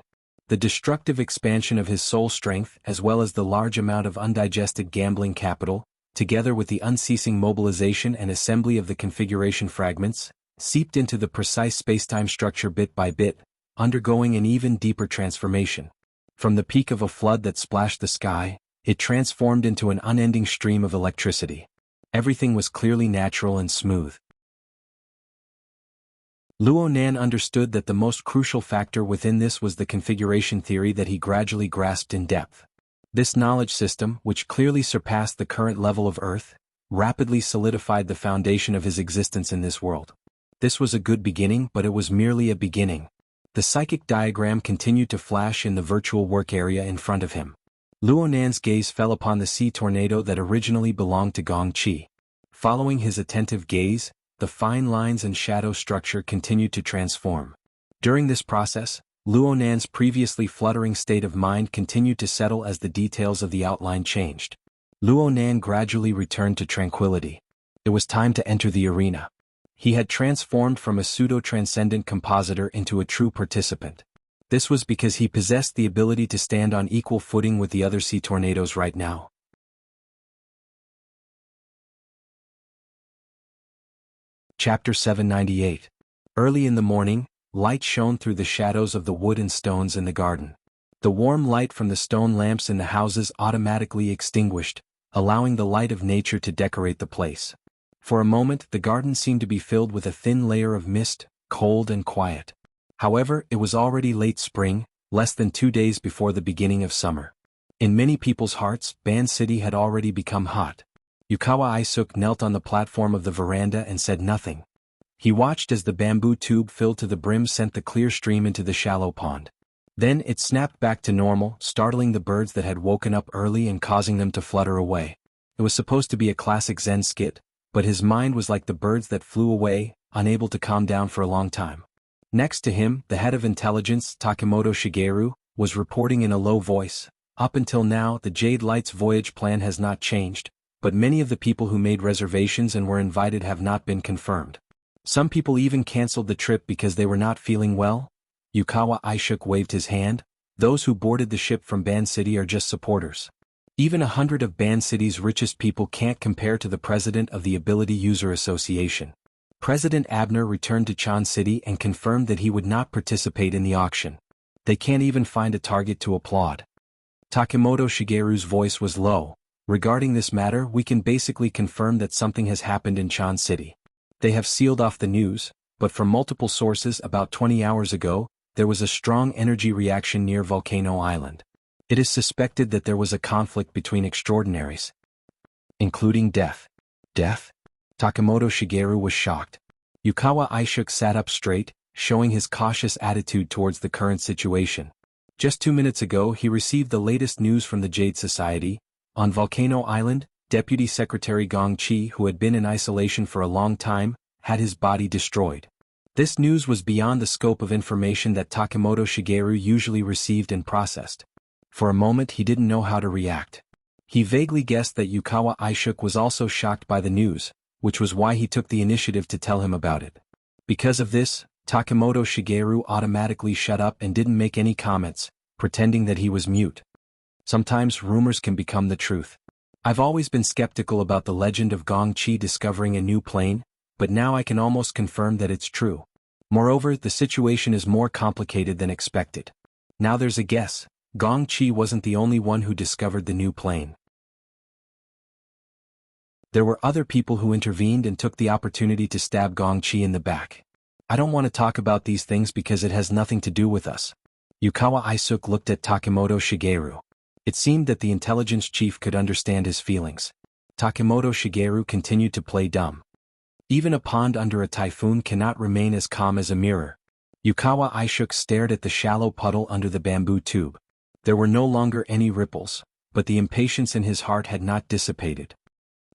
The destructive expansion of his soul strength as well as the large amount of undigested gambling capital, together with the unceasing mobilization and assembly of the configuration fragments, seeped into the precise spacetime structure bit by bit, undergoing an even deeper transformation. From the peak of a flood that splashed the sky, it transformed into an unending stream of electricity. Everything was clearly natural and smooth. Luo Nan understood that the most crucial factor within this was the configuration theory that he gradually grasped in depth. This knowledge system, which clearly surpassed the current level of Earth, rapidly solidified the foundation of his existence in this world. This was a good beginning, but it was merely a beginning. The psychic diagram continued to flash in the virtual work area in front of him. Luo Nan's gaze fell upon the sea tornado that originally belonged to Gong Qi. Following his attentive gaze, the fine lines and shadow structure continued to transform. During this process, Luo Nan's previously fluttering state of mind continued to settle as the details of the outline changed. Luo Nan gradually returned to tranquility. It was time to enter the arena. He had transformed from a pseudo-transcendent compositor into a true participant. This was because he possessed the ability to stand on equal footing with the other sea tornadoes right now. Chapter 798. Early in the morning, light shone through the shadows of the wood and stones in the garden. The warm light from the stone lamps in the houses automatically extinguished, allowing the light of nature to decorate the place. For a moment the garden seemed to be filled with a thin layer of mist, cold and quiet. However, it was already late spring, less than 2 days before the beginning of summer. In many people's hearts, Ban City had already become hot. Yukawa Isuk knelt on the platform of the veranda and said nothing. He watched as the bamboo tube filled to the brim sent the clear stream into the shallow pond. Then it snapped back to normal, startling the birds that had woken up early and causing them to flutter away. It was supposed to be a classic Zen skit, but his mind was like the birds that flew away, unable to calm down for a long time. Next to him, the head of intelligence, Takemoto Shigeru, was reporting in a low voice. Up until now, the Jade Light's voyage plan has not changed, but many of the people who made reservations and were invited have not been confirmed. Some people even canceled the trip because they were not feeling well. Yukawa Isuk waved his hand. Those who boarded the ship from Ban City are just supporters. Even 100 of Ban City's richest people can't compare to the president of the Ability User Association. President Abner returned to Chan City and confirmed that he would not participate in the auction. They can't even find a target to applaud. Takemoto Shigeru's voice was low. Regarding this matter, we can basically confirm that something has happened in Chan City. They have sealed off the news, but from multiple sources about 20 hours ago, there was a strong energy reaction near Volcano Island. It is suspected that there was a conflict between extraordinaries, including death. Death? Takemoto Shigeru was shocked. Yukawa Isuk sat up straight, showing his cautious attitude towards the current situation. Just 2 minutes ago he received the latest news from the Jade Society. On Volcano Island, Deputy Secretary Gong Chi, who had been in isolation for a long time, had his body destroyed. This news was beyond the scope of information that Takemoto Shigeru usually received and processed. For a moment he didn't know how to react. He vaguely guessed that Yukawa Isuk was also shocked by the news, which was why he took the initiative to tell him about it. Because of this, Takemoto Shigeru automatically shut up and didn't make any comments, pretending that he was mute. Sometimes rumors can become the truth. I've always been skeptical about the legend of Gong Chi discovering a new plane, but now I can almost confirm that it's true. Moreover, the situation is more complicated than expected. Now there's a guess. Gong Chi wasn't the only one who discovered the new plane. There were other people who intervened and took the opportunity to stab Gong Chi in the back. I don't want to talk about these things because it has nothing to do with us. Yukawa Isuk looked at Takemoto Shigeru. It seemed that the intelligence chief could understand his feelings. Takemoto Shigeru continued to play dumb. Even a pond under a typhoon cannot remain as calm as a mirror. Yukawa Isuk stared at the shallow puddle under the bamboo tube. There were no longer any ripples, but the impatience in his heart had not dissipated.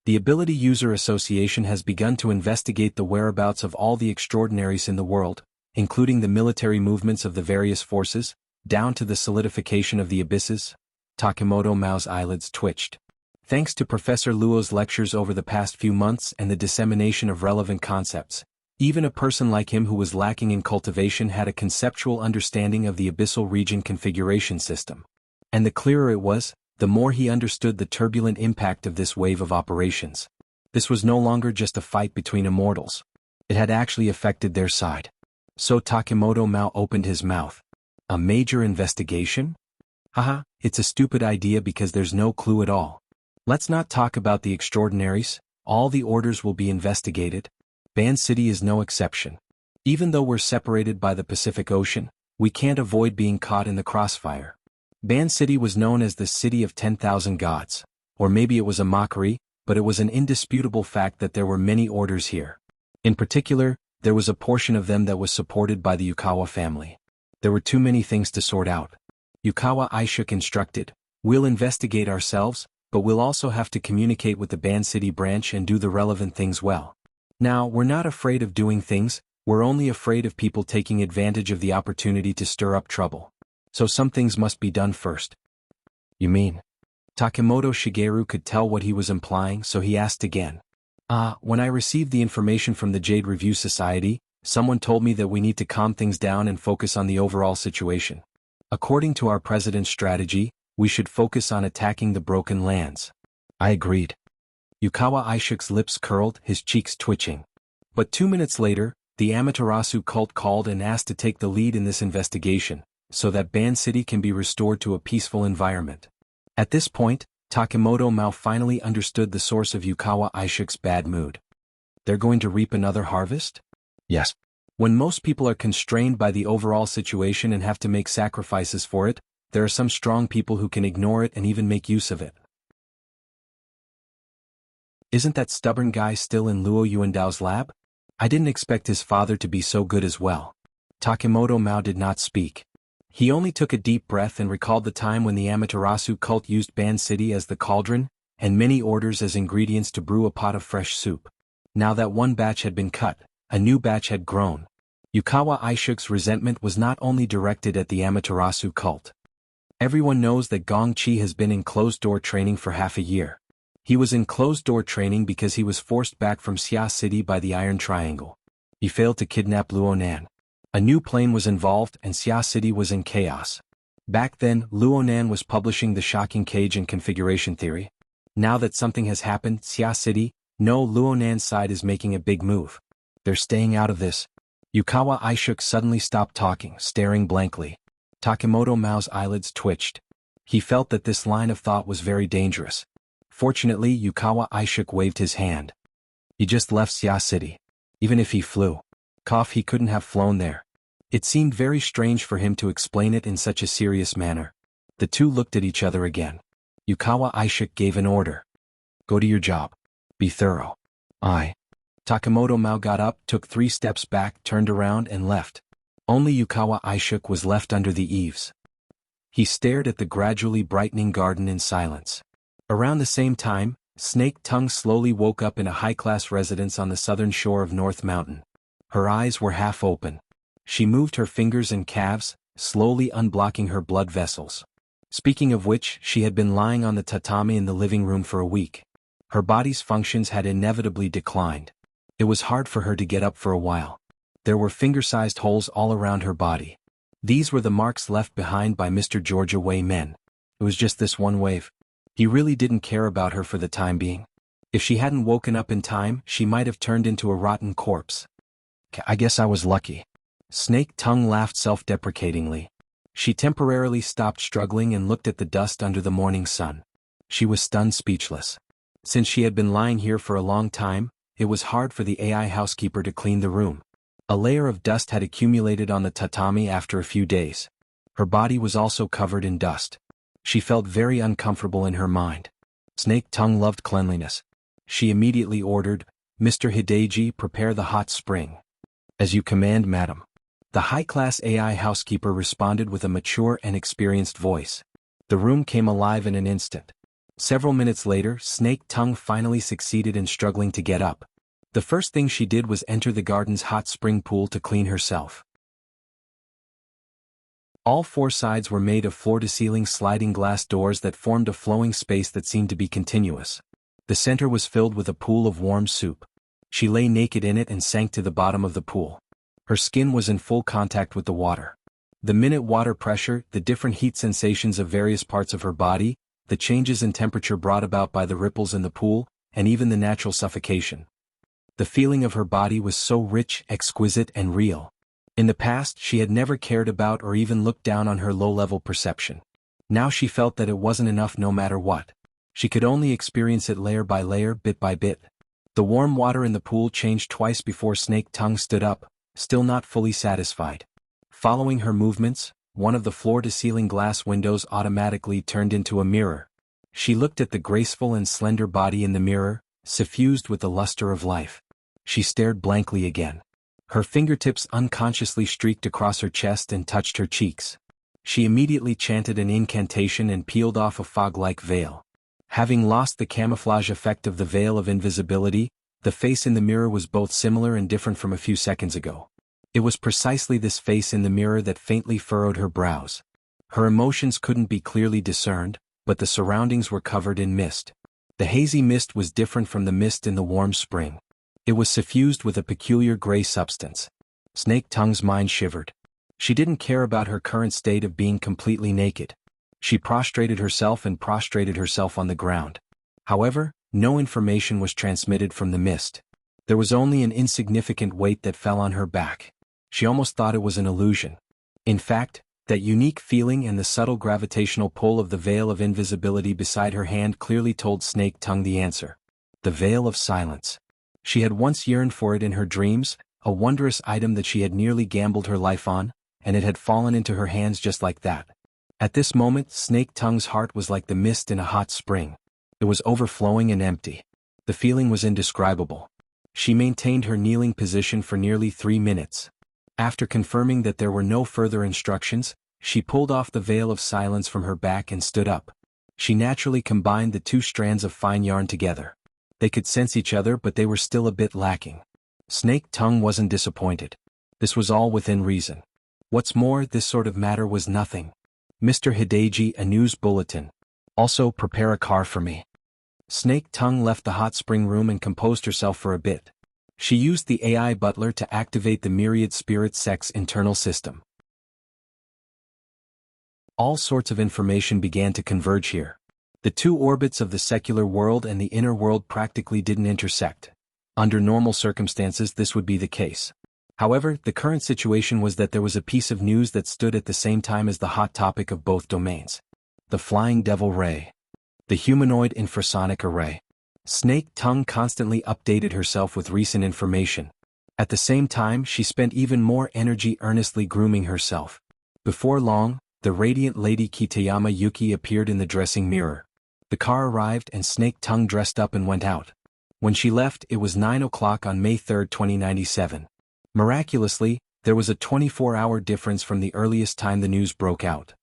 The Ability User Association has begun to investigate the whereabouts of all the extraordinaries in the world, including the military movements of the various forces, down to the solidification of the abysses. Takemoto Mao's eyelids twitched. Thanks to Professor Luo's lectures over the past few months and the dissemination of relevant concepts, even a person like him who was lacking in cultivation had a conceptual understanding of the abyssal region configuration system. And the clearer it was, the more he understood the turbulent impact of this wave of operations. This was no longer just a fight between immortals. It had actually affected their side. So Takemoto Mao opened his mouth. A major investigation? Haha, it's a stupid idea because there's no clue at all. Let's not talk about the extraordinaries. All the orders will be investigated. Ban City is no exception. Even though we're separated by the Pacific Ocean, we can't avoid being caught in the crossfire. Ban City was known as the City of 10,000 Gods, or maybe it was a mockery, but it was an indisputable fact that there were many orders here. In particular, there was a portion of them that was supported by the Yukawa family. There were too many things to sort out. Yukawa Isuk instructed, "We'll investigate ourselves, but we'll also have to communicate with the Ban City branch and do the relevant things well. Now, we're not afraid of doing things, we're only afraid of people taking advantage of the opportunity to stir up trouble. So some things must be done first." You mean? Takemoto Shigeru could tell what he was implying, so he asked again. When I received the information from the Jade Review Society, someone told me that we need to calm things down and focus on the overall situation. According to our president's strategy, we should focus on attacking the broken lands. I agreed. Yukawa Isuk's lips curled, his cheeks twitching. But 2 minutes later, the Amaterasu cult called and asked to take the lead in this investigation, so that Ban City can be restored to a peaceful environment. At this point, Takemoto Mao finally understood the source of Yukawa Isuk's bad mood. They're going to reap another harvest? Yes. When most people are constrained by the overall situation and have to make sacrifices for it, there are some strong people who can ignore it and even make use of it. Isn't that stubborn guy still in Luo Yuandao's lab? I didn't expect his father to be so good as well. Takemoto Mao did not speak. He only took a deep breath and recalled the time when the Amaterasu cult used Ban City as the cauldron, and many orders as ingredients to brew a pot of fresh soup. Now that one batch had been cut, a new batch had grown. Yukawa Aishuk's resentment was not only directed at the Amaterasu cult. Everyone knows that Gong Chi has been in closed-door training for half a year. He was in closed-door training because he was forced back from Xia City by the Iron Triangle. He failed to kidnap Luonan. A new plane was involved and Xia City was in chaos. Back then, Luonan was publishing the shocking cage and configuration theory. Now that something has happened, Xia City, no, Luonan's side is making a big move. They're staying out of this. Yukawa Aishuk suddenly stopped talking, staring blankly. Takemoto Mao's eyelids twitched. He felt that this line of thought was very dangerous. Fortunately, Yukawa Aishuk waved his hand. He just left Xia City. Even if he flew. He couldn't have flown there. It seemed very strange for him to explain it in such a serious manner. The two looked at each other again. Yukawa Aishuk gave an order. Go to your job. Be thorough. Aye. Takemoto Mao got up, took 3 steps back, turned around and left. Only Yukawa Aishuk was left under the eaves. He stared at the gradually brightening garden in silence. Around the same time, Snake Tongue slowly woke up in a high-class residence on the southern shore of North Mountain. Her eyes were half open. She moved her fingers and calves, slowly unblocking her blood vessels. Speaking of which, she had been lying on the tatami in the living room for a week. Her body's functions had inevitably declined. It was hard for her to get up for a while. There were finger-sized holes all around her body. These were the marks left behind by Mr. Georgia Wei Men. It was just this one wave. He really didn't care about her for the time being. If she hadn't woken up in time, she might have turned into a rotten corpse. I guess I was lucky. Snake Tongue laughed self-deprecatingly. She temporarily stopped struggling and looked at the dust under the morning sun. She was stunned speechless. Since she had been lying here for a long time, it was hard for the AI housekeeper to clean the room. A layer of dust had accumulated on the tatami after a few days. Her body was also covered in dust. She felt very uncomfortable in her mind. Snake Tongue loved cleanliness. She immediately ordered, Mr. Hideji, prepare the hot spring. As you command, madam. The high-class AI housekeeper responded with a mature and experienced voice. The room came alive in an instant. Several minutes later, Snake Tongue finally succeeded in struggling to get up. The first thing she did was enter the garden's hot spring pool to clean herself. All 4 sides were made of floor-to-ceiling sliding glass doors that formed a flowing space that seemed to be continuous. The center was filled with a pool of warm soup. She lay naked in it and sank to the bottom of the pool. Her skin was in full contact with the water. The minute water pressure, the different heat sensations of various parts of her body, the changes in temperature brought about by the ripples in the pool, and even the natural suffocation. The feeling of her body was so rich, exquisite, and real. In the past, she had never cared about or even looked down on her low-level perception. Now she felt that it wasn't enough no matter what. She could only experience it layer by layer, bit by bit. The warm water in the pool changed twice before Snake Tongue stood up, still not fully satisfied. Following her movements, one of the floor-to-ceiling glass windows automatically turned into a mirror. She looked at the graceful and slender body in the mirror, suffused with the luster of life. She stared blankly again. Her fingertips unconsciously streaked across her chest and touched her cheeks. She immediately chanted an incantation and peeled off a fog-like veil. Having lost the camouflage effect of the veil of invisibility, the face in the mirror was both similar and different from a few seconds ago. It was precisely this face in the mirror that faintly furrowed her brows. Her emotions couldn't be clearly discerned, but the surroundings were covered in mist. The hazy mist was different from the mist in the warm spring. It was suffused with a peculiar gray substance. Snake Tongue's mind shivered. She didn't care about her current state of being completely naked. She prostrated herself on the ground. However, no information was transmitted from the mist. There was only an insignificant weight that fell on her back. She almost thought it was an illusion. In fact, that unique feeling and the subtle gravitational pull of the veil of invisibility beside her hand clearly told Snake Tongue the answer. The veil of silence. She had once yearned for it in her dreams, a wondrous item that she had nearly gambled her life on, and it had fallen into her hands just like that. At this moment, Snake Tongue's heart was like the mist in a hot spring. It was overflowing and empty. The feeling was indescribable. She maintained her kneeling position for nearly 3 minutes. After confirming that there were no further instructions, she pulled off the veil of silence from her back and stood up. She naturally combined the two strands of fine yarn together. They could sense each other, but they were still a bit lacking. Snake Tongue wasn't disappointed. This was all within reason. What's more, this sort of matter was nothing. Mr. Hideji, a news bulletin. Also, prepare a car for me. Snake Tongue left the hot spring room and composed herself for a bit. She used the AI butler to activate the myriad spirit sex internal system. All sorts of information began to converge here. The two orbits of the secular world and the inner world practically didn't intersect. Under normal circumstances this would be the case. However, the current situation was that there was a piece of news that stood at the same time as the hot topic of both domains. The Flying Devil Ray. The humanoid infrasonic array. Snake Tongue constantly updated herself with recent information. At the same time, she spent even more energy earnestly grooming herself. Before long, the radiant Lady Kitayama Yuki appeared in the dressing mirror. The car arrived and Snake Tongue dressed up and went out. When she left, it was 9 o'clock on May 3, 2097. Miraculously, there was a 24-hour difference from the earliest time the news broke out.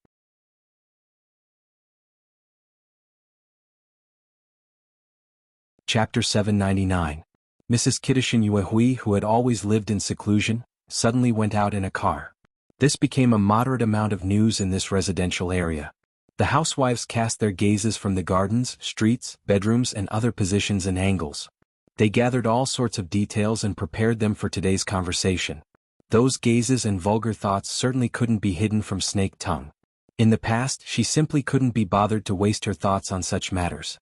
Chapter 799. Mrs. Kitashin Yuehui, who had always lived in seclusion, suddenly went out in a car. This became a moderate amount of news in this residential area. The housewives cast their gazes from the gardens, streets, bedrooms and other positions and angles. They gathered all sorts of details and prepared them for today's conversation. Those gazes and vulgar thoughts certainly couldn't be hidden from Snake Tongue. In the past, she simply couldn't be bothered to waste her thoughts on such matters.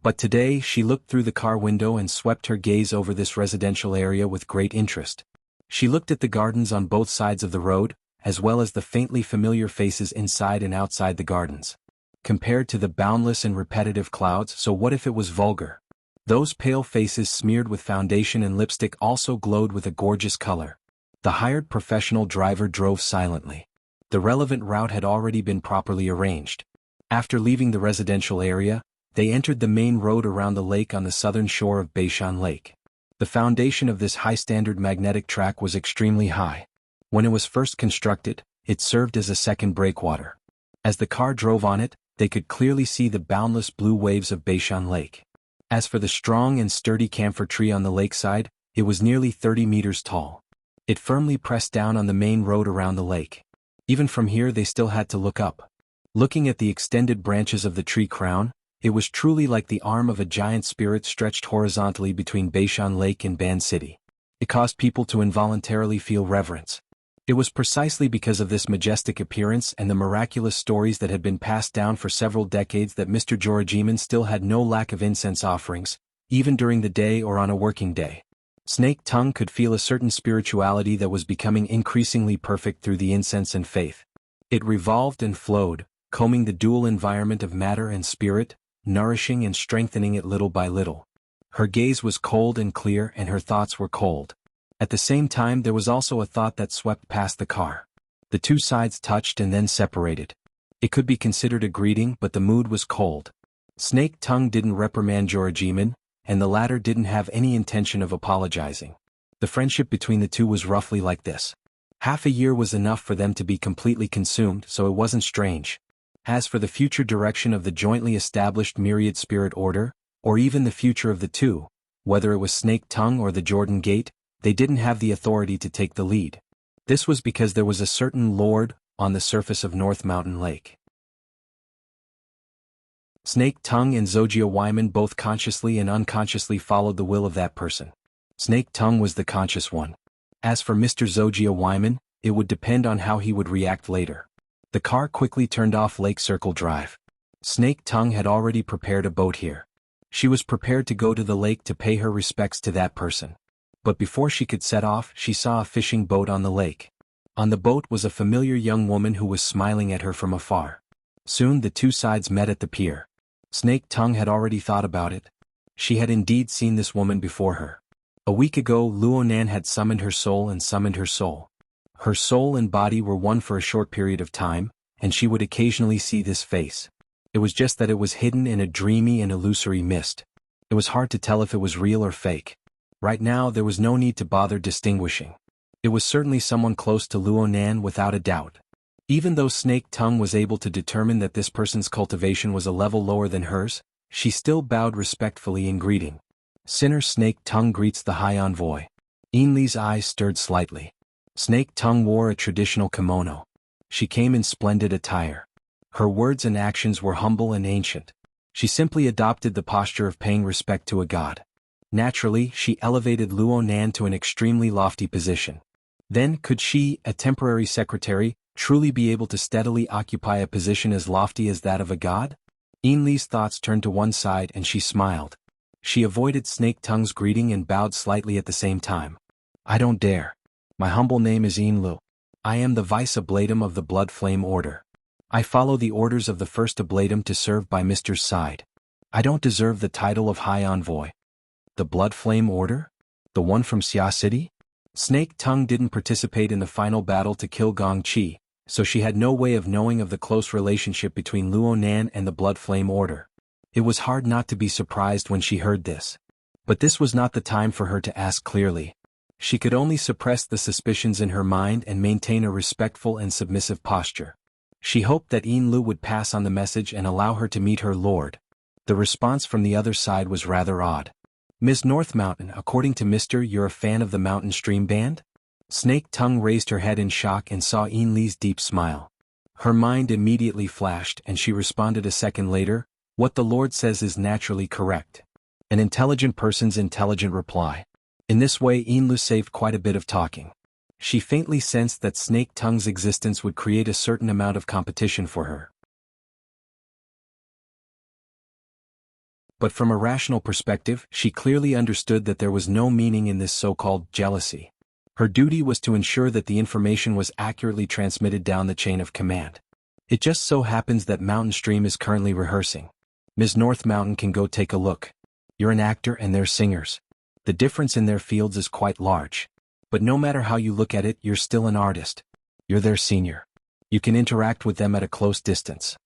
But today, she looked through the car window and swept her gaze over this residential area with great interest. She looked at the gardens on both sides of the road, as well as the faintly familiar faces inside and outside the gardens. Compared to the boundless and repetitive clouds, so what if it was vulgar? Those pale faces smeared with foundation and lipstick also glowed with a gorgeous color. The hired professional driver drove silently. The relevant route had already been properly arranged. After leaving the residential area, they entered the main road around the lake on the southern shore of Beishan Lake. The foundation of this high-standard magnetic track was extremely high. When it was first constructed, it served as a second breakwater. As the car drove on it, they could clearly see the boundless blue waves of Beishan Lake. As for the strong and sturdy camphor tree on the lakeside, it was nearly 30 meters tall. It firmly pressed down on the main road around the lake. Even from here they still had to look up. Looking at the extended branches of the tree crown, it was truly like the arm of a giant spirit stretched horizontally between Beishan Lake and Ban City. It caused people to involuntarily feel reverence. It was precisely because of this majestic appearance and the miraculous stories that had been passed down for several decades that Mr. Jorajiman still had no lack of incense offerings, even during the day or on a working day. Snake Tongue could feel a certain spirituality that was becoming increasingly perfect through the incense and faith. It revolved and flowed, combing the dual environment of matter and spirit, nourishing and strengthening it little by little. Her gaze was cold and clear and her thoughts were cold. At the same time there was also a thought that swept past the car. The two sides touched and then separated. It could be considered a greeting, but the mood was cold. Snake Tongue didn't reprimand Jorajiman, and the latter didn't have any intention of apologizing. The friendship between the two was roughly like this. Half a year was enough for them to be completely consumed, so it wasn't strange. As for the future direction of the jointly established Myriad Spirit Order, or even the future of the two, whether it was Snake Tongue or the Jordan Gate, they didn't have the authority to take the lead. This was because there was a certain lord on the surface of North Mountain Lake. Snake Tongue and Zojia Wyman both consciously and unconsciously followed the will of that person. Snake Tongue was the conscious one. As for Mr. Zojia Wyman, it would depend on how he would react later. The car quickly turned off Lake Circle Drive. Snake Tongue had already prepared a boat here. She was prepared to go to the lake to pay her respects to that person. But before she could set off, she saw a fishing boat on the lake. On the boat was a familiar young woman who was smiling at her from afar. Soon the two sides met at the pier. Snake Tongue had already thought about it. She had indeed seen this woman before her. A week ago Luonan had summoned her soul and summoned her soul. Her soul and body were one for a short period of time, and she would occasionally see this face. It was just that it was hidden in a dreamy and illusory mist. It was hard to tell if it was real or fake. Right now there was no need to bother distinguishing. It was certainly someone close to Luo Nan without a doubt. Even though Snake Tongue was able to determine that this person's cultivation was a level lower than hers, she still bowed respectfully in greeting. Sinner Snake Tongue greets the High Envoy. Ainli's eyes stirred slightly. Snake Tongue wore a traditional kimono. She came in splendid attire. Her words and actions were humble and ancient. She simply adopted the posture of paying respect to a god. Naturally, she elevated Luo Nan to an extremely lofty position. Then, could she, a temporary secretary, truly be able to steadily occupy a position as lofty as that of a god? Ainli's thoughts turned to one side and she smiled. She avoided Snake Tongue's greeting and bowed slightly at the same time. I don't dare. My humble name is Ainlu. I am the Vice Ablatum of the Blood Flame Order. I follow the orders of the First Ablatum to serve by Mister's side. I don't deserve the title of High Envoy. The Blood Flame Order? The one from Xia City? Snake Tongue didn't participate in the final battle to kill Gong Qi, so she had no way of knowing of the close relationship between Luo Nan and the Blood Flame Order. It was hard not to be surprised when she heard this. But this was not the time for her to ask clearly. She could only suppress the suspicions in her mind and maintain a respectful and submissive posture. She hoped that Ainlu would pass on the message and allow her to meet her lord. The response from the other side was rather odd. Ms. North Mountain, according to Mr., you're a fan of the Mountain Stream Band? Snake Tongue raised her head in shock and saw Ainli's deep smile. Her mind immediately flashed and she responded a second later, what the Lord says is naturally correct. An intelligent person's intelligent reply. In this way Ainlu saved quite a bit of talking. She faintly sensed that Snake Tongue's existence would create a certain amount of competition for her. But from a rational perspective, she clearly understood that there was no meaning in this so-called jealousy. Her duty was to ensure that the information was accurately transmitted down the chain of command. It just so happens that Mountain Stream is currently rehearsing. Ms. North Mountain can go take a look. You're an actor and they're singers. The difference in their fields is quite large. But no matter how you look at it, you're still an artist. You're their senior. You can interact with them at a close distance.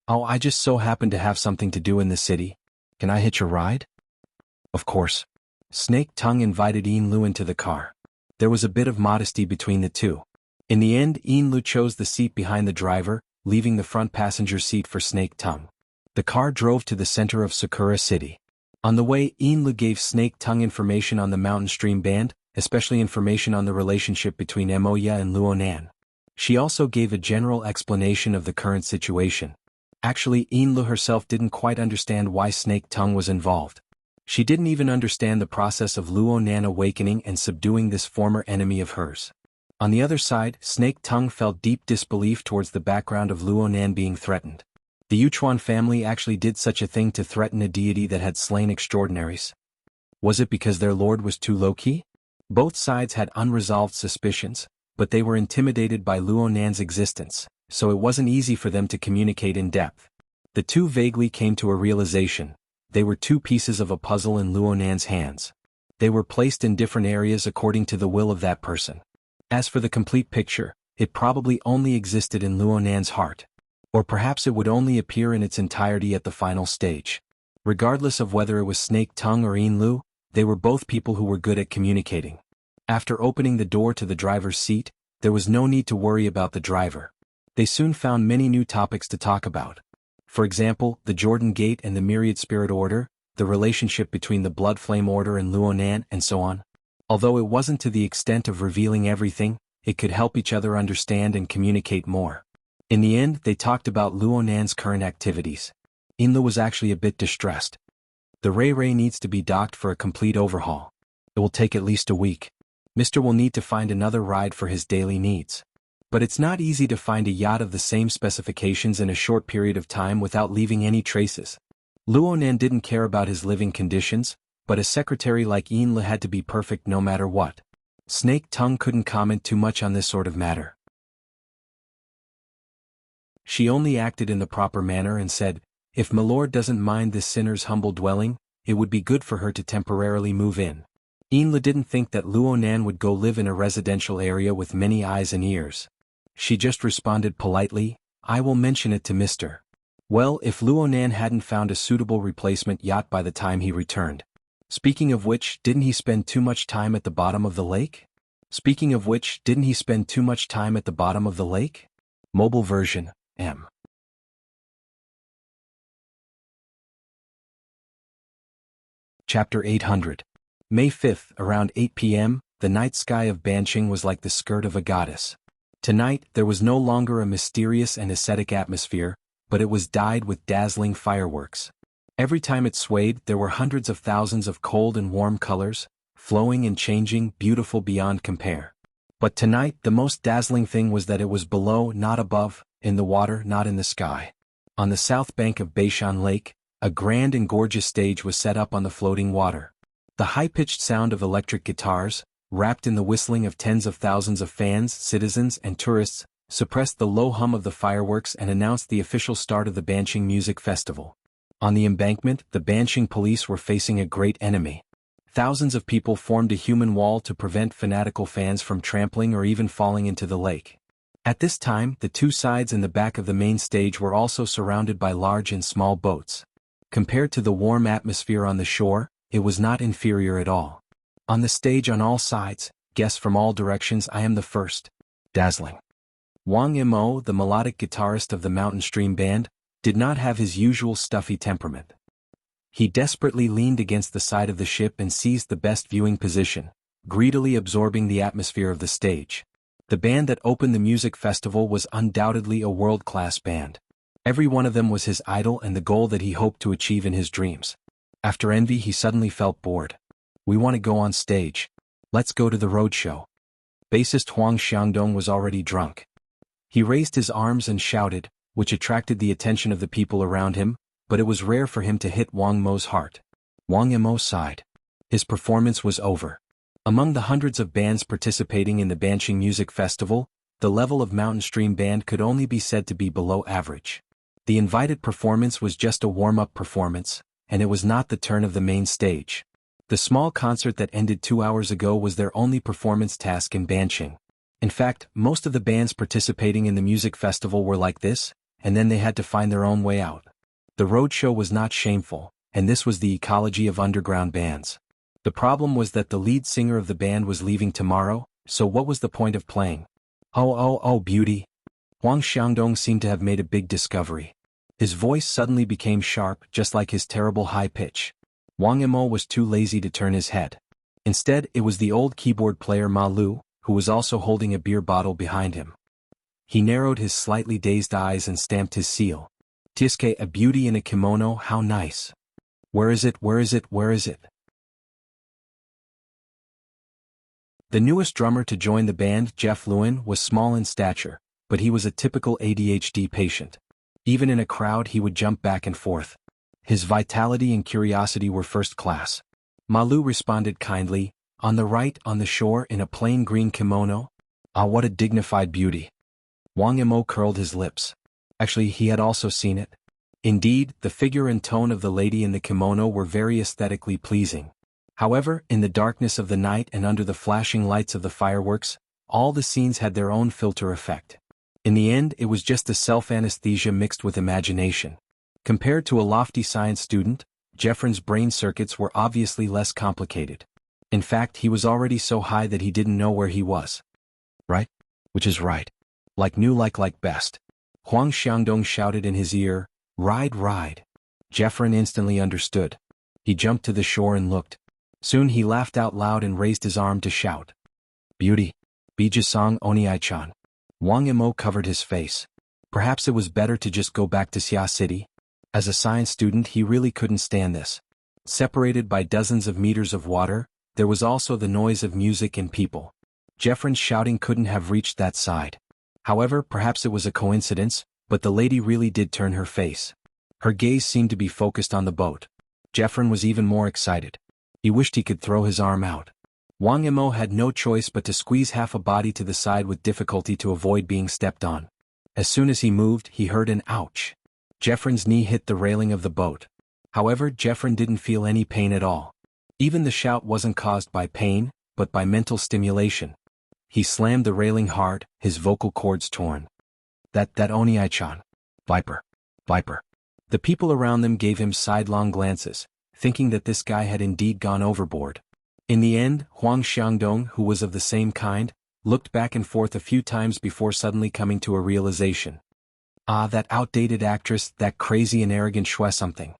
Oh, I just so happen to have something to do in the city. Can I hitch a ride? Of course. Snake Tongue invited Ainlu into the car. There was a bit of modesty between the two. In the end, Ainlu chose the seat behind the driver, leaving the front passenger seat for Snake Tongue. The car drove to the center of Sakura City. On the way, Ainlu gave Snake Tongue information on the Mountain Stream Band, especially information on the relationship between Moya and Luo Nan. She also gave a general explanation of the current situation. Actually, Ainlu herself didn't quite understand why Snake Tongue was involved. She didn't even understand the process of Luo Nan awakening and subduing this former enemy of hers. On the other side, Snake Tongue felt deep disbelief towards the background of Luo Nan being threatened. The Yuchuan family actually did such a thing to threaten a deity that had slain extraordinaries. Was it because their lord was too low-key? Both sides had unresolved suspicions, but they were intimidated by Luo Nan's existence, so it wasn't easy for them to communicate in depth. The two vaguely came to a realization. They were two pieces of a puzzle in Luo Nan's hands. They were placed in different areas according to the will of that person. As for the complete picture, it probably only existed in Luo Nan's heart. Or perhaps it would only appear in its entirety at the final stage. Regardless of whether it was Snake Tongue or Ainlu, they were both people who were good at communicating. After opening the door to the driver's seat, there was no need to worry about the driver. They soon found many new topics to talk about. For example, the Jordan Gate and the Myriad Spirit Order, the relationship between the Blood Flame Order and Luo Nan, and so on. Although it wasn't to the extent of revealing everything, it could help each other understand and communicate more. In the end, they talked about Luo Nan's current activities. Ainlu was actually a bit distressed. The Ray needs to be docked for a complete overhaul. It will take at least a week. Mr. will need to find another ride for his daily needs. But it's not easy to find a yacht of the same specifications in a short period of time without leaving any traces. Luo Nan didn't care about his living conditions, but a secretary like Ainlu had to be perfect no matter what. Snake Tongue couldn't comment too much on this sort of matter. She only acted in the proper manner and said, if Milord doesn't mind this sinner's humble dwelling, it would be good for her to temporarily move in. Ainlu didn't think that Luo Nan would go live in a residential area with many eyes and ears. She just responded politely, I will mention it to Mr. Well, if Luonan hadn't found a suitable replacement yacht by the time he returned. Speaking of which, didn't he spend too much time at the bottom of the lake? Mobile version, M. Chapter 800. May 5th, around 8 p.m., the night sky of Banqing was like the skirt of a goddess. Tonight, there was no longer a mysterious and ascetic atmosphere, but it was dyed with dazzling fireworks. Every time it swayed, there were hundreds of thousands of cold and warm colors, flowing and changing, beautiful beyond compare. But tonight, the most dazzling thing was that it was below, not above, in the water, not in the sky. On the south bank of Beishan Lake, a grand and gorgeous stage was set up on the floating water. The high-pitched sound of electric guitars, wrapped in the whistling of tens of thousands of fans, citizens, and tourists, suppressed the low hum of the fireworks and announced the official start of the Banqing Music Festival. On the embankment, the Banqing police were facing a great enemy. Thousands of people formed a human wall to prevent fanatical fans from trampling or even falling into the lake. At this time, the two sides and the back of the main stage were also surrounded by large and small boats. Compared to the warm atmosphere on the shore, it was not inferior at all. On the stage on all sides, guests from all directions, I am the first. Dazzling. Wang Mo, the melodic guitarist of the Mountain Stream Band, did not have his usual stuffy temperament. He desperately leaned against the side of the ship and seized the best viewing position, greedily absorbing the atmosphere of the stage. The band that opened the music festival was undoubtedly a world-class band. Every one of them was his idol and the goal that he hoped to achieve in his dreams. After envy, he suddenly felt bored. We want to go on stage. Let's go to the roadshow. Bassist Huang Xiangdong was already drunk. He raised his arms and shouted, which attracted the attention of the people around him, but it was rare for him to hit Wang Mo's heart. Wang Mo sighed. His performance was over. Among the hundreds of bands participating in the Banqing Music Festival, the level of Mountain Stream Band could only be said to be below average. The invited performance was just a warm-up performance, and it was not the turn of the main stage. The small concert that ended 2 hours ago was their only performance task in Banqing. In fact, most of the bands participating in the music festival were like this, and then they had to find their own way out. The roadshow was not shameful, and this was the ecology of underground bands. The problem was that the lead singer of the band was leaving tomorrow, so what was the point of playing? Oh, beauty. Huang Xiangdong seemed to have made a big discovery. His voice suddenly became sharp, just like his terrible high pitch. Wang Mo was too lazy to turn his head. Instead, it was the old keyboard player Ma Lu, who was also holding a beer bottle behind him. He narrowed his slightly dazed eyes and stamped his seal. Tisuke, a beauty in a kimono, how nice. Where is it? The newest drummer to join the band, Jeff Lewin, was small in stature, but he was a typical ADHD patient. Even in a crowd he would jump back and forth. His vitality and curiosity were first class. Malu responded kindly, on the right, on the shore, in a plain green kimono. Ah, what a dignified beauty. Wang Mo curled his lips. Actually, he had also seen it. Indeed, the figure and tone of the lady in the kimono were very aesthetically pleasing. However, in the darkness of the night and under the flashing lights of the fireworks, all the scenes had their own filter effect. In the end, it was just a self-anesthesia mixed with imagination. Compared to a lofty science student, Jeffrin's brain circuits were obviously less complicated. In fact, he was already so high that he didn't know where he was. Right? Which is right. Like new like best. Huang Xiangdong shouted in his ear, ride. Jeffrin instantly understood. He jumped to the shore and looked. Soon he laughed out loud and raised his arm to shout. Beauty. Bijasong Oniai-chan. Wang Mo covered his face. Perhaps it was better to just go back to Xia City. As a science student, he really couldn't stand this. Separated by dozens of meters of water, there was also the noise of music and people. Jeffrin's shouting couldn't have reached that side. However, perhaps it was a coincidence, but the lady really did turn her face. Her gaze seemed to be focused on the boat. Jeffrin was even more excited. He wished he could throw his arm out. Wang Mo had no choice but to squeeze half a body to the side with difficulty to avoid being stepped on. As soon as he moved, he heard an ouch. Jeffrin's knee hit the railing of the boat. However, Jeffrin didn't feel any pain at all. Even the shout wasn't caused by pain, but by mental stimulation. He slammed the railing hard, his vocal cords torn. That Oniai-chan. Viper. The people around them gave him sidelong glances, thinking that this guy had indeed gone overboard. In the end, Huang Xiangdong, who was of the same kind, looked back and forth a few times before suddenly coming to a realization. Ah, that outdated actress, that crazy and arrogant Shui something.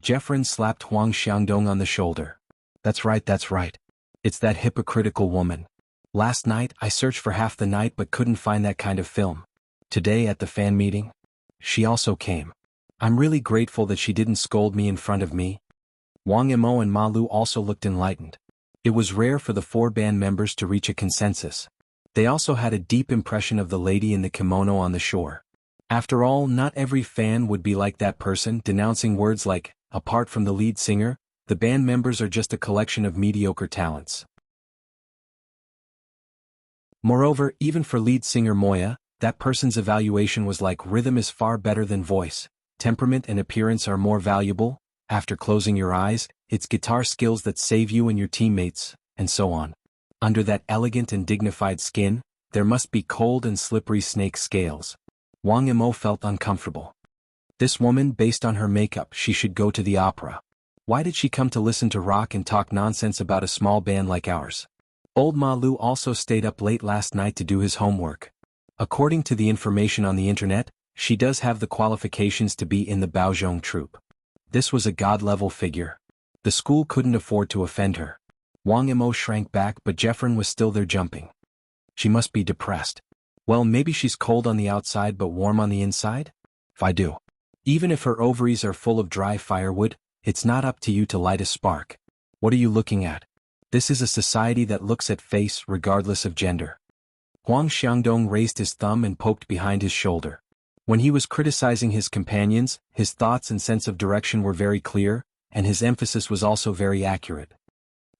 Jeffrin slapped Huang Xiangdong on the shoulder. That's right. It's that hypocritical woman. Last night, I searched for half the night but couldn't find that kind of film. Today at the fan meeting, she also came. I'm really grateful that she didn't scold me in front of me. Wang Yimou and Ma Lu also looked enlightened. It was rare for the 4 band members to reach a consensus. They also had a deep impression of the lady in the kimono on the shore. After all, not every fan would be like that person, denouncing words like, apart from the lead singer, the band members are just a collection of mediocre talents. Moreover, even for lead singer Moya, that person's evaluation was like rhythm is far better than voice, temperament and appearance are more valuable, after closing your eyes, it's guitar skills that save you and your teammates, and so on. Under that elegant and dignified skin, there must be cold and slippery snake scales. Wang Yimou felt uncomfortable. This woman, based on her makeup, she should go to the opera. Why did she come to listen to rock and talk nonsense about a small band like ours? Old Ma Lu also stayed up late last night to do his homework. According to the information on the internet, she does have the qualifications to be in the Baozhong troupe. This was a god-level figure. The school couldn't afford to offend her. Wang Yimou shrank back, but Jeffrin was still there jumping. She must be depressed. Well, maybe she's cold on the outside but warm on the inside? If I do. Even if her ovaries are full of dry firewood, it's not up to you to light a spark. What are you looking at? This is a society that looks at face regardless of gender. Huang Xiangdong raised his thumb and poked behind his shoulder. When he was criticizing his companions, his thoughts and sense of direction were very clear, and his emphasis was also very accurate.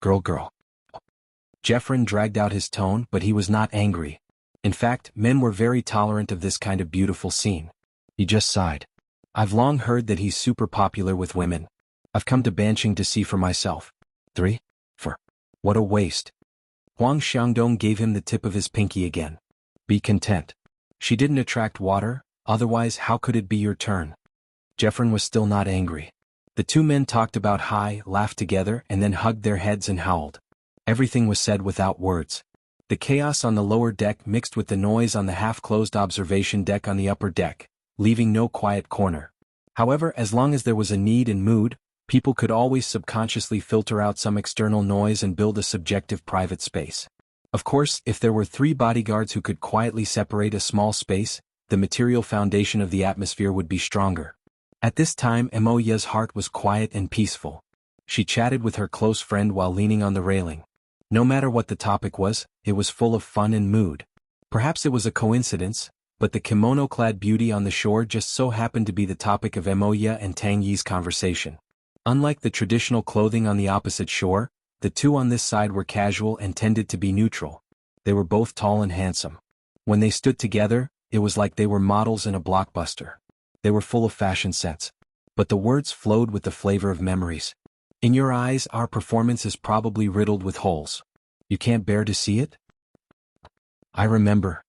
Girl. Jeffrin dragged out his tone, but he was not angry. In fact, men were very tolerant of this kind of beautiful scene. He just sighed. I've long heard that he's super popular with women. I've come to Banqing to see for myself. 3. 4. What a waste. Huang Xiangdong gave him the tip of his pinky again. Be content. She didn't attract water, otherwise how could it be your turn? Jeffrin was still not angry. The 2 men talked about high, laughed together, and then hugged their heads and howled. Everything was said without words. The chaos on the lower deck mixed with the noise on the half-closed observation deck on the upper deck, leaving no quiet corner. However, as long as there was a need and mood, people could always subconsciously filter out some external noise and build a subjective private space. Of course, if there were 3 bodyguards who could quietly separate a small space, the material foundation of the atmosphere would be stronger. At this time, Emoya's heart was quiet and peaceful. She chatted with her close friend while leaning on the railing. No matter what the topic was, it was full of fun and mood. Perhaps it was a coincidence, but the kimono-clad beauty on the shore just so happened to be the topic of Emoya and Tang Yi's conversation. Unlike the traditional clothing on the opposite shore, the 2 on this side were casual and tended to be neutral. They were both tall and handsome. When they stood together, it was like they were models in a blockbuster. They were full of fashion sense. But the words flowed with the flavor of memories. In your eyes, our performance is probably riddled with holes. You can't bear to see it? I remember.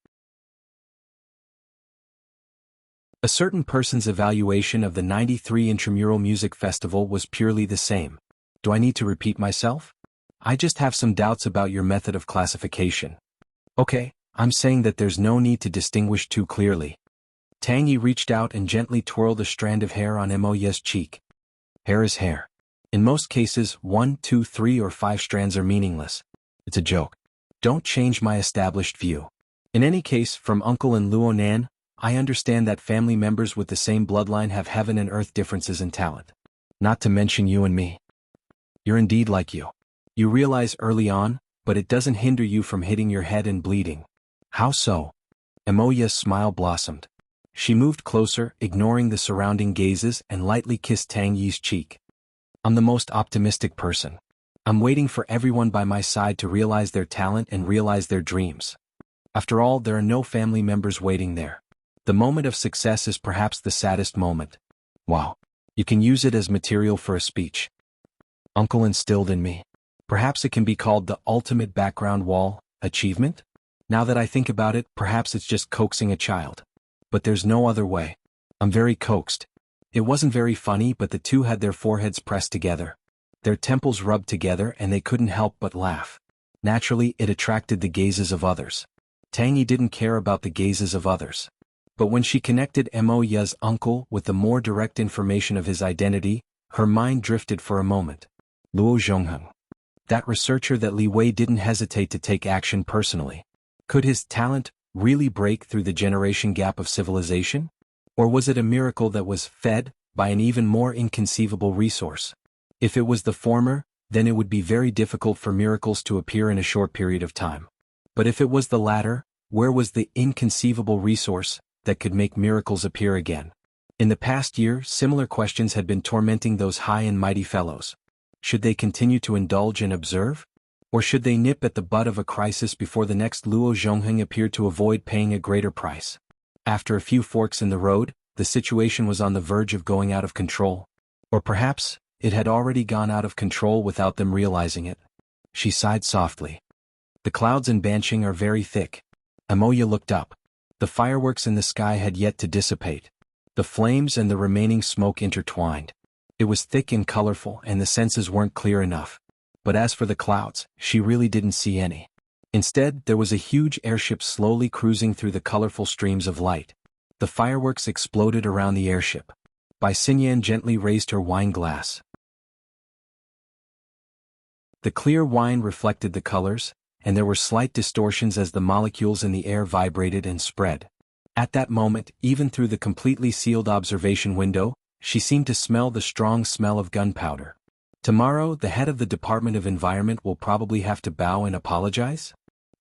A certain person's evaluation of the 93 Intramural Music Festival was purely the same. Do I need to repeat myself? I just have some doubts about your method of classification. Okay, I'm saying that there's no need to distinguish too clearly. Tang Yi reached out and gently twirled a strand of hair on Emoya's cheek. Hair is hair. In most cases, 1, 2, 3 or 5 strands are meaningless. It's a joke. Don't change my established view. In any case, from Uncle and Luonan, I understand that family members with the same bloodline have heaven and earth differences in talent. Not to mention you and me. You're indeed like you. You realize early on, but it doesn't hinder you from hitting your head and bleeding. How so? Emoya's smile blossomed. She moved closer, ignoring the surrounding gazes, and lightly kissed Tang Yi's cheek. I'm the most optimistic person. I'm waiting for everyone by my side to realize their talent and realize their dreams. After all, there are no family members waiting there. The moment of success is perhaps the saddest moment. Wow. You can use it as material for a speech. Uncle instilled in me. Perhaps it can be called the ultimate background wall achievement? Now that I think about it, perhaps it's just coaxing a child. But there's no other way. I'm very coaxed. It wasn't very funny, but the two had their foreheads pressed together. Their temples rubbed together and they couldn't help but laugh. Naturally, it attracted the gazes of others. Tangy didn't care about the gazes of others. But when she connected Mo Ya's uncle with the more direct information of his identity, her mind drifted for a moment. Luo Zhongheng. That researcher that Li Wei didn't hesitate to take action personally. Could his talent really break through the generation gap of civilization? Or was it a miracle that was fed by an even more inconceivable resource? If it was the former, then it would be very difficult for miracles to appear in a short period of time. But if it was the latter, where was the inconceivable resource that could make miracles appear again? In the past year, similar questions had been tormenting those high and mighty fellows. Should they continue to indulge and observe? Or should they nip at the bud of a crisis before the next Luo Zhongheng appeared to avoid paying a greater price? After a few forks in the road, the situation was on the verge of going out of control. Or perhaps, it had already gone out of control without them realizing it. She sighed softly. The clouds in Banqing are very thick. Amoya looked up. The fireworks in the sky had yet to dissipate. The flames and the remaining smoke intertwined. It was thick and colorful and the senses weren't clear enough. But as for the clouds, she really didn't see any. Instead, there was a huge airship slowly cruising through the colorful streams of light. The fireworks exploded around the airship. Bai Xinyan gently raised her wine glass. The clear wine reflected the colors, and there were slight distortions as the molecules in the air vibrated and spread. At that moment, even through the completely sealed observation window, she seemed to smell the strong smell of gunpowder. Tomorrow, the head of the Department of Environment will probably have to bow and apologize?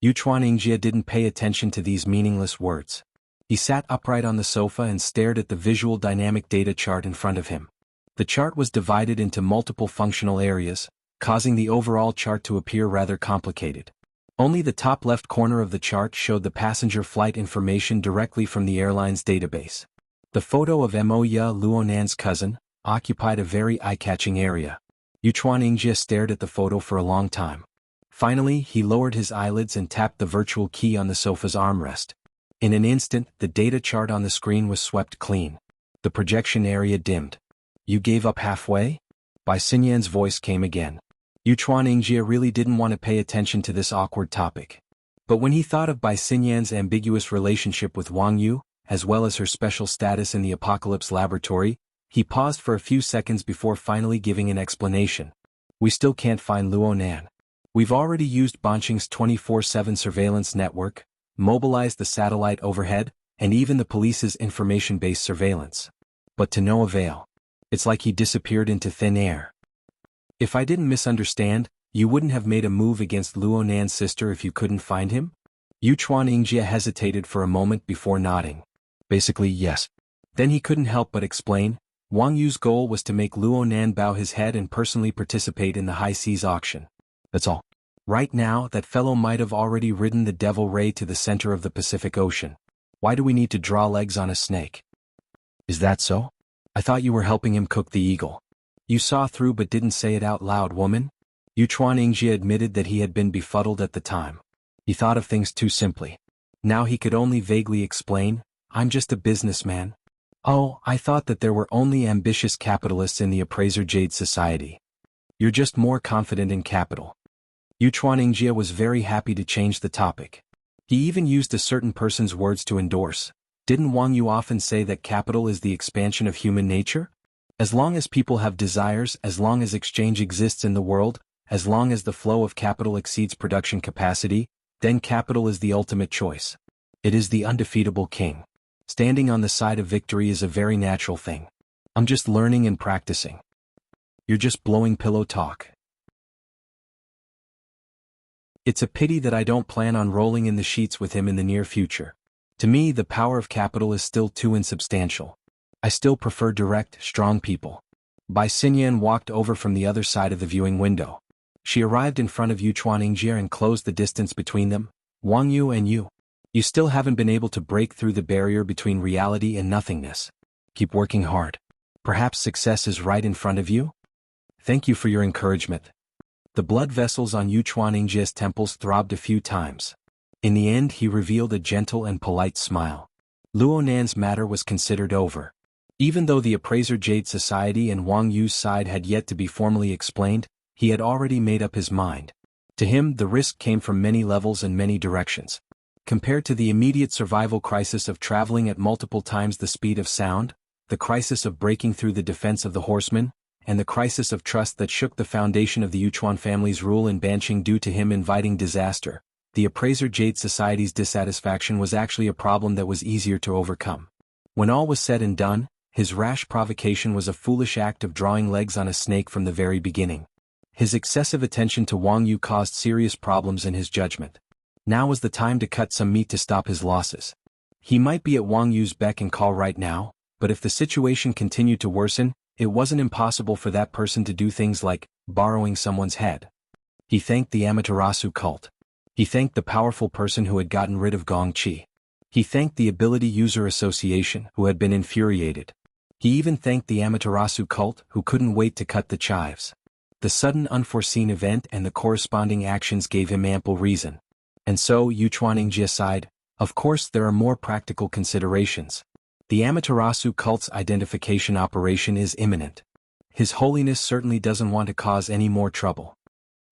Yuchuan Yingjie didn't pay attention to these meaningless words. He sat upright on the sofa and stared at the visual dynamic data chart in front of him. The chart was divided into multiple functional areas, causing the overall chart to appear rather complicated. Only the top left corner of the chart showed the passenger flight information directly from the airline's database. The photo of Mo Ya Luonan's cousin occupied a very eye-catching area. Yuchuan Yingjie stared at the photo for a long time. Finally, he lowered his eyelids and tapped the virtual key on the sofa's armrest. In an instant, the data chart on the screen was swept clean. The projection area dimmed. You gave up halfway? Bai Xinyan's voice came again. Yuchuan Yingjie really didn't want to pay attention to this awkward topic. But when he thought of Bai Xinyan's ambiguous relationship with Wang Yu, as well as her special status in the Apocalypse Laboratory, he paused for a few seconds before finally giving an explanation. We still can't find Luonan. We've already used Banqing's 24/7 surveillance network, mobilized the satellite overhead, and even the police's information-based surveillance. But to no avail. It's like he disappeared into thin air. If I didn't misunderstand, you wouldn't have made a move against Luonan's sister if you couldn't find him? Yuchuan Yingjie hesitated for a moment before nodding. Basically, yes. Then he couldn't help but explain. Wang Yu's goal was to make Luonan bow his head and personally participate in the high seas auction. That's all. Right now, that fellow might have already ridden the Devil Ray to the center of the Pacific Ocean. Why do we need to draw legs on a snake? Is that so? I thought you were helping him cook the eagle. You saw through but didn't say it out loud, woman? Yuchuan Yingjie admitted that he had been befuddled at the time. He thought of things too simply. Now he could only vaguely explain, I'm just a businessman. Oh, I thought that there were only ambitious capitalists in the Appraiser Jade Society. You're just more confident in capital. Yuchuan Yingjie was very happy to change the topic. He even used a certain person's words to endorse. Didn't Wang Yu often say that capital is the expansion of human nature? As long as people have desires, as long as exchange exists in the world, as long as the flow of capital exceeds production capacity, then capital is the ultimate choice. It is the undefeatable king. Standing on the side of victory is a very natural thing. I'm just learning and practicing. You're just blowing pillow talk. It's a pity that I don't plan on rolling in the sheets with him in the near future. To me, the power of capital is still too insubstantial. I still prefer direct, strong people. Bai Xinyan walked over from the other side of the viewing window. She arrived in front of Yuchuan Yingjie and closed the distance between them. Wang Yu and you. You still haven't been able to break through the barrier between reality and nothingness. Keep working hard. Perhaps success is right in front of you? Thank you for your encouragement. The blood vessels on Yuchuan Yingjie's temples throbbed a few times. In the end, he revealed a gentle and polite smile. Luonan's matter was considered over. Even though the appraiser Jade Society and Wang Yu's side had yet to be formally explained, he had already made up his mind. To him, the risk came from many levels and many directions. Compared to the immediate survival crisis of traveling at multiple times the speed of sound, the crisis of breaking through the defense of the horsemen, and the crisis of trust that shook the foundation of the Yuchuan family's rule in Banqing due to him inviting disaster, the appraiser Jade Society's dissatisfaction was actually a problem that was easier to overcome. When all was said and done, his rash provocation was a foolish act of drawing legs on a snake from the very beginning. His excessive attention to Wang Yu caused serious problems in his judgment. Now was the time to cut some meat to stop his losses. He might be at Wang Yu's beck and call right now, but if the situation continued to worsen, it wasn't impossible for that person to do things like borrowing someone's head. He thanked the Amaterasu cult. He thanked the powerful person who had gotten rid of Gong Qi. He thanked the Ability User Association who had been infuriated. He even thanked the Amaterasu cult who couldn't wait to cut the chives. The sudden unforeseen event and the corresponding actions gave him ample reason. And so, Yuchuan sighed, of course there are more practical considerations. The Amaterasu cult's identification operation is imminent. His Holiness certainly doesn't want to cause any more trouble.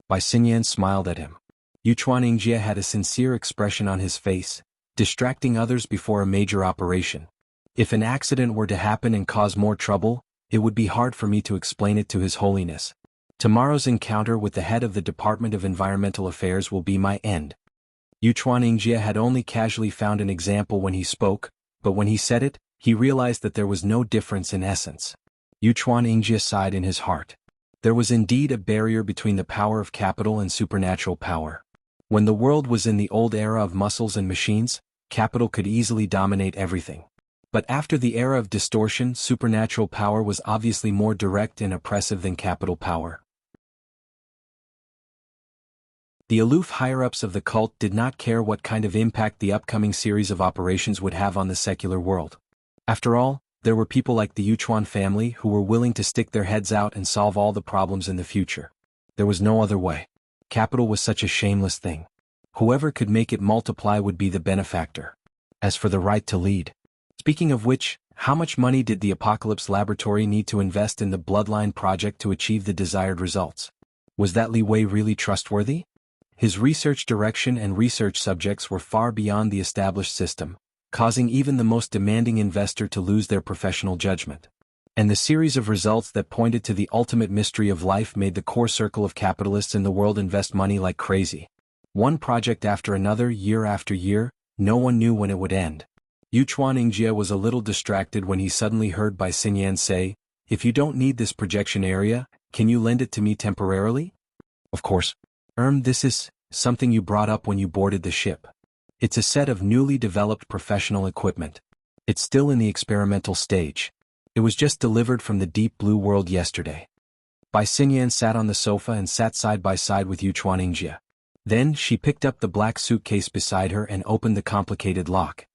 Bai Xinyan smiled at him. Yuchuan had a sincere expression on his face, distracting others before a major operation. If an accident were to happen and cause more trouble, it would be hard for me to explain it to His Holiness. Tomorrow's encounter with the head of the Department of Environmental Affairs will be my end. Yuchuan had only casually found an example when he spoke, but when he said it, he realized that there was no difference in essence. Yuchuan sighed in his heart. There was indeed a barrier between the power of capital and supernatural power. When the world was in the old era of muscles and machines, capital could easily dominate everything. But after the era of distortion, supernatural power was obviously more direct and oppressive than capital power. The aloof higher-ups of the cult did not care what kind of impact the upcoming series of operations would have on the secular world. After all, there were people like the Yuchuan family who were willing to stick their heads out and solve all the problems in the future. There was no other way. Capital was such a shameless thing. Whoever could make it multiply would be the benefactor. As for the right to lead. Speaking of which, how much money did the Apocalypse Laboratory need to invest in the Bloodline project to achieve the desired results? Was that Li Wei really trustworthy? His research direction and research subjects were far beyond the established system, causing even the most demanding investor to lose their professional judgment. And the series of results that pointed to the ultimate mystery of life made the core circle of capitalists in the world invest money like crazy. One project after another, year after year, no one knew when it would end. Yuchuan was a little distracted when he suddenly heard Bai Xinyan say, "If you don't need this projection area, can you lend it to me temporarily?" "Of course. This is something you brought up when you boarded the ship. It's a set of newly developed professional equipment. It's still in the experimental stage. It was just delivered from the deep blue world yesterday." Bai Xinyan sat on the sofa and sat side by side with Yuchuan. Then she picked up the black suitcase beside her and opened the complicated lock.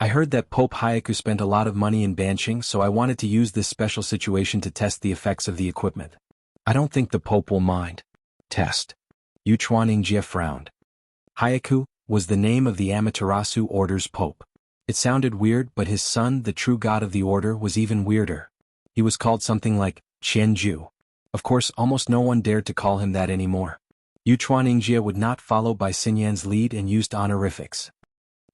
"I heard that Pope Hyaku spent a lot of money in Banqing, so I wanted to use this special situation to test the effects of the equipment. I don't think the Pope will mind." "Test." Yuchuan frowned. Hyaku was the name of the Amaterasu Order's Pope. It sounded weird, but his son, the true god of the order, was even weirder. He was called something like Qianju. Of course, almost no one dared to call him that anymore. Yuchuan would not follow Bai Xinyan's lead and used honorifics.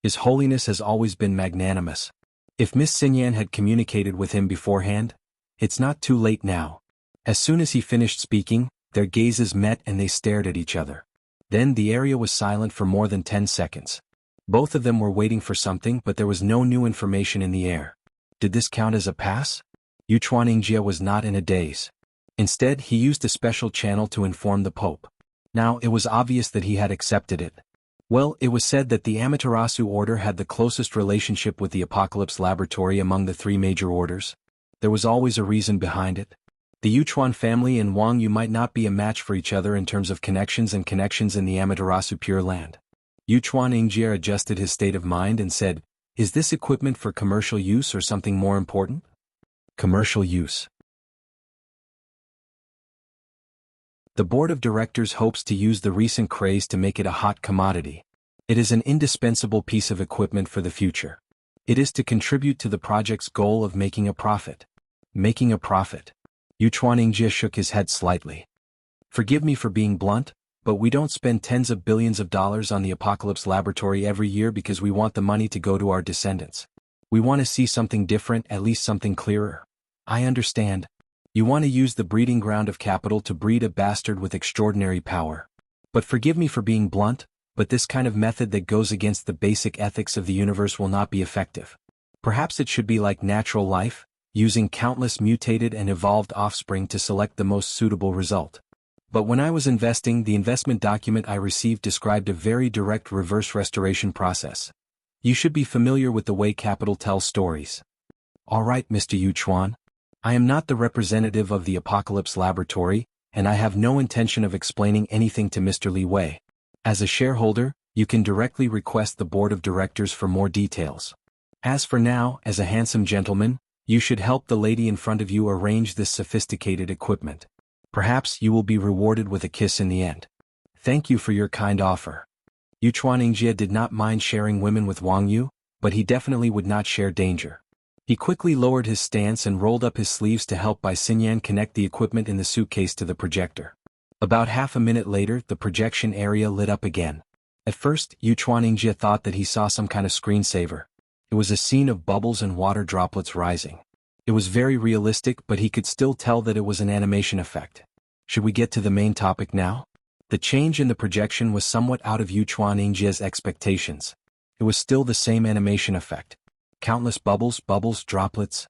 His Holiness has always been magnanimous. If Miss Xinyan had communicated with him beforehand, it's not too late now. As soon as he finished speaking, their gazes met and they stared at each other. Then the area was silent for more than 10 seconds. Both of them were waiting for something, but there was no new information in the air. Did this count as a pass? Yuchuan was not in a daze. Instead, he used a special channel to inform the Pope. Now, it was obvious that he had accepted it. Well, it was said that the Amaterasu Order had the closest relationship with the Apocalypse Laboratory among the three major orders. There was always a reason behind it. The Yuchuan family and Wang Yu might not be a match for each other in terms of connections in the Amaterasu Pure Land. Yuchuan adjusted his state of mind and said, "Is this equipment for commercial use or something more important?" "Commercial use." The board of directors hopes to use the recent craze to make it a hot commodity. It is an indispensable piece of equipment for the future. It is to contribute to the project's goal of making a profit. Making a profit. Yu Chuanningjie shook his head slightly. Forgive me for being blunt, but we don't spend tens of billions of dollars on the Apocalypse Laboratory every year because we want the money to go to our descendants. We want to see something different, at least something clearer. I understand. You want to use the breeding ground of capital to breed a bastard with extraordinary power. But forgive me for being blunt, but this kind of method that goes against the basic ethics of the universe will not be effective. Perhaps it should be like natural life, using countless mutated and evolved offspring to select the most suitable result. But when I was investing, the investment document I received described a very direct reverse restoration process. You should be familiar with the way capital tells stories. All right, Mr. Yu Chuan. I am not the representative of the Apocalypse Laboratory, and I have no intention of explaining anything to Mr. Li Wei. As a shareholder, you can directly request the board of directors for more details. As for now, as a handsome gentleman, you should help the lady in front of you arrange this sophisticated equipment. Perhaps you will be rewarded with a kiss in the end. Thank you for your kind offer. Yu Chuanningjie did not mind sharing women with Wang Yu, but he definitely would not share danger. He quickly lowered his stance and rolled up his sleeves to help Bai Xinyan connect the equipment in the suitcase to the projector. About half a minute later, the projection area lit up again. At first, Yu Chuanningjie thought that he saw some kind of screensaver. It was a scene of bubbles and water droplets rising. It was very realistic, but he could still tell that it was an animation effect. Should we get to the main topic now? The change in the projection was somewhat out of Yu Chuanningjie's expectations. It was still the same animation effect. Countless bubbles, droplets.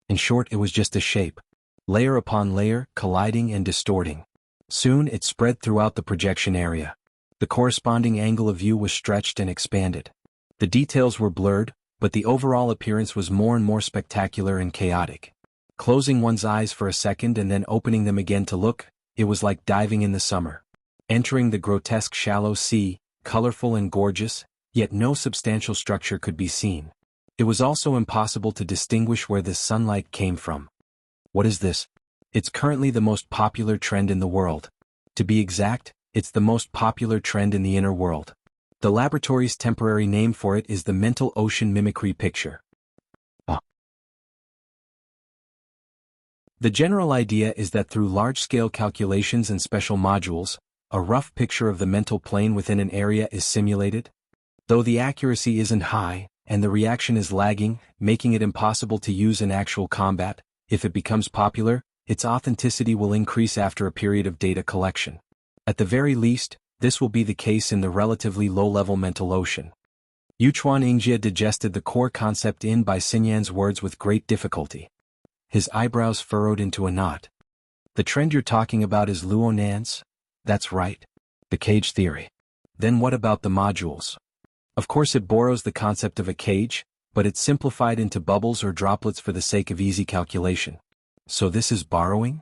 In short, it was just a shape. Layer upon layer, colliding and distorting. Soon it spread throughout the projection area. The corresponding angle of view was stretched and expanded. The details were blurred, but the overall appearance was more and more spectacular and chaotic. Closing one's eyes for a second and then opening them again to look, it was like diving in the summer. Entering the grotesque shallow sea, colorful and gorgeous, yet no substantial structure could be seen. It was also impossible to distinguish where the sunlight came from. What is this? It's currently the most popular trend in the world. To be exact, it's the most popular trend in the inner world. The laboratory's temporary name for it is the mental ocean mimicry picture. The general idea is that through large-scale calculations and special modules, a rough picture of the mental plane within an area is simulated. Though the accuracy isn't high, and the reaction is lagging, making it impossible to use in actual combat, if it becomes popular, its authenticity will increase after a period of data collection. At the very least, this will be the case in the relatively low-level mental ocean. Yu Chuanningjie digested the core concept in Bai Xinyan's words with great difficulty. His eyebrows furrowed into a knot. The trend you're talking about is Luonan's? That's right. The cage theory. Then what about the modules? Of course it borrows the concept of a cage, but it's simplified into bubbles or droplets for the sake of easy calculation. So this is borrowing?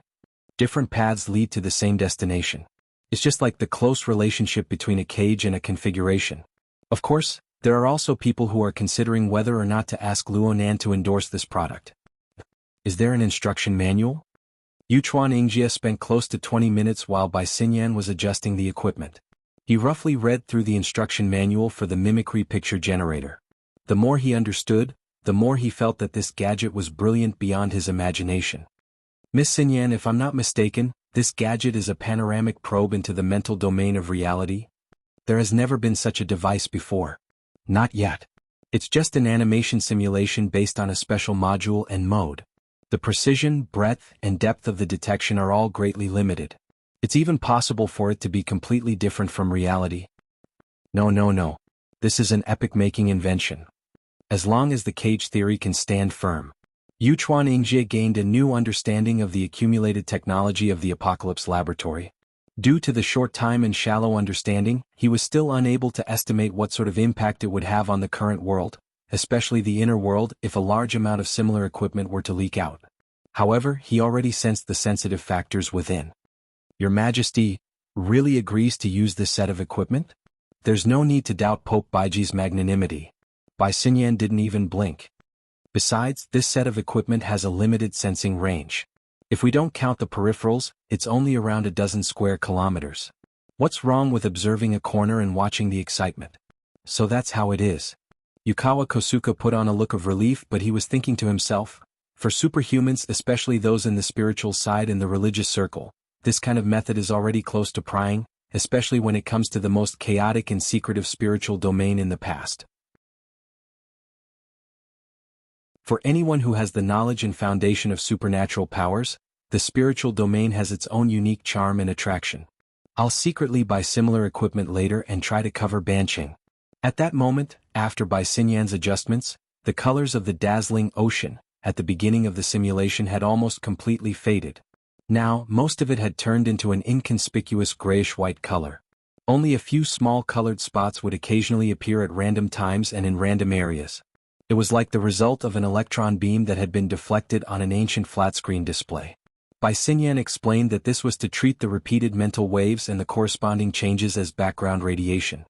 Different paths lead to the same destination. It's just like the close relationship between a cage and a configuration. Of course, there are also people who are considering whether or not to ask Luonan to endorse this product. Is there an instruction manual? Yu Chuanningjie spent close to 20 minutes while Bai Xinyan was adjusting the equipment. He roughly read through the instruction manual for the mimicry picture generator. The more he understood, the more he felt that this gadget was brilliant beyond his imagination. Miss Xinyan, if I'm not mistaken, this gadget is a panoramic probe into the mental domain of reality? There has never been such a device before. Not yet. It's just an animation simulation based on a special module and mode. The precision, breadth, and depth of the detection are all greatly limited. It's even possible for it to be completely different from reality. No. This is an epoch-making invention. As long as the cage theory can stand firm. Yu Chuanningjie gained a new understanding of the accumulated technology of the Apocalypse Laboratory. Due to the short time and shallow understanding, he was still unable to estimate what sort of impact it would have on the current world, especially the inner world, if a large amount of similar equipment were to leak out. However, he already sensed the sensitive factors within. Your Majesty really agrees to use this set of equipment? There's no need to doubt Pope Baiji's magnanimity. Bai Xinyan didn't even blink. Besides, this set of equipment has a limited sensing range. If we don't count the peripherals, it's only around a dozen square kilometers. What's wrong with observing a corner and watching the excitement? So that's how it is. Yukawa Kosuke put on a look of relief, but he was thinking to himself, for superhumans, especially those in the spiritual side and the religious circle, this kind of method is already close to prying, especially when it comes to the most chaotic and secretive spiritual domain in the past. For anyone who has the knowledge and foundation of supernatural powers, the spiritual domain has its own unique charm and attraction. I'll secretly buy similar equipment later and try to cover Banqing. At that moment, after Bai Xinyan's adjustments, the colors of the dazzling ocean, at the beginning of the simulation, had almost completely faded. Now, most of it had turned into an inconspicuous grayish-white color. Only a few small colored spots would occasionally appear at random times and in random areas. It was like the result of an electron beam that had been deflected on an ancient flat-screen display. Bai Xinyan explained that this was to treat the repeated mental waves and the corresponding changes as background radiation.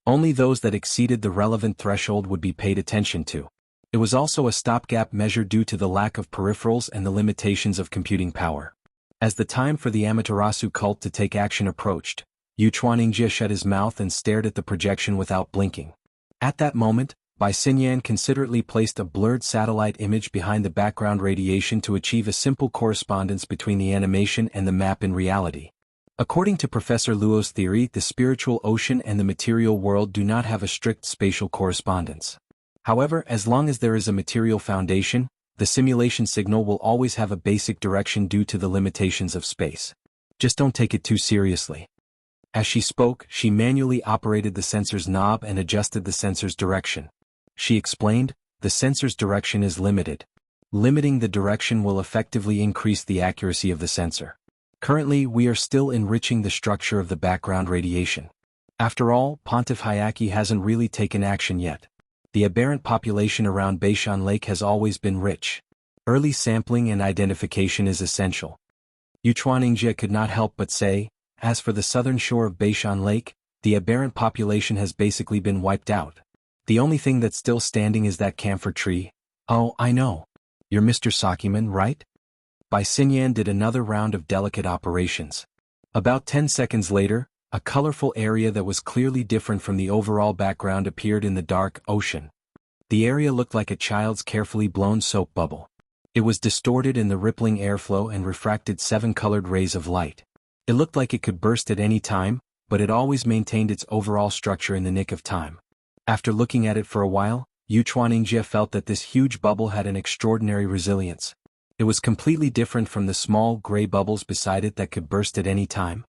Only those that exceeded the relevant threshold would be paid attention to. It was also a stopgap measure due to the lack of peripherals and the limitations of computing power. As the time for the Amaterasu cult to take action approached, Yu Chuanningjie shut his mouth and stared at the projection without blinking. At that moment, Bai Xinyan considerately placed a blurred satellite image behind the background radiation to achieve a simple correspondence between the animation and the map in reality. According to Professor Luo's theory, the spiritual ocean and the material world do not have a strict spatial correspondence. However, as long as there is a material foundation, the simulation signal will always have a basic direction due to the limitations of space. Just don't take it too seriously. As she spoke, she manually operated the sensor's knob and adjusted the sensor's direction. She explained, the sensor's direction is limited. Limiting the direction will effectively increase the accuracy of the sensor. Currently, we are still enriching the structure of the background radiation. After all, Pontiff Hayaki hasn't really taken action yet. The aberrant population around Beishan Lake has always been rich. Early sampling and identification is essential. Yu Chuanningjie could not help but say, as for the southern shore of Beishan Lake, the aberrant population has basically been wiped out. The only thing that's still standing is that camphor tree. Oh, I know. You're Mr. Sakiman, right? Bai Xinyan did another round of delicate operations. About 10 seconds later, a colorful area that was clearly different from the overall background appeared in the dark ocean. The area looked like a child's carefully blown soap bubble. It was distorted in the rippling airflow and refracted 7 colored rays of light. It looked like it could burst at any time, but it always maintained its overall structure in the nick of time. After looking at it for a while, Yu Chuanningjie felt that this huge bubble had an extraordinary resilience. It was completely different from the small gray bubbles beside it that could burst at any time.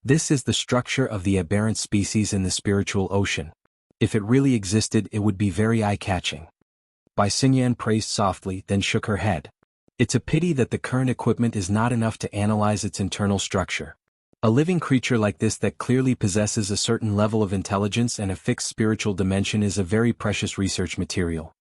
This is the structure of the aberrant species in the spiritual ocean. If it really existed, it would be very eye-catching. Bai Xinyan praised softly, then shook her head. It's a pity that the current equipment is not enough to analyze its internal structure. A living creature like this that clearly possesses a certain level of intelligence and a fixed spiritual dimension is a very precious research material.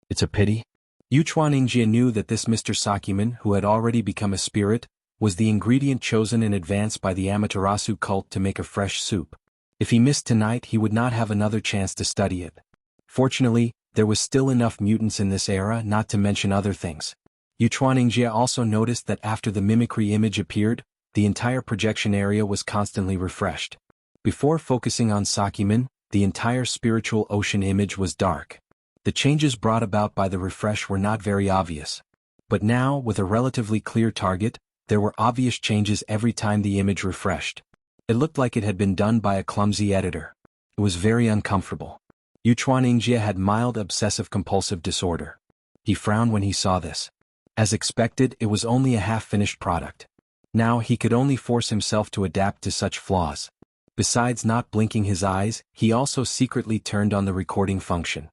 It's a pity? Yu Chuanningjie knew that this Mr. Sakiman, who had already become a spirit, was the ingredient chosen in advance by the Amaterasu cult to make a fresh soup. If he missed tonight, he would not have another chance to study it. Fortunately, there was still enough mutants in this era not to mention other things. Yu Chuanningjie also noticed that after the mimicry image appeared, the entire projection area was constantly refreshed. Before focusing on Sakiman, the entire spiritual ocean image was dark. The changes brought about by the refresh were not very obvious. But now, with a relatively clear target, there were obvious changes every time the image refreshed. It looked like it had been done by a clumsy editor. It was very uncomfortable. Yu Chuanningjie had mild obsessive-compulsive disorder. He frowned when he saw this. As expected, it was only a half-finished product. Now he could only force himself to adapt to such flaws. Besides not blinking his eyes, he also secretly turned on the recording function.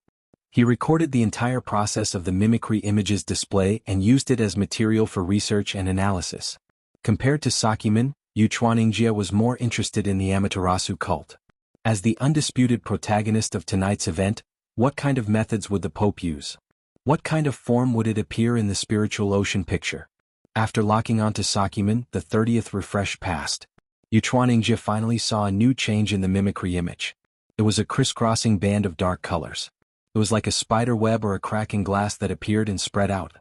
He recorded the entire process of the mimicry image's display and used it as material for research and analysis. Compared to Sakiman, Yu Chuanningjie was more interested in the Amaterasu cult. As the undisputed protagonist of tonight's event, what kind of methods would the Pope use? What kind of form would it appear in the spiritual ocean picture? After locking onto Sakiman, the 30th refresh passed. Yu Chuanningjie finally saw a new change in the mimicry image. It was a crisscrossing band of dark colors. It was like a spider web or a crack in glass that appeared and spread out.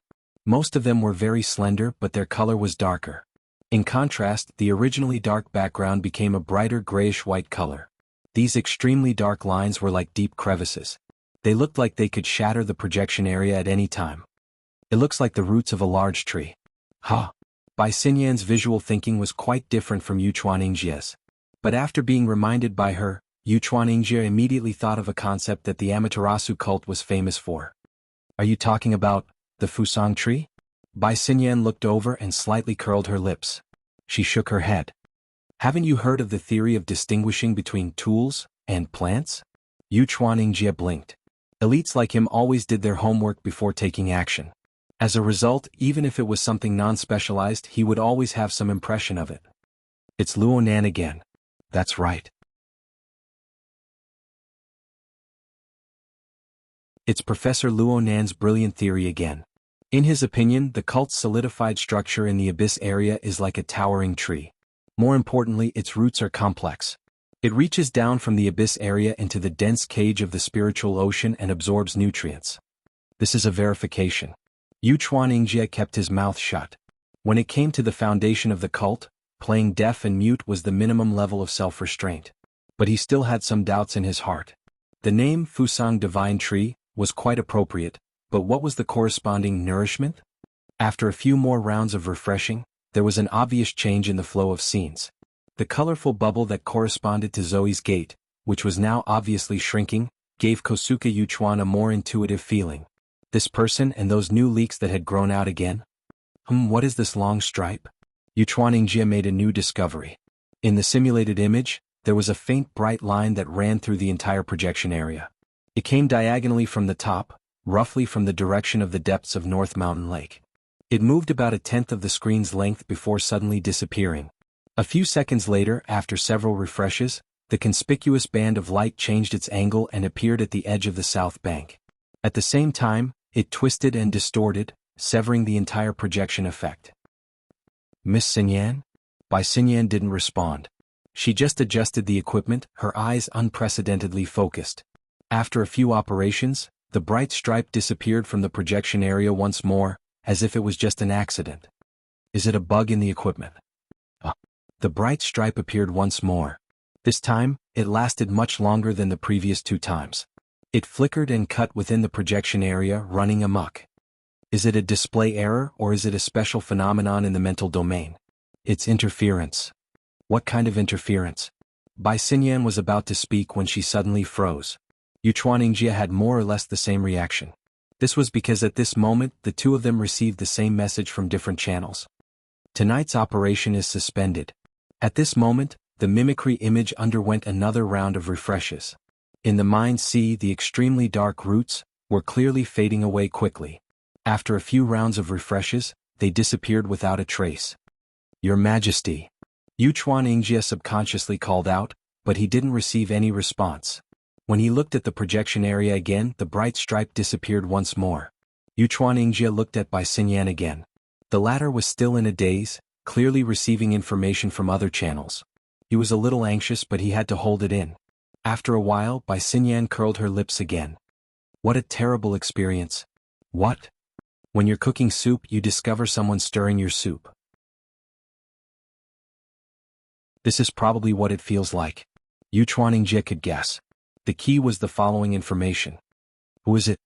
Most of them were very slender, but their color was darker. In contrast, the originally dark background became a brighter grayish-white color. These extremely dark lines were like deep crevices. They looked like they could shatter the projection area at any time. It looks like the roots of a large tree. Ha! Bai Xinyan's visual thinking was quite different from Yu Chuaningjia's. But after being reminded by her, Yu Chuaningjia immediately thought of a concept that the Amaterasu cult was famous for. Are you talking about the Fusang tree? Bai Xinyan looked over and slightly curled her lips. She shook her head. Haven't you heard of the theory of distinguishing between tools and plants? Yu Chuaningjia blinked. Elites like him always did their homework before taking action. As a result, even if it was something non-specialized, he would always have some impression of it. It's Luo Nan again. That's right. It's Professor Luo Nan's brilliant theory again. In his opinion, the cult's solidified structure in the abyss area is like a towering tree. More importantly, its roots are complex. It reaches down from the abyss area into the dense cage of the spiritual ocean and absorbs nutrients. This is a verification. Yu Chuaningjia kept his mouth shut. When it came to the foundation of the cult, playing deaf and mute was the minimum level of self-restraint. But he still had some doubts in his heart. The name Fusang Divine Tree was quite appropriate, but what was the corresponding nourishment? After a few more rounds of refreshing, there was an obvious change in the flow of scenes. The colorful bubble that corresponded to Zoe's gate, which was now obviously shrinking, gave Kosuke Yuchuan a more intuitive feeling. This person and those new leaks that had grown out again? What is this long stripe? Yuchuaningjia made a new discovery. In the simulated image, there was a faint bright line that ran through the entire projection area. It came diagonally from the top, roughly from the direction of the depths of North Mountain Lake. It moved about a tenth of the screen's length before suddenly disappearing. A few seconds later, after several refreshes, the conspicuous band of light changed its angle and appeared at the edge of the south bank. At the same time, it twisted and distorted, severing the entire projection effect. Miss Xinyan? Bai Xinyan didn't respond. She just adjusted the equipment, her eyes unprecedentedly focused. After a few operations, the bright stripe disappeared from the projection area once more, as if it was just an accident. Is it a bug in the equipment? The bright stripe appeared once more. This time, it lasted much longer than the previous 2 times. It flickered and cut within the projection area, running amok. Is it a display error or is it a special phenomenon in the mental domain? It's interference. What kind of interference? Bai Xinyan was about to speak when she suddenly froze. Yu Chuaningjia had more or less the same reaction. This was because at this moment, the two of them received the same message from different channels. Tonight's operation is suspended. At this moment, the mimicry image underwent another round of refreshes. In the Mind Sea, the extremely dark roots were clearly fading away quickly. After a few rounds of refreshes, they disappeared without a trace. Your Majesty. Yu Chuaningjia subconsciously called out, but he didn't receive any response. When he looked at the projection area again, the bright stripe disappeared once more. Yu Chuaningjia looked at Bai Xinyan again. The latter was still in a daze, clearly receiving information from other channels. He was a little anxious, but he had to hold it in. After a while, Bai Xinyan curled her lips again. What a terrible experience. What? When you're cooking soup, you discover someone stirring your soup. This is probably what it feels like. Yu Chuaningjia could guess. The key was the following information. Who is it?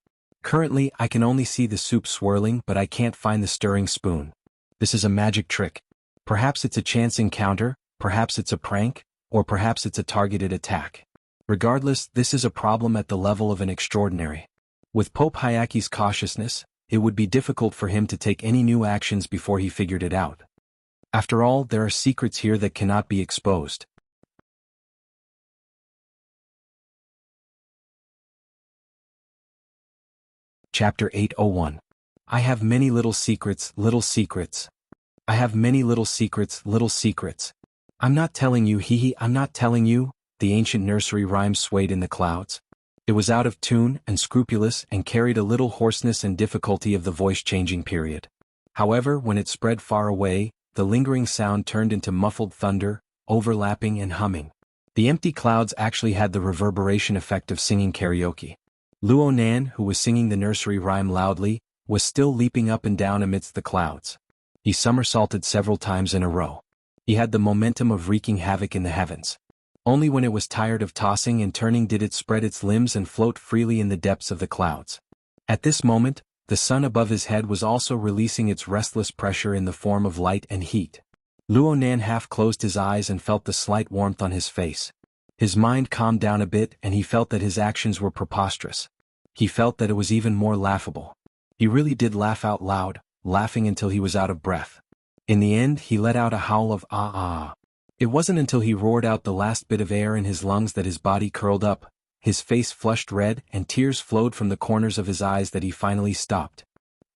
Currently, I can only see the soup swirling, but I can't find the stirring spoon. This is a magic trick. Perhaps it's a chance encounter, perhaps it's a prank, or perhaps it's a targeted attack. Regardless, this is a problem at the level of an extraordinary. With Pope Hayaki's cautiousness, it would be difficult for him to take any new actions before he figured it out. After all, there are secrets here that cannot be exposed. Chapter 801. I have many little secrets, little secrets. I have many little secrets, little secrets. I'm not telling you, hee, I'm not telling you, the ancient nursery rhyme swayed in the clouds. It was out of tune and scrupulous and carried a little hoarseness and difficulty of the voice-changing period. However, when it spread far away, the lingering sound turned into muffled thunder, overlapping and humming. The empty clouds actually had the reverberation effect of singing karaoke. Luo Nan, who was singing the nursery rhyme loudly, was still leaping up and down amidst the clouds. He somersaulted several times in a row. He had the momentum of wreaking havoc in the heavens. Only when it was tired of tossing and turning did it spread its limbs and float freely in the depths of the clouds. At this moment, the sun above his head was also releasing its restless pressure in the form of light and heat. Luo Nan half closed his eyes and felt the slight warmth on his face. His mind calmed down a bit and he felt that his actions were preposterous. He felt that it was even more laughable. He really did laugh out loud, laughing until he was out of breath. In the end, he let out a howl of ah. It wasn't until he roared out the last bit of air in his lungs that his body curled up, his face flushed red and tears flowed from the corners of his eyes that he finally stopped.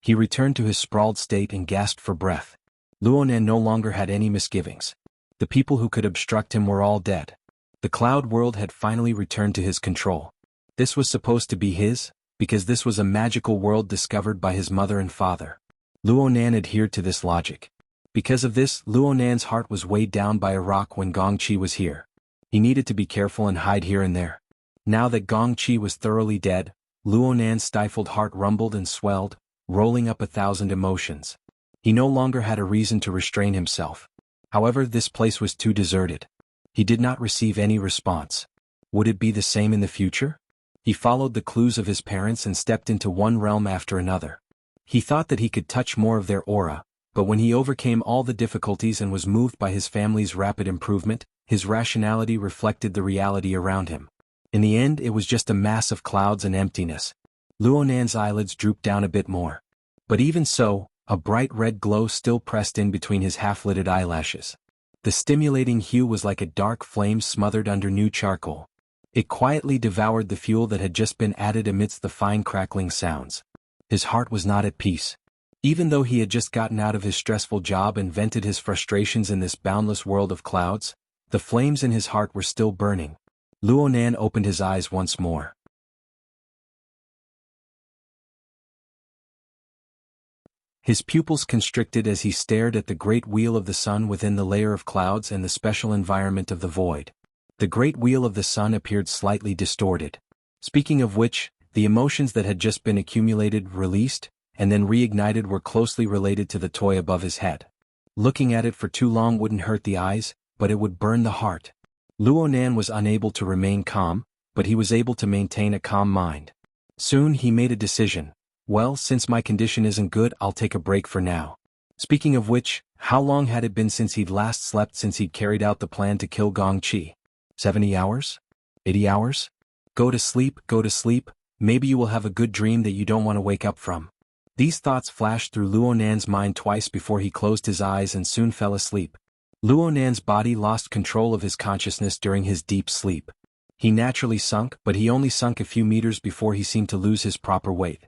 He returned to his sprawled state and gasped for breath. Luo Nan no longer had any misgivings. The people who could obstruct him were all dead. The cloud world had finally returned to his control. This was supposed to be his, because this was a magical world discovered by his mother and father. Luo Nan adhered to this logic. Because of this, Luo Nan's heart was weighed down by a rock when Gong Qi was here. He needed to be careful and hide here and there. Now that Gong Qi was thoroughly dead, Luo Nan's stifled heart rumbled and swelled, rolling up 1,000 emotions. He no longer had a reason to restrain himself. However, this place was too deserted. He did not receive any response. Would it be the same in the future? He followed the clues of his parents and stepped into one realm after another. He thought that he could touch more of their aura, but when he overcame all the difficulties and was moved by his family's rapid improvement, his rationality reflected the reality around him. In the end, it was just a mass of clouds and emptiness. Luo Nan's eyelids drooped down a bit more. But even so, a bright red glow still pressed in between his half-lidded eyelashes. The stimulating hue was like a dark flame smothered under new charcoal. It quietly devoured the fuel that had just been added amidst the fine crackling sounds. His heart was not at peace. Even though he had just gotten out of his stressful job and vented his frustrations in this boundless world of clouds, the flames in his heart were still burning. Luo Nan opened his eyes once more. His pupils constricted as he stared at the great wheel of the sun within the layer of clouds and the special environment of the void. The great wheel of the sun appeared slightly distorted. Speaking of which, the emotions that had just been accumulated, released, and then reignited were closely related to the toy above his head. Looking at it for too long wouldn't hurt the eyes, but it would burn the heart. Luo Nan was unable to remain calm, but he was able to maintain a calm mind. Soon he made a decision. Well, since my condition isn't good, I'll take a break for now. Speaking of which, how long had it been since he'd last slept since he'd carried out the plan to kill Gong Qi? 70 hours? 80 hours? Go to sleep, maybe you will have a good dream that you don't want to wake up from. These thoughts flashed through Luo Nan's mind twice before he closed his eyes and soon fell asleep. Luo Nan's body lost control of his consciousness during his deep sleep. He naturally sunk, but he only sunk a few meters before he seemed to lose his proper weight.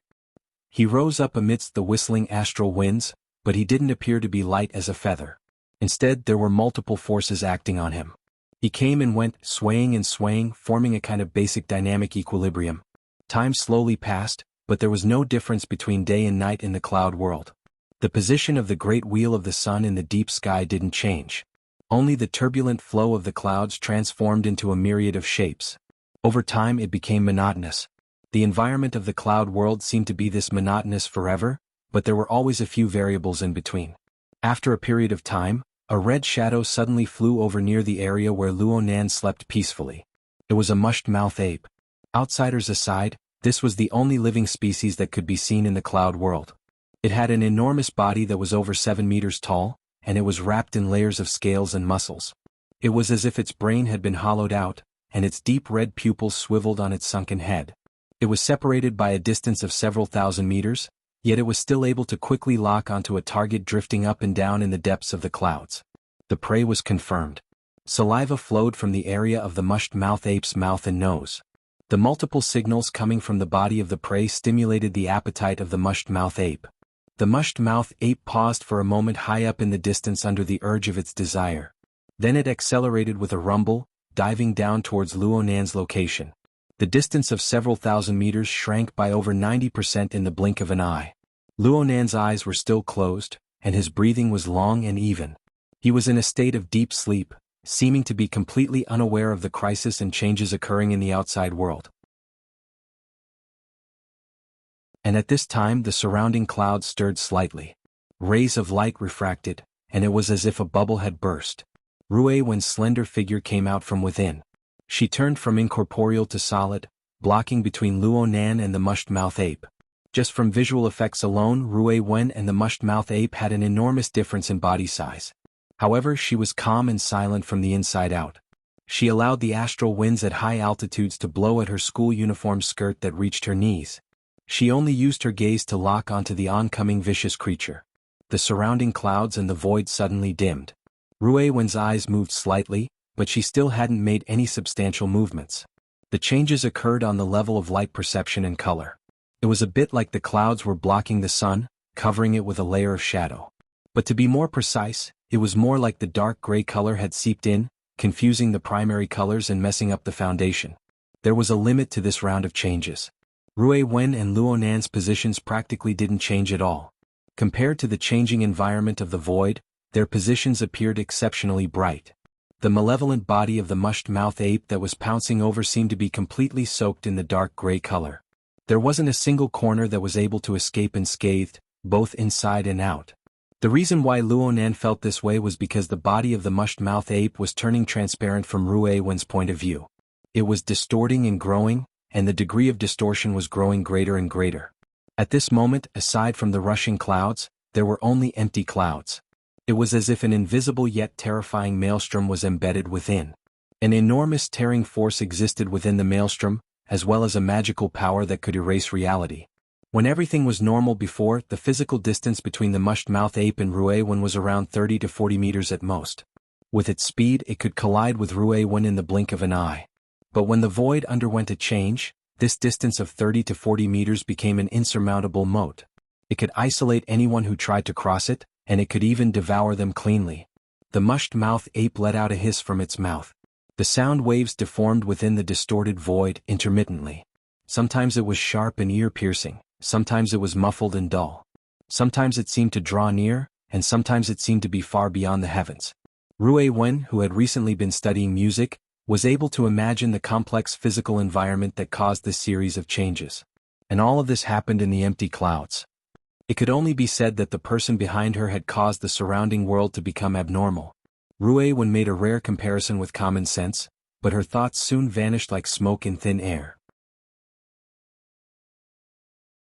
He rose up amidst the whistling astral winds, but he didn't appear to be light as a feather. Instead, there were multiple forces acting on him. He came and went, swaying and swaying, forming a kind of basic dynamic equilibrium. Time slowly passed, but there was no difference between day and night in the cloud world. The position of the great wheel of the sun in the deep sky didn't change. Only the turbulent flow of the clouds transformed into a myriad of shapes. Over time it became monotonous. The environment of the cloud world seemed to be this monotonous forever, but there were always a few variables in between. After a period of time, a red shadow suddenly flew over near the area where Luo Nan slept peacefully. It was a mushed-mouth ape. Outsiders aside, this was the only living species that could be seen in the cloud world. It had an enormous body that was over 7 meters tall, and it was wrapped in layers of scales and muscles. It was as if its brain had been hollowed out, and its deep red pupils swiveled on its sunken head. It was separated by a distance of several thousand meters, yet it was still able to quickly lock onto a target drifting up and down in the depths of the clouds. The prey was confirmed. Saliva flowed from the area of the mushed-mouth ape's mouth and nose. The multiple signals coming from the body of the prey stimulated the appetite of the mushed-mouth ape. The mushed-mouth ape paused for a moment high up in the distance under the urge of its desire. Then it accelerated with a rumble, diving down towards Luo Nan's location. The distance of several thousand meters shrank by over 90% in the blink of an eye. Luo Nan's eyes were still closed, and his breathing was long and even. He was in a state of deep sleep, seeming to be completely unaware of the crisis and changes occurring in the outside world. And at this time the surrounding clouds stirred slightly. Rays of light refracted, and it was as if a bubble had burst. Ruiwen's slender figure came out from within. She turned from incorporeal to solid, blocking between Luo Nan and the mushed-mouth ape. Just from visual effects alone, Rui Wen and the mushed-mouth ape had an enormous difference in body size. However, she was calm and silent from the inside out. She allowed the astral winds at high altitudes to blow at her school uniform skirt that reached her knees. She only used her gaze to lock onto the oncoming vicious creature. The surrounding clouds and the void suddenly dimmed. Rui Wen's eyes moved slightly, but she still hadn't made any substantial movements. The changes occurred on the level of light perception and color. It was a bit like the clouds were blocking the sun, covering it with a layer of shadow. But to be more precise, it was more like the dark gray color had seeped in, confusing the primary colors and messing up the foundation. There was a limit to this round of changes. Rui Wen and Luo Nan's positions practically didn't change at all. Compared to the changing environment of the void, their positions appeared exceptionally bright. The malevolent body of the mushed-mouth ape that was pouncing over seemed to be completely soaked in the dark gray color. There wasn't a single corner that was able to escape unscathed, both inside and out. The reason why Luo Nan felt this way was because the body of the mushed-mouth ape was turning transparent from Rui Wen's point of view. It was distorting and growing, and the degree of distortion was growing greater and greater. At this moment, aside from the rushing clouds, there were only empty clouds. It was as if an invisible yet terrifying maelstrom was embedded within. An enormous tearing force existed within the maelstrom, as well as a magical power that could erase reality. When everything was normal before, the physical distance between the mushed-mouth ape and Rui Wen was around 30 to 40 meters at most. With its speed, it could collide with Rui Wen in the blink of an eye. But when the void underwent a change, this distance of 30 to 40 meters became an insurmountable moat. It could isolate anyone who tried to cross it, and it could even devour them cleanly. The mushed-mouth ape let out a hiss from its mouth. The sound waves deformed within the distorted void intermittently. Sometimes it was sharp and ear-piercing, sometimes it was muffled and dull. Sometimes it seemed to draw near, and sometimes it seemed to be far beyond the heavens. Rui Wen, who had recently been studying music, was able to imagine the complex physical environment that caused this series of changes. And all of this happened in the empty clouds. It could only be said that the person behind her had caused the surrounding world to become abnormal. Rui Wen made a rare comparison with common sense, but her thoughts soon vanished like smoke in thin air.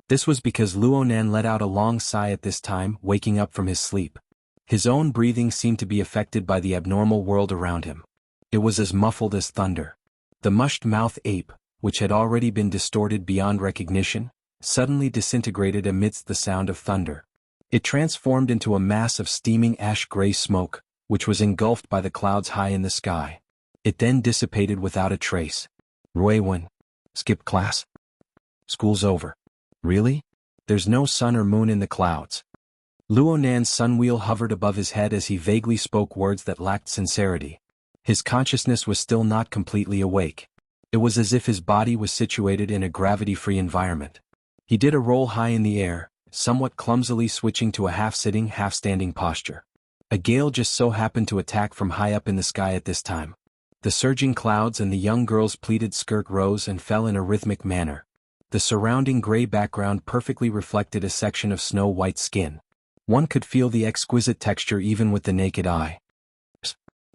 This was because Luo Nan let out a long sigh at this time, waking up from his sleep. His own breathing seemed to be affected by the abnormal world around him. It was as muffled as thunder. The mushed-mouth ape, which had already been distorted beyond recognition, suddenly disintegrated amidst the sound of thunder. It transformed into a mass of steaming ash-gray smoke, which was engulfed by the clouds high in the sky. It then dissipated without a trace. Rui Wen. Skip class? School's over. Really? There's no sun or moon in the clouds. Luo Nan's sunwheel hovered above his head as he vaguely spoke words that lacked sincerity. His consciousness was still not completely awake. It was as if his body was situated in a gravity-free environment. He did a roll high in the air, somewhat clumsily switching to a half-sitting, half-standing posture. A gale just so happened to attack from high up in the sky at this time. The surging clouds and the young girl's pleated skirt rose and fell in a rhythmic manner. The surrounding gray background perfectly reflected a section of snow-white skin. One could feel the exquisite texture even with the naked eye.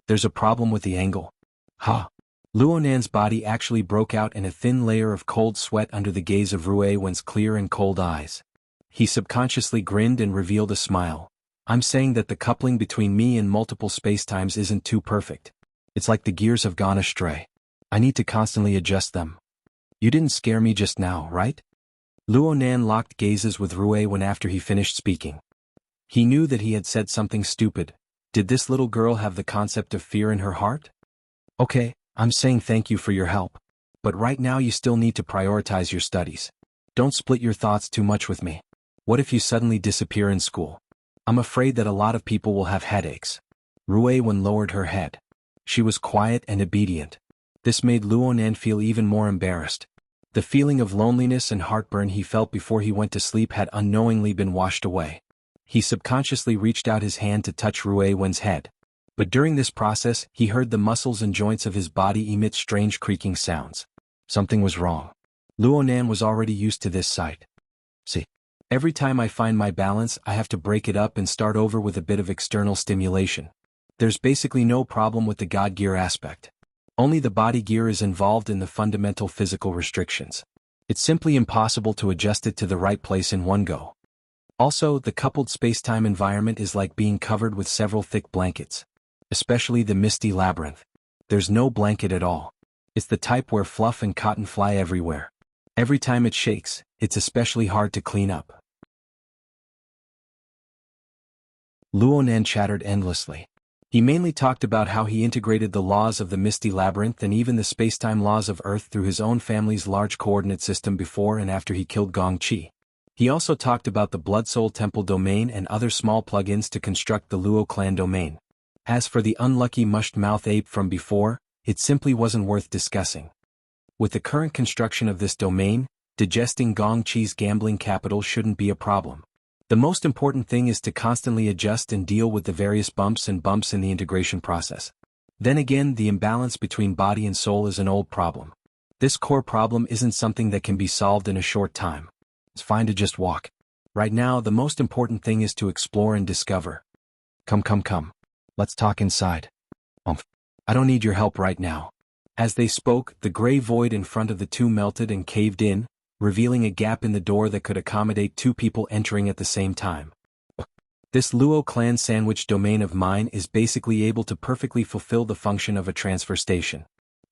There's a problem with the angle. Ha! Luo Nan's body actually broke out in a thin layer of cold sweat under the gaze of Rui Wen's clear and cold eyes. He subconsciously grinned and revealed a smile. I'm saying that the coupling between me and multiple spacetimes isn't too perfect. It's like the gears have gone astray. I need to constantly adjust them. You didn't scare me just now, right? Luo Nan locked gazes with Rui Wen after he finished speaking. He knew that he had said something stupid. Did this little girl have the concept of fear in her heart? Okay, I'm saying thank you for your help. But right now you still need to prioritize your studies. Don't split your thoughts too much with me. What if you suddenly disappear in school? I'm afraid that a lot of people will have headaches. Rui Wen lowered her head. She was quiet and obedient. This made Luo Nan feel even more embarrassed. The feeling of loneliness and heartburn he felt before he went to sleep had unknowingly been washed away. He subconsciously reached out his hand to touch Rui Wen's head. But during this process, he heard the muscles and joints of his body emit strange creaking sounds. Something was wrong. Luo Nan was already used to this sight. See, every time I find my balance, I have to break it up and start over with a bit of external stimulation. There's basically no problem with the God Gear aspect. Only the body gear is involved in the fundamental physical restrictions. It's simply impossible to adjust it to the right place in one go. Also, the coupled space-time environment is like being covered with several thick blankets. Especially the misty labyrinth. There's no blanket at all. It's the type where fluff and cotton fly everywhere. Every time it shakes, it's especially hard to clean up. Luonan chattered endlessly. He mainly talked about how he integrated the laws of the misty labyrinth and even the space-time laws of Earth through his own family's large coordinate system before and after he killed Gongqi. He also talked about the Blood Soul Temple domain and other small plugins to construct the Luo clan domain. As for the unlucky mushed-mouth ape from before, it simply wasn't worth discussing. With the current construction of this domain, digesting Gongqi's gambling capital shouldn't be a problem. The most important thing is to constantly adjust and deal with the various bumps in the integration process. Then again, the imbalance between body and soul is an old problem. This core problem isn't something that can be solved in a short time. It's fine to just walk. Right now, the most important thing is to explore and discover. Come. Let's talk inside. I don't need your help right now. As they spoke, the gray void in front of the two melted and caved in, revealing a gap in the door that could accommodate two people entering at the same time. This Luo clan sandwich domain of mine is basically able to perfectly fulfill the function of a transfer station.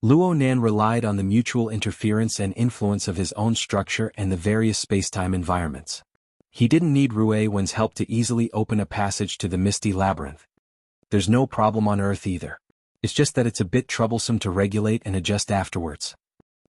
Luonan relied on the mutual interference and influence of his own structure and the various spacetime environments. He didn't need Ruewen's help to easily open a passage to the misty labyrinth. There's no problem on Earth either. It's just that it's a bit troublesome to regulate and adjust afterwards.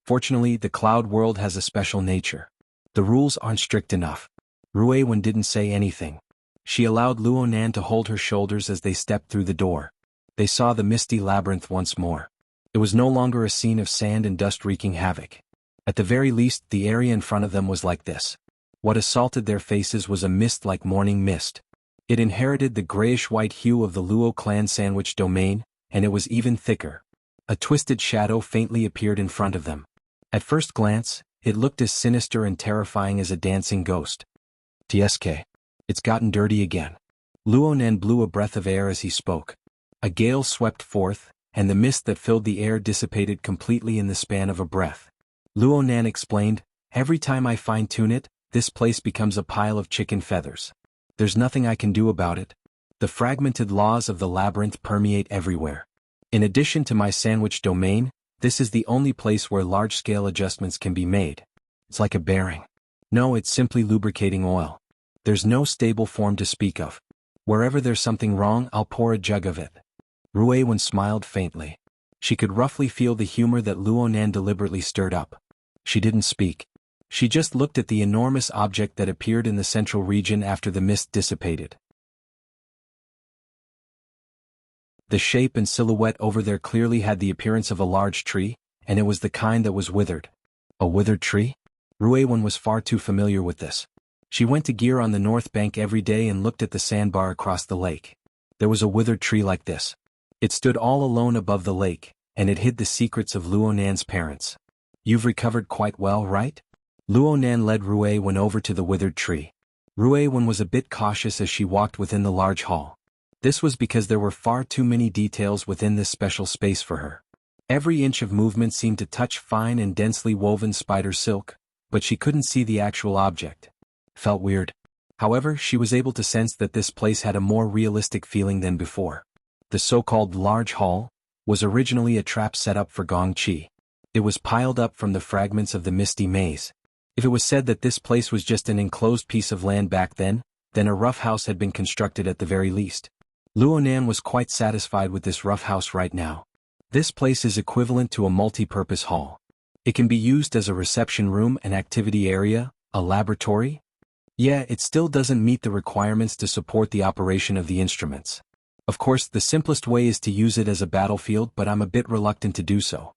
Fortunately, the cloud world has a special nature. The rules aren't strict enough. Ruewen didn't say anything. She allowed Luonan to hold her shoulders as they stepped through the door. They saw the misty labyrinth once more. It was no longer a scene of sand and dust wreaking havoc. At the very least, the area in front of them was like this. What assaulted their faces was a mist like morning mist. It inherited the grayish-white hue of the Luo clan sandwich domain, and it was even thicker. A twisted shadow faintly appeared in front of them. At first glance, it looked as sinister and terrifying as a dancing ghost. TSK. It's gotten dirty again. Luonan blew a breath of air as he spoke. A gale swept forth, and the mist that filled the air dissipated completely in the span of a breath. Luonan explained, every time I fine-tune it, this place becomes a pile of chicken feathers. There's nothing I can do about it. The fragmented laws of the labyrinth permeate everywhere. In addition to my sandwich domain, this is the only place where large-scale adjustments can be made. It's like a bearing. No, it's simply lubricating oil. There's no stable form to speak of. Wherever there's something wrong, I'll pour a jug of it. Ruewen smiled faintly. She could roughly feel the humor that Luonan deliberately stirred up. She didn't speak. She just looked at the enormous object that appeared in the central region after the mist dissipated. The shape and silhouette over there clearly had the appearance of a large tree, and it was the kind that was withered. A withered tree? Ruewen was far too familiar with this. She went to Gear on the north bank every day and looked at the sandbar across the lake. There was a withered tree like this. It stood all alone above the lake, and it hid the secrets of Luonan's parents. You've recovered quite well, right? Luonan led Ruewen over to the withered tree. Ruewen was a bit cautious as she walked within the large hall. This was because there were far too many details within this special space for her. Every inch of movement seemed to touch fine and densely woven spider silk, but she couldn't see the actual object. Felt weird. However, she was able to sense that this place had a more realistic feeling than before. The so-called large hall was originally a trap set up for Gongqi. It was piled up from the fragments of the misty maze. If it was said that this place was just an enclosed piece of land back then a rough house had been constructed at the very least. Luonan was quite satisfied with this rough house right now. This place is equivalent to a multi-purpose hall. It can be used as a reception room, an activity area, a laboratory. Yeah, it still doesn't meet the requirements to support the operation of the instruments. Of course, the simplest way is to use it as a battlefield, but I'm a bit reluctant to do so.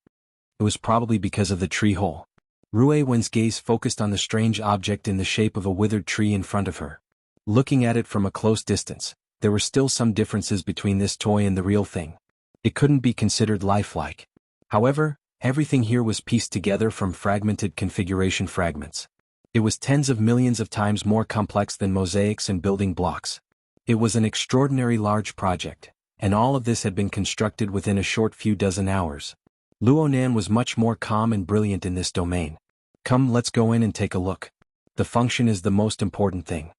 It was probably because of the tree hole. Ruewen's gaze focused on the strange object in the shape of a withered tree in front of her. Looking at it from a close distance, there were still some differences between this toy and the real thing. It couldn't be considered lifelike. However, everything here was pieced together from fragmented configuration fragments. It was tens of millions of times more complex than mosaics and building blocks. It was an extraordinary large project, and all of this had been constructed within a short few dozen hours. Luonan was much more calm and brilliant in this domain. Come, let's go in and take a look. The function is the most important thing.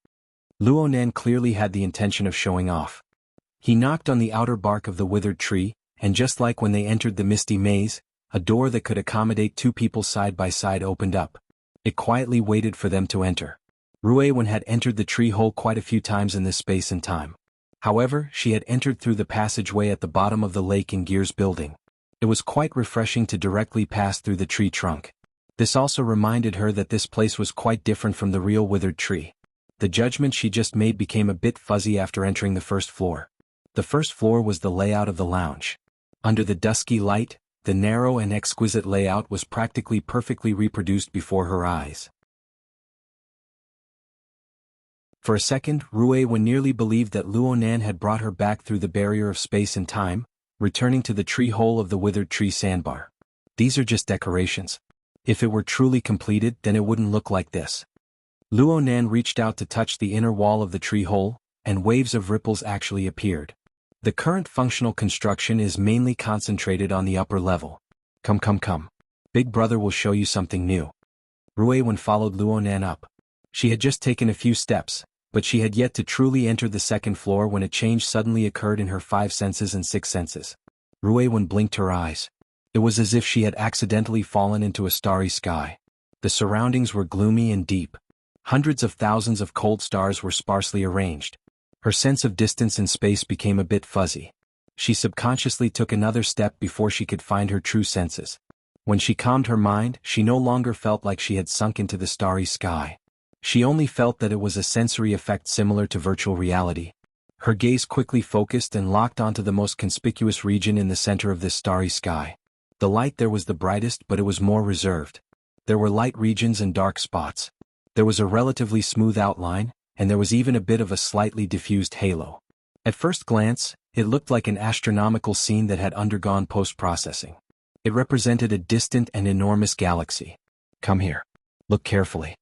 Luonan clearly had the intention of showing off. He knocked on the outer bark of the withered tree, and just like when they entered the misty maze, a door that could accommodate two people side by side opened up. It quietly waited for them to enter. Ruewen had entered the tree hole quite a few times in this space and time. However, she had entered through the passageway at the bottom of the lake in Gear's building. It was quite refreshing to directly pass through the tree trunk. This also reminded her that this place was quite different from the real withered tree. The judgment she just made became a bit fuzzy after entering the first floor. The first floor was the layout of the lounge. Under the dusky light, the narrow and exquisite layout was practically perfectly reproduced before her eyes. For a second, Ruewen nearly believed that Luonan had brought her back through the barrier of space and time, returning to the tree hole of the withered tree sandbar. These are just decorations. If it were truly completed, then it wouldn't look like this. Luonan reached out to touch the inner wall of the tree hole, and waves of ripples actually appeared. The current functional construction is mainly concentrated on the upper level. Come. Big brother will show you something new. Ruewen followed Luonan up. She had just taken a few steps, but she had yet to truly enter the second floor when a change suddenly occurred in her 5 senses and 6 senses. Ruewen blinked her eyes. It was as if she had accidentally fallen into a starry sky. The surroundings were gloomy and deep. Hundreds of thousands of cold stars were sparsely arranged. Her sense of distance and space became a bit fuzzy. She subconsciously took another step before she could find her true senses. When she calmed her mind, she no longer felt like she had sunk into the starry sky. She only felt that it was a sensory effect similar to virtual reality. Her gaze quickly focused and locked onto the most conspicuous region in the center of this starry sky. The light there was the brightest, but it was more reserved. There were light regions and dark spots. There was a relatively smooth outline, and there was even a bit of a slightly diffused halo. At first glance, it looked like an astronomical scene that had undergone post-processing. It represented a distant and enormous galaxy. Come here. Look carefully.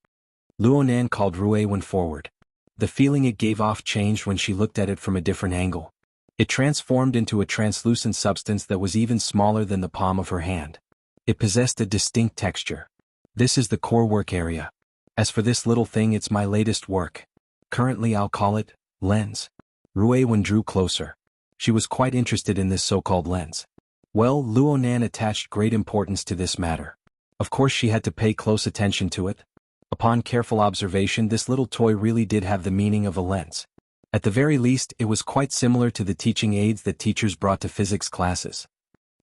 Luonan called Ruewen forward. The feeling it gave off changed when she looked at it from a different angle. It transformed into a translucent substance that was even smaller than the palm of her hand. It possessed a distinct texture. This is the core work area. As for this little thing, it's my latest work. Currently I'll call it lens. Ruewen drew closer. She was quite interested in this so-called lens. Well, Luonan attached great importance to this matter. Of course she had to pay close attention to it. Upon careful observation, this little toy really did have the meaning of a lens. At the very least, it was quite similar to the teaching aids that teachers brought to physics classes.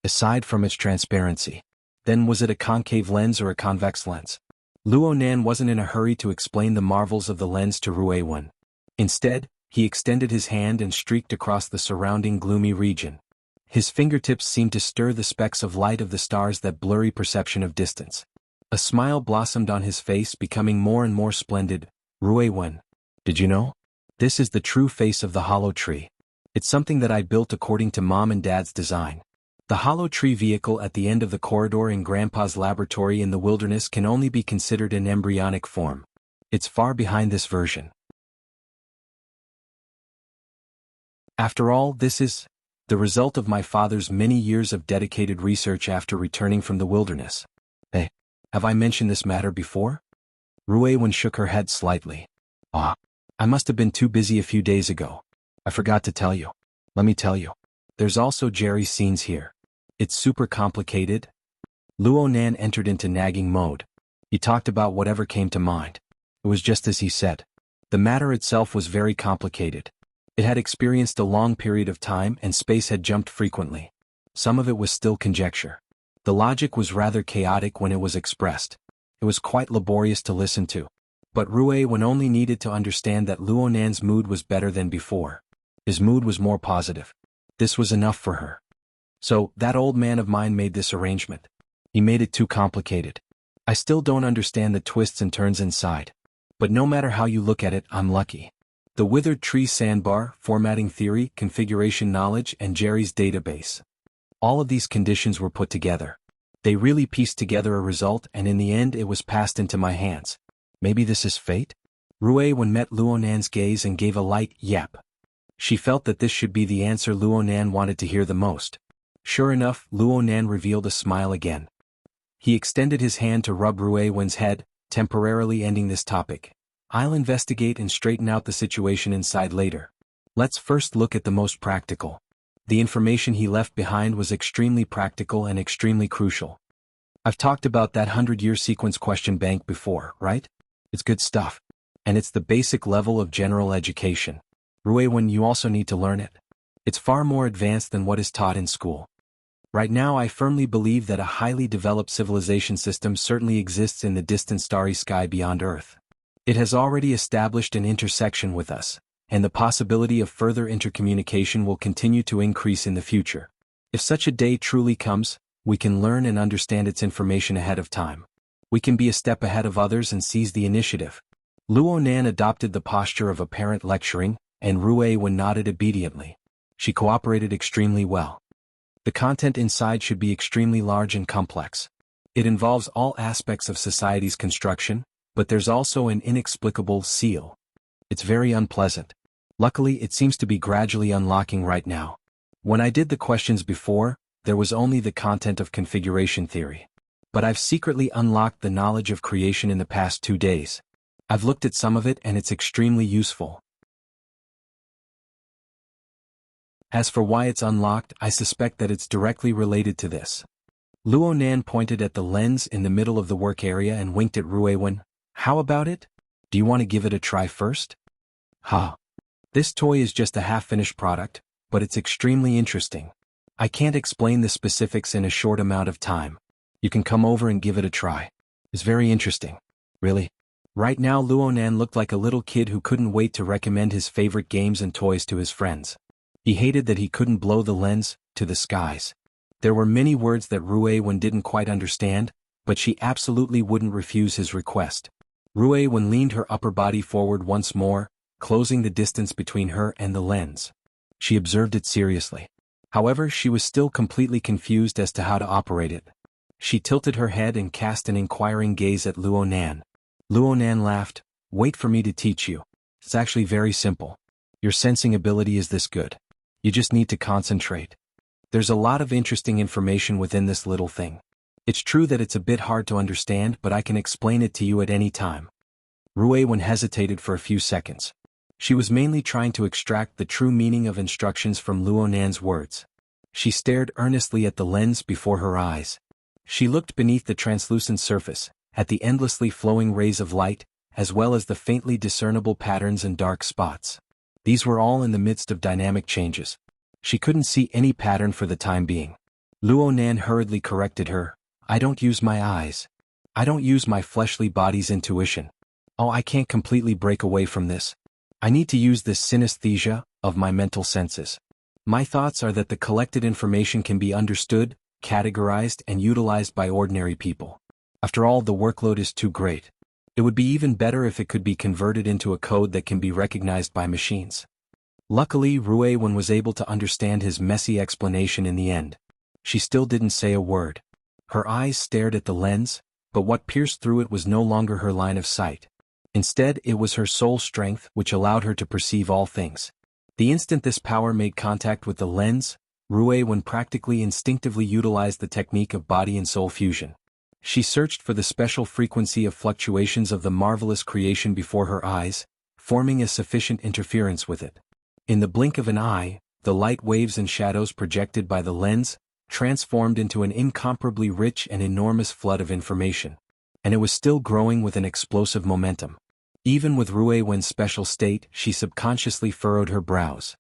Aside from its transparency. Then was it a concave lens or a convex lens? Luonan wasn't in a hurry to explain the marvels of the lens to Ruewen. Instead, he extended his hand and streaked across the surrounding gloomy region. His fingertips seemed to stir the specks of light of the stars, that blurry perception of distance. A smile blossomed on his face, becoming more and more splendid. Ruewen, did you know? This is the true face of the hollow tree. It's something that I built according to Mom and Dad's design. The hollow tree vehicle at the end of the corridor in Grandpa's laboratory in the wilderness can only be considered an embryonic form. It's far behind this version. After all, this is the result of my father's many years of dedicated research after returning from the wilderness. Hey, have I mentioned this matter before? Ruewen shook her head slightly. I must have been too busy a few days ago. I forgot to tell you. Let me tell you. There's also Jerry's scenes here. It's super complicated. Luonan entered into nagging mode. He talked about whatever came to mind. It was just as he said. The matter itself was very complicated. It had experienced a long period of time, and space had jumped frequently. Some of it was still conjecture. The logic was rather chaotic when it was expressed. It was quite laborious to listen to. But Ruewen only needed to understand that Luonan's mood was better than before. His mood was more positive. This was enough for her. So, that old man of mine made this arrangement. He made it too complicated. I still don't understand the twists and turns inside. But no matter how you look at it, I'm lucky. The withered tree sandbar, formatting theory, configuration knowledge, and Jerry's database. All of these conditions were put together. They really pieced together a result, and in the end it was passed into my hands. Maybe this is fate? Ruewen met Luonan's gaze and gave a light yap. She felt that this should be the answer Luonan wanted to hear the most. Sure enough, Luo Nan revealed a smile again. He extended his hand to rub Rui Wen's head, temporarily ending this topic. I'll investigate and straighten out the situation inside later. Let's first look at the most practical. The information he left behind was extremely practical and extremely crucial. I've talked about that 100-year sequence question bank before, right? It's good stuff. And it's the basic level of general education. Rui Wen, you also need to learn it. It's far more advanced than what is taught in school. Right now I firmly believe that a highly developed civilization system certainly exists in the distant starry sky beyond Earth. It has already established an intersection with us, and the possibility of further intercommunication will continue to increase in the future. If such a day truly comes, we can learn and understand its information ahead of time. We can be a step ahead of others and seize the initiative. Luo Nan adopted the posture of a parent lecturing, and Rui Wen nodded obediently. She cooperated extremely well. The content inside should be extremely large and complex. It involves all aspects of society's construction, but there's also an inexplicable seal. It's very unpleasant. Luckily, it seems to be gradually unlocking right now. When I did the questions before, there was only the content of configuration theory. But I've secretly unlocked the knowledge of creation in the past 2 days. I've looked at some of it and it's extremely useful. As for why it's unlocked, I suspect that it's directly related to this. Luo Nan pointed at the lens in the middle of the work area and winked at Rui Wen. How about it? Do you want to give it a try first? Ha. This toy is just a half-finished product, but it's extremely interesting. I can't explain the specifics in a short amount of time. You can come over and give it a try. It's very interesting. Really? Right now Luo Nan looked like a little kid who couldn't wait to recommend his favorite games and toys to his friends. He hated that he couldn't blow the lens to the skies. There were many words that Rui Wen didn't quite understand, but she absolutely wouldn't refuse his request. Rui Wen leaned her upper body forward once more, closing the distance between her and the lens. She observed it seriously. However, she was still completely confused as to how to operate it. She tilted her head and cast an inquiring gaze at Luo Nan. Luo Nan laughed. Wait for me to teach you. It's actually very simple. Your sensing ability is this good. You just need to concentrate. There's a lot of interesting information within this little thing. It's true that it's a bit hard to understand, but I can explain it to you at any time. Rui Wen hesitated for a few seconds. She was mainly trying to extract the true meaning of instructions from Luo Nan's words. She stared earnestly at the lens before her eyes. She looked beneath the translucent surface, at the endlessly flowing rays of light, as well as the faintly discernible patterns and dark spots. These were all in the midst of dynamic changes. She couldn't see any pattern for the time being. Luo Nan hurriedly corrected her. I don't use my eyes. I don't use my fleshly body's intuition. Oh, I can't completely break away from this. I need to use this synesthesia of my mental senses. My thoughts are that the collected information can be understood, categorized, and utilized by ordinary people. After all, the workload is too great. It would be even better if it could be converted into a code that can be recognized by machines. Luckily, Rui Wen was able to understand his messy explanation in the end. She still didn't say a word. Her eyes stared at the lens, but what pierced through it was no longer her line of sight. Instead, it was her soul strength which allowed her to perceive all things. The instant this power made contact with the lens, Rui Wen practically instinctively utilized the technique of body and soul fusion. She searched for the special frequency of fluctuations of the marvelous creation before her eyes, forming a sufficient interference with it. In the blink of an eye, the light waves and shadows projected by the lens transformed into an incomparably rich and enormous flood of information. And it was still growing with an explosive momentum. Even with Rui Wen's special state, she subconsciously furrowed her brows.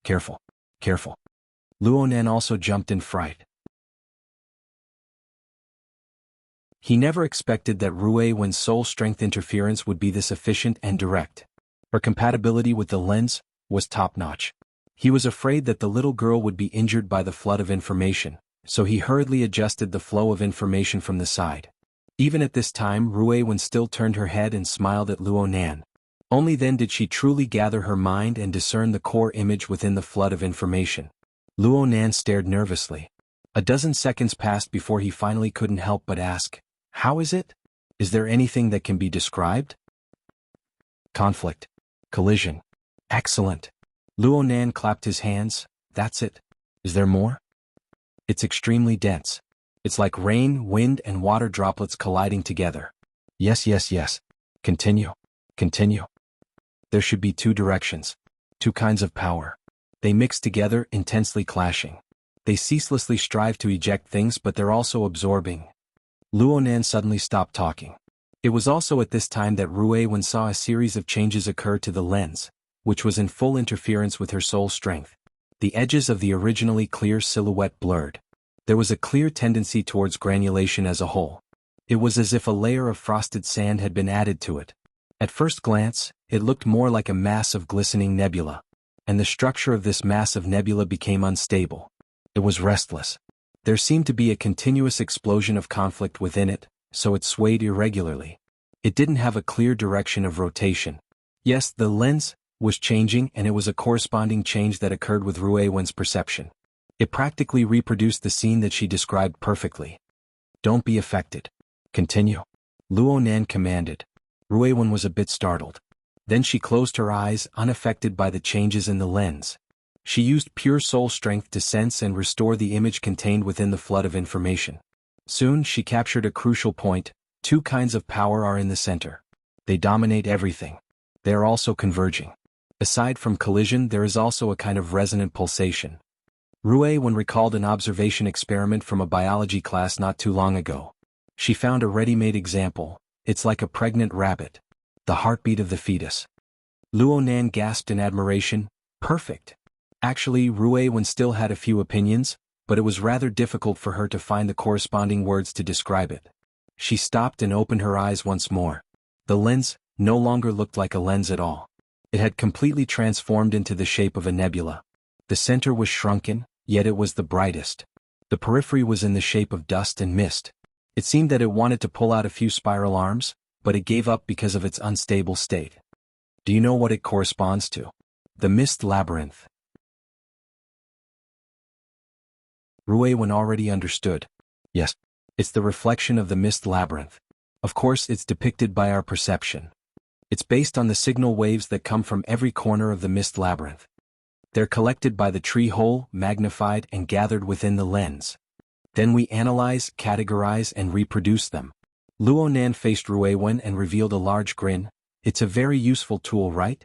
Careful, careful. Luo Nan also jumped in fright. He never expected that Rui Wen's soul strength interference would be this efficient and direct. Her compatibility with the lens was top-notch. He was afraid that the little girl would be injured by the flood of information, so he hurriedly adjusted the flow of information from the side. Even at this time, Rui Wen still turned her head and smiled at Luo Nan. Only then did she truly gather her mind and discern the core image within the flood of information. Luo Nan stared nervously. A dozen seconds passed before he finally couldn't help but ask, "How is it? Is there anything that can be described?" Conflict. Collision. Excellent. Luo Nan clapped his hands. That's it. Is there more? It's extremely dense. It's like rain, wind, and water droplets colliding together. Yes, yes, yes. Continue. Continue. There should be two directions. Two kinds of power. They mix together, intensely clashing. They ceaselessly strive to eject things, but they're also absorbing. Luonan suddenly stopped talking. It was also at this time that Ruiwen saw a series of changes occur to the lens, which was in full interference with her soul strength. The edges of the originally clear silhouette blurred. There was a clear tendency towards granulation as a whole. It was as if a layer of frosted sand had been added to it. At first glance, it looked more like a mass of glistening nebula. And the structure of this mass of nebula became unstable. It was restless. There seemed to be a continuous explosion of conflict within it, so it swayed irregularly. It didn't have a clear direction of rotation. Yes, the lens was changing, and it was a corresponding change that occurred with Ruiwen's perception. It practically reproduced the scene that she described perfectly. Don't be affected. Continue. Luonan commanded. Ruiwen was a bit startled. Then she closed her eyes, unaffected by the changes in the lens. She used pure soul strength to sense and restore the image contained within the flood of information. Soon she captured a crucial point. Two kinds of power are in the center. They dominate everything. They are also converging. Aside from collision, there is also a kind of resonant pulsation. Ruiwen recalled an observation experiment from a biology class not too long ago. She found a ready-made example. It's like a pregnant rabbit. The heartbeat of the fetus. Luonan gasped in admiration. Perfect. Actually, Ruiwen still had a few opinions, but it was rather difficult for her to find the corresponding words to describe it. She stopped and opened her eyes once more. The lens no longer looked like a lens at all. It had completely transformed into the shape of a nebula. The center was shrunken, yet it was the brightest. The periphery was in the shape of dust and mist. It seemed that it wanted to pull out a few spiral arms, but it gave up because of its unstable state. Do you know what it corresponds to? The mist labyrinth. Ruiwen already understood. Yes, it's the reflection of the mist labyrinth. Of course, it's depicted by our perception. It's based on the signal waves that come from every corner of the mist labyrinth. They're collected by the tree hole, magnified, and gathered within the lens. Then we analyze, categorize, and reproduce them. Luonan faced Ruiwen and revealed a large grin. It's a very useful tool, right?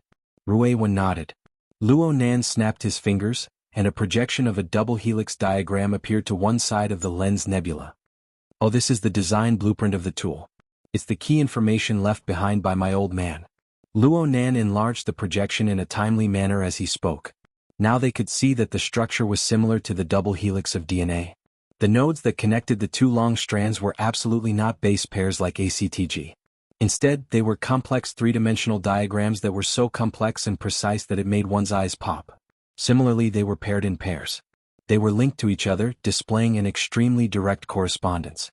Ruiwen nodded. Luonan snapped his fingers, and a projection of a double helix diagram appeared to one side of the lens nebula. Oh, this is the design blueprint of the tool. It's the key information left behind by my old man. Luonan enlarged the projection in a timely manner as he spoke. Now they could see that the structure was similar to the double helix of DNA. The nodes that connected the two long strands were absolutely not base pairs like ACTG. Instead, they were complex three-dimensional diagrams that were so complex and precise that it made one's eyes pop. Similarly, they were paired in pairs. They were linked to each other, displaying an extremely direct correspondence.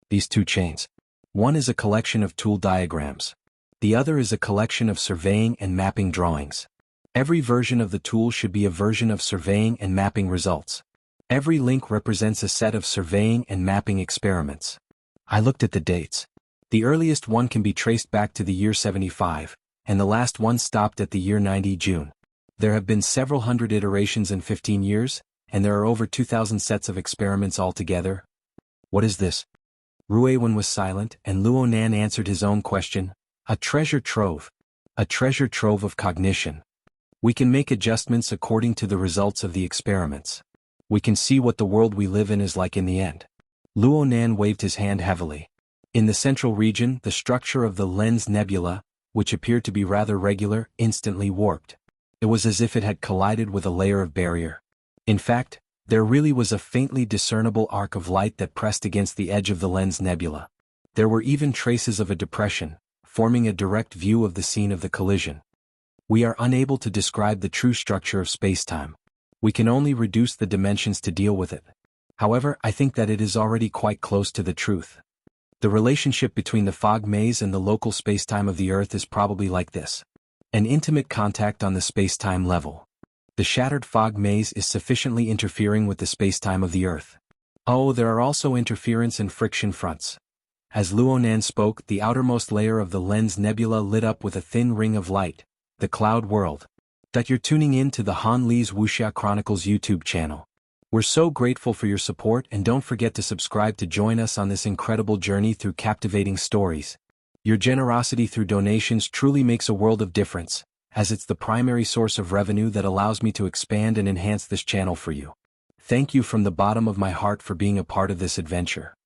These two chains. One is a collection of tool diagrams. The other is a collection of surveying and mapping drawings. Every version of the tool should be a version of surveying and mapping results. Every link represents a set of surveying and mapping experiments. I looked at the dates. The earliest one can be traced back to the year 75, and the last one stopped at the year 90 June. There have been several hundred iterations in 15 years, and there are over 2,000 sets of experiments altogether. What is this? Ruiwen was silent, and Luonan answered his own question. A treasure trove. A treasure trove of cognition. We can make adjustments according to the results of the experiments. We can see what the world we live in is like in the end. Luonan waved his hand heavily. In the central region, the structure of the lens nebula, which appeared to be rather regular, instantly warped. It was as if it had collided with a layer of barrier. In fact, there really was a faintly discernible arc of light that pressed against the edge of the lens nebula. There were even traces of a depression, forming a direct view of the scene of the collision. We are unable to describe the true structure of spacetime. We can only reduce the dimensions to deal with it. However, I think that it is already quite close to the truth. The relationship between the fog maze and the local spacetime of the Earth is probably like this. An intimate contact on the spacetime level. The shattered fog maze is sufficiently interfering with the spacetime of the Earth. Oh, there are also interference and friction fronts. As Luonan spoke, the outermost layer of the lens nebula lit up with a thin ring of light, the cloud world. That you're tuning in to the Han Lee's Wuxia Chronicles YouTube channel. We're so grateful for your support, and don't forget to subscribe to join us on this incredible journey through captivating stories. Your generosity through donations truly makes a world of difference, as it's the primary source of revenue that allows me to expand and enhance this channel for you. Thank you from the bottom of my heart for being a part of this adventure.